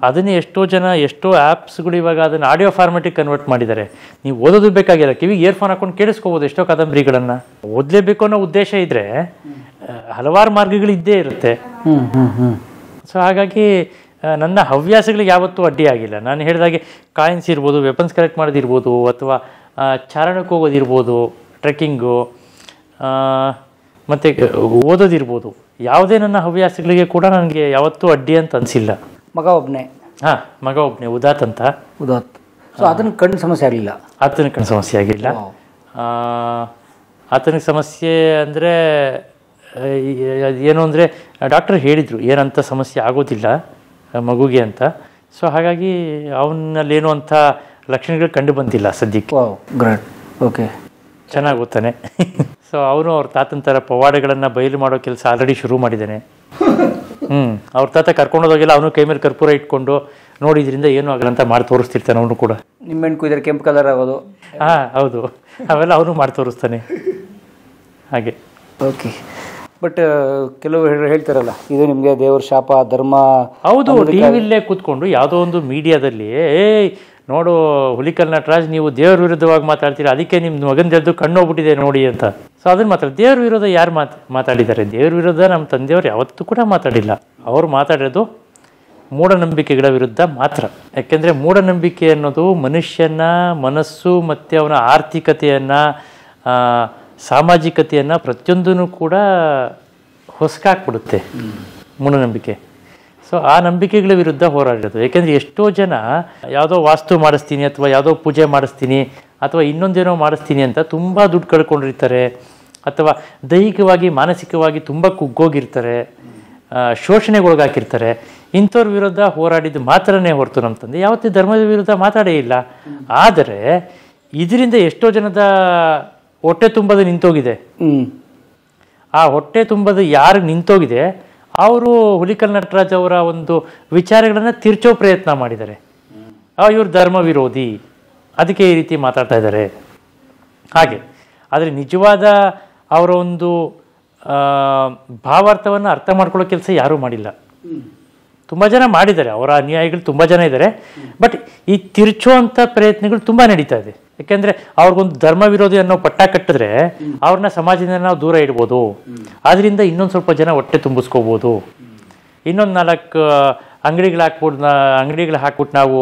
ಅದನ್ನೇ ಎಷ್ಟೋ ಆ್ಯಪ್ಸ್ಗಳು ಇವಾಗ ಅದನ್ನು ಆಡಿಯೋ ಫಾರ್ಮೆಟಿಗೆ ಕನ್ವರ್ಟ್ ಮಾಡಿದ್ದಾರೆ. ನೀವು ಓದೋದು ಬೇಕಾಗಿಲ್ಲ, ಕಿವಿಗೆ ಇಯರ್ಫೋನ್ ಹಾಕೊಂಡು ಕೇಳಿಸ್ಕೋಬೋದು ಎಷ್ಟೋ ಕಾದಂಬರಿಗಳನ್ನು. ಓದಲೇಬೇಕು ಅನ್ನೋ ಉದ್ದೇಶ ಇದ್ದರೆ ಹಲವಾರು ಮಾರ್ಗಗಳು ಇದ್ದೇ ಇರುತ್ತೆ. ಸೊ ಹಾಗಾಗಿ ನನ್ನ ಹವ್ಯಾಸಗಳಿಗೆ ಯಾವತ್ತೂ ಅಡ್ಡಿ ಆಗಿಲ್ಲ. ನಾನು ಹೇಳಿದಾಗೆ ಕಾಯಿನ್ಸ್ ಇರ್ಬೋದು, ವೆಪನ್ಸ್ ಕಲೆಕ್ಟ್ ಮಾಡೋದಿರ್ಬೋದು, ಅಥವಾ ಚಾರಣಕ್ಕೆ ಹೋಗೋದಿರ್ಬೋದು, ಟ್ರೆಕ್ಕಿಂಗು ಮತ್ತು ಓದೋದಿರ್ಬೋದು, ಯಾವುದೇ ನನ್ನ ಹವ್ಯಾಸಗಳಿಗೆ ಕೂಡ ನನಗೆ ಯಾವತ್ತೂ ಅಡ್ಡಿ ಅಂತ ಅನಿಸಿಲ್ಲ. ಮಗ ಒಬ್ಬನೇ? ಮಗ ಒಬ್ಬನೇ, ಉದಾತ್ ಅಂತ. ಸೊ ಅದನ್ನು ಕಣ್ಣು ಸಮಸ್ಯೆ ಆಗಲಿಲ್ಲ? ಆತನಿಗೆ ಕಣ್ಣು ಸಮಸ್ಯೆ ಆಗಿಲ್ಲ. ಆತನಿಗೆ ಸಮಸ್ಯೆ ಅಂದರೆ ಏನು ಅಂದರೆ ಡಾಕ್ಟರ್ ಹೇಳಿದರು ಏನಂತ ಸಮಸ್ಯೆ ಆಗೋದಿಲ್ಲ ಮಗುಗೆ ಅಂತ. ಸೊ ಹಾಗಾಗಿ ಅವನಲ್ಲೇನೋ ಅಂಥ ಲಕ್ಷಣಗಳು ಕಂಡು ಬಂದಿಲ್ಲ ಸದ್ಯಕ್ಕೆ. ಗ್ರೇಟ್, ಓಕೆ, ಚೆನ್ನಾಗಿ ಓದ್ತಾನೆ. ಸೊ ಅವನು ಅವ್ರ ತಾತನ ಥರ ಪವಾಡಗಳನ್ನು ಬಯಲು ಮಾಡೋ ಕೆಲಸ ಆಲ್ರೆಡಿ ಶುರು ಮಾಡಿದ್ದಾನೆ. ಅವ್ರ ತಾತ ಕರ್ಕೊಂಡೋದಾಗೆಲ್ಲ ಅವನು ಕೈ ಮೇಲೆ ಕರ್ಪೂರ ಇಟ್ಕೊಂಡು ನೋಡಿ ಇದರಿಂದ ಏನೂ ಆಗಲ್ಲ ಅಂತ ಮಾಡಿ ತೋರಿಸ್ತಿರ್ತಾನೆ. ಅವನು ಕೂಡ ನಿಮ್ಮೆಣ್ಣು ಕುಯ್ದರೆ ಕೆಂಪು ಕಲರ್ ಆಗೋದು. ಹೌದು, ಅವೆಲ್ಲ ಅವನು ಮಾಡಿ ತೋರಿಸ್ತಾನೆ ಹಾಗೆ. ಓಕೆ, ಬಟ್ ಕೆಲವು ಹೇಳ್ತಾರಲ್ಲ ಇದು ನಿಮಗೆ ದೇವ್ರ ಶಾಪ, ಧರ್ಮ. ಹೌದು, ಟಿವಿಲೇ ಕೂತ್ಕೊಂಡು ಯಾವುದೋ ಒಂದು ಮೀಡಿಯಾದಲ್ಲಿ ನೋಡು ಹುಲಿಕಲ್ ನಟರಾಜ್ ನೀವು ದೇವ್ರ ವಿರುದ್ಧವಾಗಿ ಮಾತಾಡ್ತೀರಾ, ಅದಕ್ಕೆ ನಿಮ್ಮ ಮಗನದ್ದು ಕಣ್ಣು ಹೋಗ್ಬಿಟ್ಟಿದೆ ನೋಡಿ ಅಂತ. ಸೊ ಅದನ್ನು ಮಾತಾಡ ದೇವ್ರ ವಿರೋಧ ಯಾರು ಮಾತಾಡಿದ್ದಾರೆ? ದೇವ್ರ ವಿರುದ್ಧ ನಮ್ಮ ತಂದೆಯವರು ಯಾವತ್ತೂ ಕೂಡ ಮಾತಾಡಿಲ್ಲ. ಅವರು ಮಾತಾಡೋದು ಮೂಢನಂಬಿಕೆಗಳ ವಿರುದ್ಧ ಮಾತ್ರ. ಯಾಕೆಂದರೆ ಮೂಢನಂಬಿಕೆ ಅನ್ನೋದು ಮನುಷ್ಯನ ಮನಸ್ಸು ಮತ್ತು ಅವನ ಆರ್ಥಿಕತೆಯನ್ನು, ಸಾಮಾಜಿಕತೆಯನ್ನು ಪ್ರತಿಯೊಂದೂ ಕೂಡ ಹೊಸಕಾಕ್ಬಿಡುತ್ತೆ ಮೂಢನಂಬಿಕೆ. ಸೊ ಆ ನಂಬಿಕೆಗಳ ವಿರುದ್ಧ ಹೋರಾಡೋದು. ಯಾಕೆಂದರೆ ಎಷ್ಟೋ ಜನ ಯಾವುದೋ ವಾಸ್ತು ಮಾಡಿಸ್ತೀನಿ ಅಥವಾ ಯಾವುದೋ ಪೂಜೆ ಮಾಡಿಸ್ತೀನಿ ಅಥವಾ ಇನ್ನೊಂದೇನೋ ಮಾಡಿಸ್ತೀನಿ ಅಂತ ತುಂಬ ದುಡ್ಡು ಕಳ್ಕೊಂಡಿರ್ತಾರೆ, ಅಥವಾ ದೈಹಿಕವಾಗಿ ಮಾನಸಿಕವಾಗಿ ತುಂಬ ಕುಗ್ಗೋಗಿರ್ತಾರೆ, ಶೋಷಣೆಗೊಳಗಾಕಿರ್ತಾರೆ. ಇಂಥವ್ರ ವಿರುದ್ಧ ಹೋರಾಡಿದ್ದು ಮಾತ್ರನೇ ಹೊರತು ನಮ್ಮ ತಂದೆ ಯಾವತ್ತೂ ಧರ್ಮದ ವಿರುದ್ಧ ಮಾತಾಡೇ ಇಲ್ಲ. ಆದರೆ ಇದರಿಂದ ಎಷ್ಟೋ ಜನದ ಹೊಟ್ಟೆ ತುಂಬೋದು ನಿಂತೋಗಿದೆ. ಆ ಹೊಟ್ಟೆ ತುಂಬೋದು ಯಾರಿಗೆ ನಿಂತೋಗಿದೆ ಅವರು ಹುಲಿಕಲ್ ನಟರಾಜ್ ಅವರ ಒಂದು ವಿಚಾರಗಳನ್ನು ತಿರ್ಚೋ ಪ್ರಯತ್ನ ಮಾಡಿದ್ದಾರೆ. ಇವರು ಧರ್ಮ ವಿರೋಧಿ, ಅದಕ್ಕೆ ಈ ರೀತಿ ಮಾತಾಡ್ತಾ ಇದ್ದಾರೆ ಹಾಗೆ. ಆದರೆ ನಿಜವಾದ ಅವರ ಒಂದು ಭಾವಾರ್ಥವನ್ನು ಅರ್ಥ ಮಾಡ್ಕೊಳ್ಳೋ ಕೆಲಸ ಯಾರೂ ಮಾಡಿಲ್ಲ. ತುಂಬ ಜನ ಮಾಡಿದ್ದಾರೆ, ಅವರ ಅನುಯಾಯಿಗಳು ತುಂಬ ಜನ ಇದ್ದಾರೆ. ಬಟ್ ಈ ತಿರ್ಚೋ ಅಂಥ ಪ್ರಯತ್ನಗಳು ತುಂಬ ನಡೀತಾ ಇದೆ. ಯಾಕೆಂದರೆ ಅವ್ರಿಗೊಂದು ಧರ್ಮ ವಿರೋಧಿ ಅನ್ನೋ ಪಟ್ಟ ಕಟ್ಟಿದ್ರೆ ಅವ್ರನ್ನ ಸಮಾಜದಿಂದ ನಾವು ದೂರ ಇಡ್ಬೋದು. ಆದ್ದರಿಂದ ಇನ್ನೊಂದು ಸ್ವಲ್ಪ ಜನ ಹೊಟ್ಟೆ ತುಂಬಿಸ್ಕೋಬೋದು. ಇನ್ನೊಂದು 4 ಅಂಗಡಿಗಳು ಹಾಕ್ಬಿಟ್ಟು ನಾವು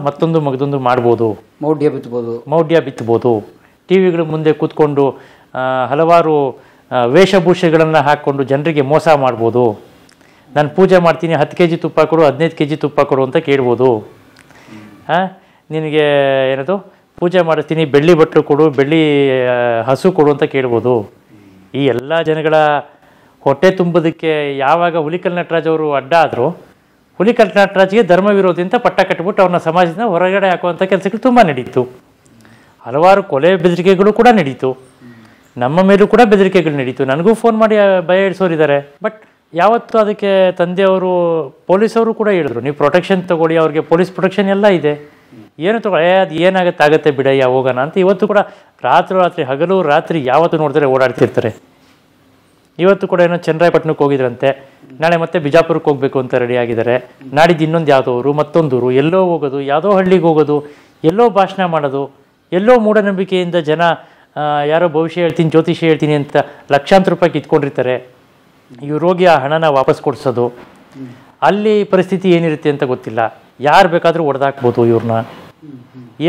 ಮತ್ತೊಂದು ಮಗದೊಂದು ಮಾಡ್ಬೋದು, ಮೌಢ್ಯ ಬಿತ್ತಬೋದು. ಟಿ ವಿಗಳ ಮುಂದೆ ಕೂತ್ಕೊಂಡು ಹಲವಾರು ವೇಷಭೂಷೆಗಳನ್ನು ಹಾಕ್ಕೊಂಡು ಜನರಿಗೆ ಮೋಸ ಮಾಡ್ಬೋದು. ನಾನು ಪೂಜೆ ಮಾಡ್ತೀನಿ 10 kg ತುಪ್ಪ ಕೊಡು, 15 kg ತುಪ್ಪ ಕೊಡು ಅಂತ ಕೇಳ್ಬೋದು. ನಿನಗೆ ಪೂಜೆ ಮಾಡಿಸ್ತೀನಿ ಬೆಳ್ಳಿ ಬಟ್ಟಲು ಕೊಡು, ಬೆಳ್ಳಿ ಹಸು ಕೊಡು ಅಂತ ಕೇಳ್ಬೋದು. ಈ ಎಲ್ಲ ಜನಗಳ ಹೊಟ್ಟೆ ತುಂಬೋದಕ್ಕೆ ಯಾವಾಗ ಹುಲಿಕಲ್ ನಟರಾಜ್ ಅವರು ಅಡ್ಡ ಆದರೂ ಹುಲಿಕಲ್ ನಟರಾಜ್ಗೆ ಧರ್ಮ ವಿರೋಧಿ ಅಂತ ಪಟ್ಟ ಕಟ್ಟಿಬಿಟ್ಟು ಅವ್ರನ್ನ ಸಮಾಜದಿಂದ ಹೊರಗಡೆ ಹಾಕುವಂಥ ಕೆಲಸಗಳು ತುಂಬ ನಡೀತು. ಹಲವಾರು ಕೊಲೆ ಬೆದರಿಕೆಗಳು ಕೂಡ ನಡೀತು. ನಮ್ಮ ಮೇಲೂ ಕೂಡ ಬೆದರಿಕೆಗಳು ನಡೀತು. ನನಗೂ ಫೋನ್ ಮಾಡಿ ಭಯ ಇಡಿಸೋರಿದ್ದಾರೆ. ಬಟ್ ಯಾವತ್ತೂ ಅದಕ್ಕೆ ತಂದೆಯವರು, ಪೊಲೀಸವರು ಕೂಡ ಹೇಳಿದ್ರು, ನೀವು ಪ್ರೊಟೆಕ್ಷನ್ ತೊಗೊಳ್ಳಿ, ಅವ್ರಿಗೆ ಪೊಲೀಸ್ ಪ್ರೊಟೆಕ್ಷನ್ ಎಲ್ಲ ಇದೆ, ಏನು ತೊಗೊಳ್ಳಿ, ಅದು ಏನಾಗುತ್ತೆ ಬಿಡಯ್ಯ ಹೋಗೋಣ ಅಂತ ಇವತ್ತು ಕೂಡ ರಾತ್ರಿ ಹಗಲು ರಾತ್ರಿ ಯಾವತ್ತು ನೋಡಿದ್ರೆ ಓಡಾಡ್ತಿರ್ತಾರೆ. ಇವತ್ತು ಕೂಡ ಏನೋ ಚನ್ನರಾಯಪಟ್ಟಣಕ್ಕೆ ಹೋಗಿದ್ರಂತೆ, ನಾಳೆ ಮತ್ತೆ ಬಿಜಾಪುರಕ್ಕೆ ಹೋಗಬೇಕು ಅಂತ ರೆಡಿ ಆಗಿದ್ದಾರೆ. ನಾಡಿದ್ದು ಇನ್ನೊಂದು ಯಾವುದೋ ಊರು, ಮತ್ತೊಂದೂರು, ಎಲ್ಲೋ ಹೋಗೋದು, ಯಾವುದೋ ಹಳ್ಳಿಗೆ ಹೋಗೋದು, ಎಲ್ಲೋ ಭಾಷಣ ಮಾಡೋದು, ಎಲ್ಲೋ ಮೂಢನಂಬಿಕೆಯಿಂದ ಜನ ಯಾರೋ ಭವಿಷ್ಯ ಹೇಳ್ತೀನಿ, ಜ್ಯೋತಿಷ್ಯ ಹೇಳ್ತೀನಿ ಅಂತ ಲಕ್ಷಾಂತರ ರೂಪಾಯಿ ಕಿತ್ಕೊಂಡಿರ್ತಾರೆ. ಇವ್ರು ಹೋಗಿ ಆ ಹಣನ ವಾಪಸ್ ಕೊಡಿಸೋದು. ಅಲ್ಲಿ ಪರಿಸ್ಥಿತಿ ಏನಿರುತ್ತೆ ಅಂತ ಗೊತ್ತಿಲ್ಲ, ಯಾರು ಬೇಕಾದರೂ ಹೊಡೆದಾಕ್ಬೋದು ಇವ್ರನ್ನ.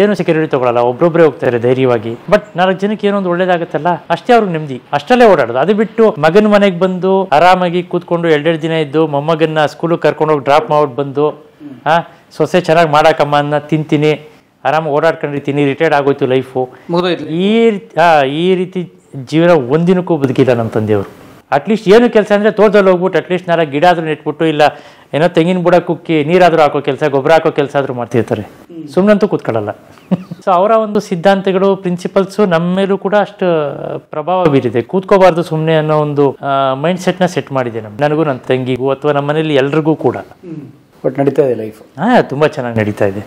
ಏನು ಸೆಕ್ಯೂರಿಟಿ ತೊಗೊಳಲ್ಲ, ಒಬ್ಬೊಬ್ಬರೇ ಹೋಗ್ತಾರೆ ಧೈರ್ಯವಾಗಿ. ಬಟ್ 4 ಜನಕ್ಕೆ ಏನೋ ಒಂದು ಒಳ್ಳೇದಾಗುತ್ತಲ್ಲ ಅಷ್ಟೇ ಅವ್ರಿಗೆ ನೆಮ್ಮದಿ, ಅಷ್ಟಲ್ಲೇ ಓಡಾಡೋದು. ಅದು ಬಿಟ್ಟು ಮಗನ ಮನೆಗೆ ಬಂದು ಆರಾಮಾಗಿ ಕೂತ್ಕೊಂಡು 2 ದಿನ ಇದ್ದು ಮೊಮ್ಮಗನ್ನ ಸ್ಕೂಲಿಗೆ ಕರ್ಕೊಂಡೋಗಿ ಡ್ರಾಪ್ ಮಾಡ್ಬಿಟ್ಟು ಬಂದು ಸೊಸೆ ಚೆನ್ನಾಗಿ ಮಾಡಾಕಮ್ಮ ಅನ್ನ ತಿಂತೀನಿ, ಆರಾಮಾಗಿ ಓಡಾಡ್ಕೊಂಡಿರ್ತೀನಿ, ರಿಟೈರ್ಡ್ ಆಗೋಯ್ತು ಲೈಫು, ಈ ರೀತಿ ಜೀವನ ಒಂದಿನಕ್ಕೂ ಬದುಕಿಲ್ಲ ನಮ್ಮ ತಂದೆಯವರು. ಅಟ್ಲೀಸ್ಟ್ ಏನು ಕೆಲಸ ಅಂದರೆ ತೋಟದಲ್ಲಿ ಹೋಗ್ಬಿಟ್ಟು ಅಟ್ಲೀಸ್ಟ್ 4 ಗಿಡ ಆದರೂ ನೆಟ್ಬಿಟ್ಟು, ಇಲ್ಲ ಏನೋ ತೆಂಗಿನ ಬುಡ ಕುಕ್ಕಿ ನೀರಾದರೂ ಹಾಕೋ ಕೆಲಸ, ಗೊಬ್ಬರ ಹಾಕೋ ಕೆಲಸ ಆದರೂ ಮಾಡ್ತಿರ್ತಾರೆ, ಸುಮ್ಮನಂತೂ ಕೂತ್ಕೊಳ್ಳಲ್ಲ. ಸೊ ಅವರ ಒಂದು ಸಿದ್ಧಾಂತಗಳು, ಪ್ರಿನ್ಸಿಪಲ್ಸು ನಮ್ಮ ಮೇಲೂ ಕೂಡ ಅಷ್ಟು ಪ್ರಭಾವ ಬೀರಿದೆ. ಕೂತ್ಕೋಬಾರ್ದು ಸುಮ್ಮನೆ ಅನ್ನೋ ಒಂದು ಮೈಂಡ್ ಸೆಟ್ನ ಸೆಟ್ ಮಾಡಿದೆ ನನಗೂ, ನನ್ನ ತಂಗಿಗೂ, ಅಥವಾ ನಮ್ಮ ಮನೇಲಿ ಎಲ್ರಿಗೂ ಕೂಡ. ಬಟ್ ನಡೀತಾ ಇದೆ ಲೈಫ್? ತುಂಬ ಚೆನ್ನಾಗಿ ನಡೀತಾ ಇದೆ.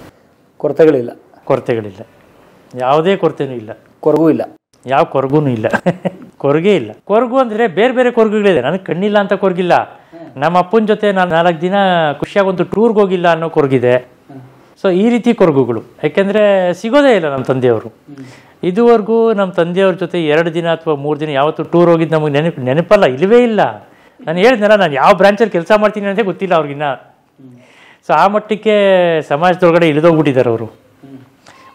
ಕೊರತೆಗಳಿಲ್ಲ, ಯಾವುದೇ ಕೊರತೆನೂ ಇಲ್ಲ, ಕೊರಗೂ ಇಲ್ಲ, ಯಾವ ಕೊರಗೂ ಇಲ್ಲ. ಕೊರಗೇ ಇಲ್ಲ. ಕೊರಗು ಅಂದರೆ ಬೇರೆ ಬೇರೆ ಕೊರಗುಗಳಿದೆ. ನನಗೆ ಕಣ್ಣಿಲ್ಲ ಅಂತ ಕೊರಗಿಲ್ಲ, ನಮ್ಮ ಅಪ್ಪನ ಜೊತೆ ನಾನು 4 ದಿನ ಖುಷಿಯಾಗಿ ಒಂದು ಟೂರ್ಗೆ ಹೋಗಿಲ್ಲ ಅನ್ನೋ ಕೊರಗಿದೆ. ಸೊ ಈ ರೀತಿ ಕೊರಗುಗಳು ಯಾಕೆಂದರೆ ಸಿಗೋದೇ ಇಲ್ಲ ನಮ್ಮ ತಂದೆಯವರು. ಇದುವರೆಗೂ ನಮ್ಮ ತಂದೆಯವ್ರ ಜೊತೆ 2 ದಿನ ಅಥವಾ 3 ದಿನ ಯಾವತ್ತು ಟೂರ್ ಹೋಗಿದ್ದು ನಮಗೆ ನೆನಪಲ್ಲ, ಇಲ್ಲವೇ ಇಲ್ಲ. ನಾನು ಹೇಳಿದ್ನಲ್ಲ, ನಾನು ಯಾವ ಬ್ರಾಂಚಲ್ಲಿ ಕೆಲಸ ಮಾಡ್ತೀನಿ ಅಂತ ಗೊತ್ತಿಲ್ಲ ಅವ್ರಿಗಿನ್ನ. ಸೊ ಆ ಮಟ್ಟಕ್ಕೆ ಸಮಾಜದೊಳಗಡೆ ಇಳಿದೋಗ್ಬಿಟ್ಟಿದ್ದಾರೆ ಅವರು.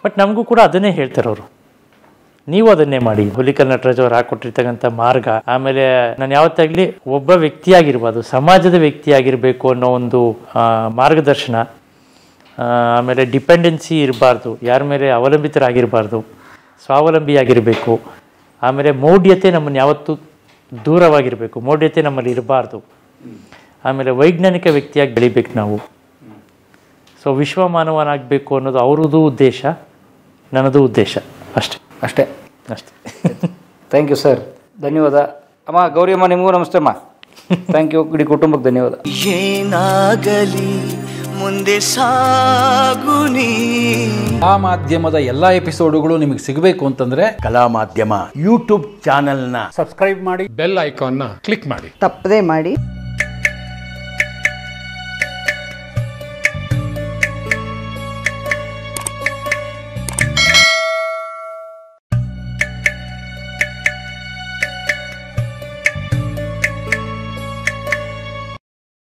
ಬಟ್ ನಮಗೂ ಕೂಡ ಅದನ್ನೇ ಹೇಳ್ತಾರೆ ಅವರು, ನೀವು ಅದನ್ನೇ ಮಾಡಿ. ಹುಲಿಕಲ್ ನಟರಾಜ್ ಅವ್ರು ಹಾಕೊಟ್ಟಿರ್ತಕ್ಕಂಥ ಮಾರ್ಗ, ಆಮೇಲೆ ನಾನು ಯಾವತ್ತಾಗಲಿ ಒಬ್ಬ ವ್ಯಕ್ತಿಯಾಗಿರ್ಬಾರ್ದು, ಸಮಾಜದ ವ್ಯಕ್ತಿಯಾಗಿರಬೇಕು ಅನ್ನೋ ಒಂದು ಮಾರ್ಗದರ್ಶನ, ಆಮೇಲೆ ಡಿಪೆಂಡೆನ್ಸಿ ಇರಬಾರ್ದು, ಯಾರ ಮೇಲೆ ಅವಲಂಬಿತರಾಗಿರಬಾರ್ದು, ಸ್ವಾವಲಂಬಿಯಾಗಿರಬೇಕು. ಆಮೇಲೆ ಮೌಢ್ಯತೆ ನಮ್ಮನ್ನು ಯಾವತ್ತೂ ದೂರವಾಗಿರಬೇಕು, ಮೌಢ್ಯತೆ ನಮ್ಮಲ್ಲಿ ಇರಬಾರ್ದು. ಆಮೇಲೆ ವೈಜ್ಞಾನಿಕ ವ್ಯಕ್ತಿಯಾಗಿ ಬೆಳಿಬೇಕು ನಾವು. ಸೊ ವಿಶ್ವಮಾನವನಾಗಬೇಕು ಅನ್ನೋದು ಅವ್ರದ್ದು ಉದ್ದೇಶ, ನನ್ನದು ಉದ್ದೇಶ. ಅಷ್ಟೇ. ಥ್ಯಾಂಕ್ ಯು ಸರ್, ಧನ್ಯವಾದ. ಅಮ್ಮ ಗೌರಿ ಅಮ್ಮ, ನಿಮಗೂ ನಮಸ್ತೆ ಅಮ್ಮ. Thank you. ಇಡೀ ಕುಟುಂಬಕ್ಕೆ ಧನ್ಯವಾದ. ಏನಾಗಲಿ ಮುಂದೆ ಸಾಗುನಿ. ಕಲಾ ಮಾಧ್ಯಮದ ಎಲ್ಲಾ ಎಪಿಸೋಡುಗಳು ನಿಮಗೆ ಸಿಗಬೇಕು ಅಂತಂದ್ರೆ ಕಲಾ ಮಾಧ್ಯಮ ಯೂಟ್ಯೂಬ್ ಚಾನೆಲ್ನ ಸಬ್ಸ್ಕ್ರೈಬ್ ಮಾಡಿ, ಬೆಲ್ ಐಕಾನ್ನ ಕ್ಲಿಕ್ ಮಾಡಿ, ತಪ್ಪದೇ ಮಾಡಿ.